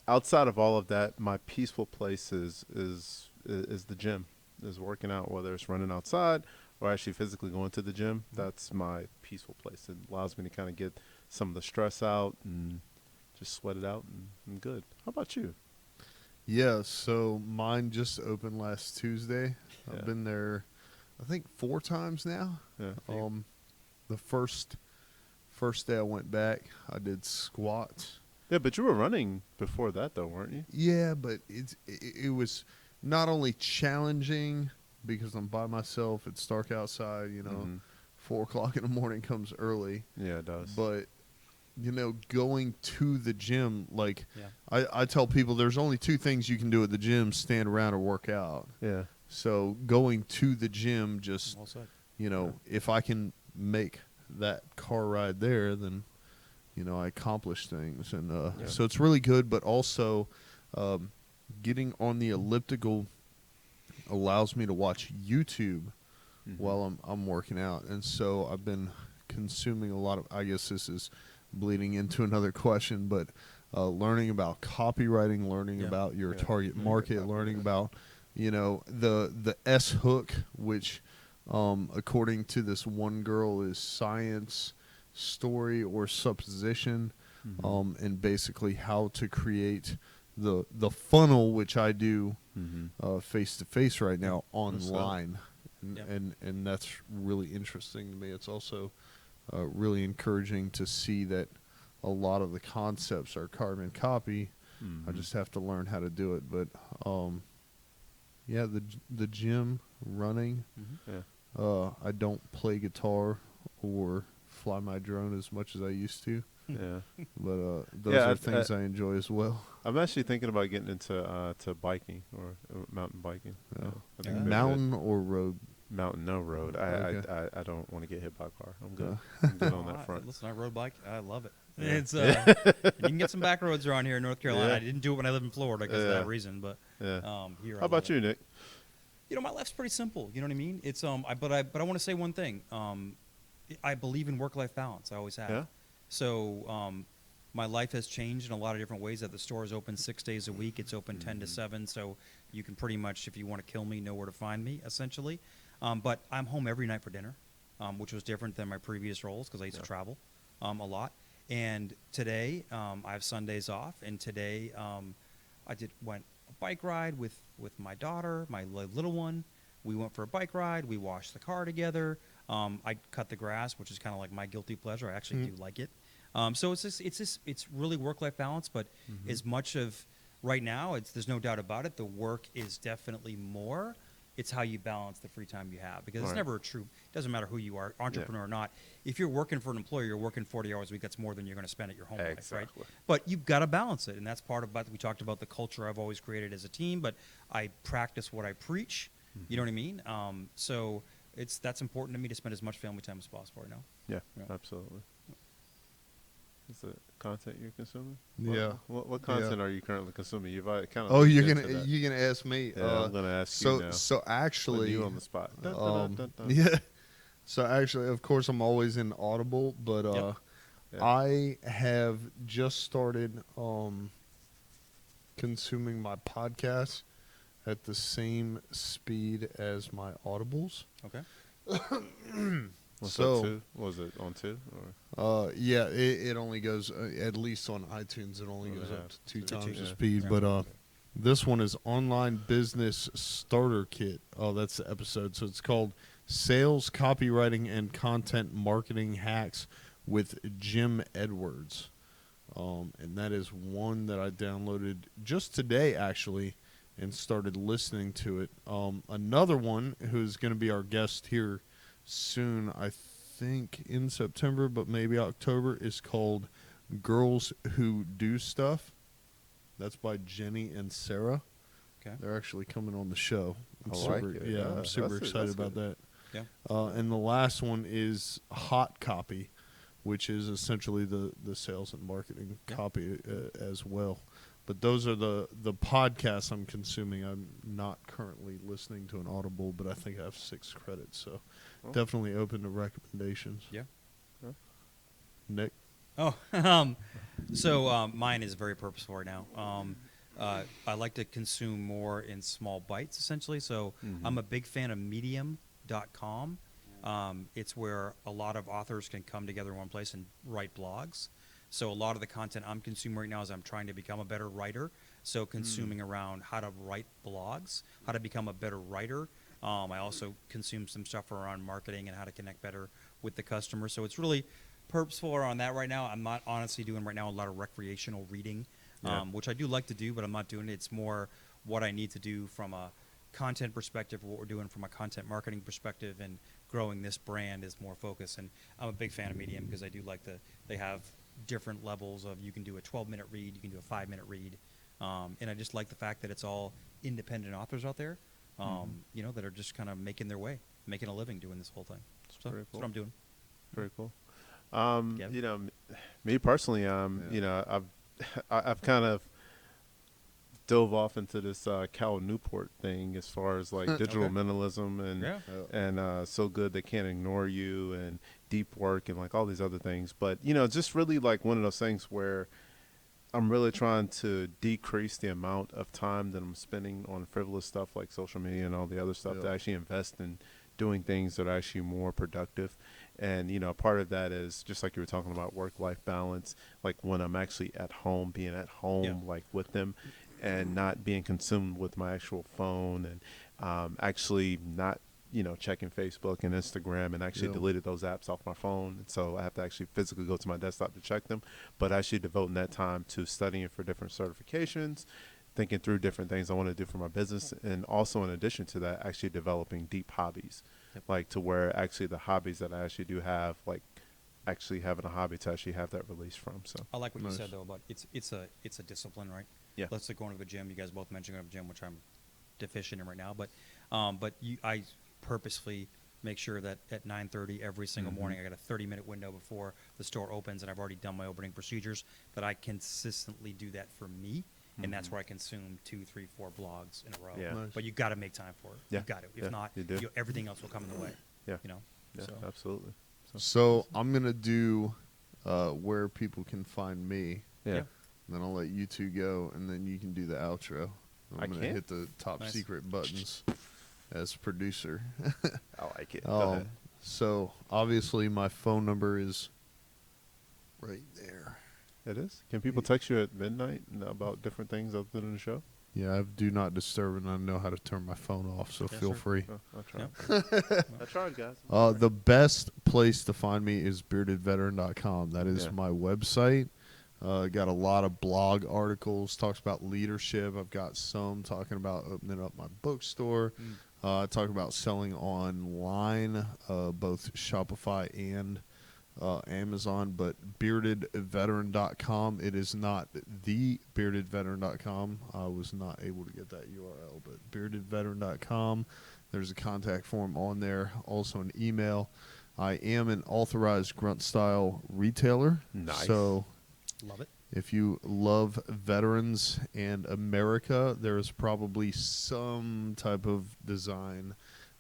outside of all of that, my peaceful place is the gym, is working out, whether it's running outside or actually physically going to the gym. That's my peaceful place. It allows me to kind of get some of the stress out and just sweat it out, and I'm good. How about you? Yeah, so mine just opened last Tuesday. Yeah. I've been there, I think 4 times now. Yeah. The first day I went back, I did squats. Yeah, but you were running before that, though, weren't you? Yeah, but it was not only challenging because I'm by myself. It's dark outside. 4 o'clock in the morning comes early. Yeah, it does. But going to the gym, like Yeah. I tell people, there's only 2 things you can do at the gym: stand around or work out. Yeah. So going to the gym, just Well said. if I can make that car ride there, then I accomplish things, and so it's really good. But also, getting on the elliptical allows me to watch YouTube while I'm working out, and so I've been consuming a lot of. I guess this is bleeding into another question, but learning about copywriting, learning about your target market, learning about the S hook, which according to this one girl is science, story, or supposition. and basically how to create the funnel, which I do face to face right now online, and that's really interesting to me. It's also really encouraging to see that a lot of the concepts are carbon copy. I just have to learn how to do it. But yeah, the gym, running. I don't play guitar or fly my drone as much as I used to. But those are things I enjoy as well. I'm actually thinking about getting into to biking or mountain biking. I think Mountain or road? Mountain, no road. Okay. I don't want to get hit by a car. I'm good. I'm good on that front. Listen, I road bike. I love it. Yeah. It's you can get some back roads around here in North Carolina. Yeah. I didn't do it when I lived in Florida because of that reason, but here. How about you, Nick? You know, my life's pretty simple. You know what I mean? It's but I want to say one thing. I believe in work-life balance. I always have. Yeah. So my life has changed in a lot of different ways. That the store is open 6 days a week. It's open 10 to 7. So you can pretty much, if you want to kill me, know where to find me. Essentially, but I'm home every night for dinner, which was different than my previous roles because I used to travel a lot. And today I have Sundays off. And today I went a bike ride with my daughter, my little one. We went for a bike ride. We washed the car together. I cut the grass, which is kind of like my guilty pleasure. I actually do like it. So it's really work-life balance. But as much of right now, there's no doubt about it. The work is definitely more. It's how you balance the free time you have, because it's never a true. It doesn't matter who you are, entrepreneur or not. If you're working for an employer, you're working 40 hours a week. That's more than you're going to spend at your home life, right? But you've got to balance it, and that's part of what we talked about, the culture I've always created as a team. But I practice what I preach. You know what I mean? So that's important to me to spend as much family time as possible right now. Yeah, absolutely. Is the content you're consuming? Yeah. What content are you currently consuming? You've kind of. Oh, you're gonna ask me. Yeah, I'm gonna ask you now. So actually, you on the spot. Yeah. So actually, of course, I'm always in Audible, but I have just started consuming my podcasts at the same speed as my Audibles. Okay. Was it on 2? Or? Yeah, it only goes at least on iTunes. It only goes up to 2 times the speed. But this one is Online Business Starter Kit. Oh, that's the episode. So it's called Sales, Copywriting, and Content Marketing Hacks with Jim Edwards. And that is one that I downloaded just today, actually, and started listening to it. Another one who's going to be our guest here soon, I think in September, but maybe October, is called Girls Who Do Stuff. That's by Jenny and Sarah. Okay. They're actually coming on the show. I'm Yeah, super excited about that. Yeah. And the last one is Hot Copy, which is essentially the sales and marketing copy as well. But those are the podcasts I'm consuming. I'm not currently listening to an Audible, but I think I have 6 credits, so definitely open to recommendations. Yeah. Nick? Oh, so mine is very purposeful right now. I like to consume more in small bites, essentially. So I'm a big fan of Medium.com. It's where a lot of authors can come together in one place and write blogs. So a lot of the content I'm consuming right now is I'm trying to become a better writer. So consuming around how to write blogs, how to become a better writer. I also consume some stuff around marketing and how to connect better with the customer. So it's really purposeful around that right now. I'm not honestly doing right now a lot of recreational reading, which I do like to do, but I'm not doing it. It's more what I need to do from a content perspective, what we're doing from a content marketing perspective, and growing this brand is more focused. And I'm a big fan of Medium because I do like they have different levels of, you can do a 12-minute read, you can do a 5-minute read, and I just like the fact that it's all independent authors out there, you know, that are just kind of making their way, making a living doing this whole thing. So Very that's cool. what I'm doing. Very cool. You know, me personally, you know, I've kind of dove off into this Cal Newport thing as far as like digital minimalism and So Good They Can't Ignore You and deep work and like all these other things. But, you know, just really like one of those things where I'm really trying to decrease the amount of time that I'm spending on frivolous stuff like social media and all the other stuff to actually invest in doing things that are actually more productive. And, part of that is just like you were talking about work-life balance, like when I'm actually at home, being at home, Yeah. like with them and not being consumed with my actual phone and actually not, checking Facebook and Instagram and actually Yeah. deleted those apps off my phone. And so I have to actually physically go to my desktop to check them, but actually devoting that time to studying for different certifications, thinking through different things I want to do for my business. And also in addition to that, actually developing deep hobbies, Yep. like to where actually the hobbies that I actually do have, like actually having a hobby to actually have that release from. So I like what Nice. you said though about it's a discipline, right? Yeah. Let's say going to the gym. You guys both mentioned going to the gym, which I'm deficient in right now. But I purposefully make sure that at 9:30 every single morning I got a 30-minute window before the store opens, and I've already done my opening procedures. That I consistently do that for me, and that's where I consume 2, 3, 4 blogs in a row. Yeah. Nice. But you got to make time for it. Yeah. You got to. If Yeah, not, you do. everything else will come in the way. Yeah. You know. Yeah, So absolutely. So I'm gonna do where people can find me. Yeah. Yeah. And then I'll let you two go, and then you can do the outro. I'm I gonna can? hit the top Nice. secret buttons as producer. I like it. Go ahead. So obviously my phone number is right there. It is. Can people text you at midnight about different things other than the show? Yeah, I have do not disturb, and I know how to turn my phone off, so Yes, feel sir. free. Oh, I'll try. Yep. I tried, guys. The best place to find me is beardedveteran.com. That is Yeah. my website. Got a lot of blog articles, talks about leadership. I've got some talking about opening up my bookstore. Talk about selling online, both Shopify and Amazon, but beardedveteran.com. It is not the beardedveteran.com. I was not able to get that URL, but beardedveteran.com. There's a contact form on there, also an email. I am an authorized grunt style retailer. Nice. So love it. if you love veterans and America, there is probably some type of design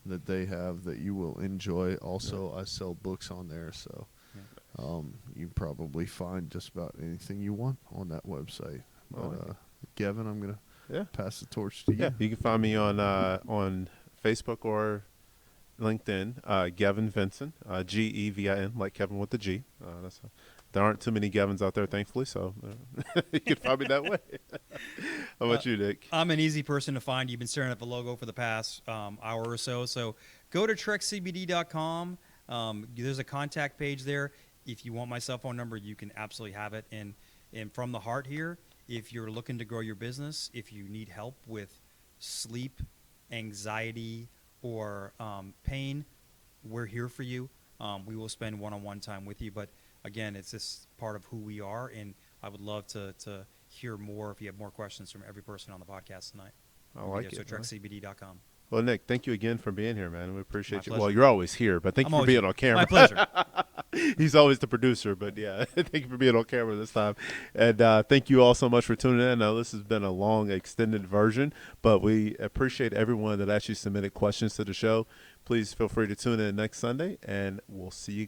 that they have that you will enjoy. Also, I sell books on there, so you can probably find just about anything you want on that website. I like But Gavin, I'm gonna Yeah. pass the torch to you. Yeah. You can find me on Facebook or LinkedIn. Gavin Vinson, Gevin, like Kevin with the G. There aren't too many Gavins out there, thankfully, so you can find me that way. How about you, Nick? I'm an easy person to find. You've been staring at the logo for the past hour or so. So go to trekcbd.com. There's a contact page there. If you want my cell phone number, you can absolutely have it. And from the heart here, if you're looking to grow your business, if you need help with sleep, anxiety, or pain, we're here for you. We will spend one-on-one time with you. But again, it's just part of who we are, and I would love to hear more if you have more questions from every person on the podcast tonight. I like it. So trekcbd.com. Well, Nick, thank you again for being here, man. We appreciate My you. pleasure. Well, you're always here, but thank I'm you for always being here. on camera. My pleasure. He's always the producer, but yeah, thank you for being on camera this time. And thank you all so much for tuning in. Now, this has been a long, extended version, but we appreciate everyone that actually submitted questions to the show. Please feel free to tune in next Sunday, and we'll see you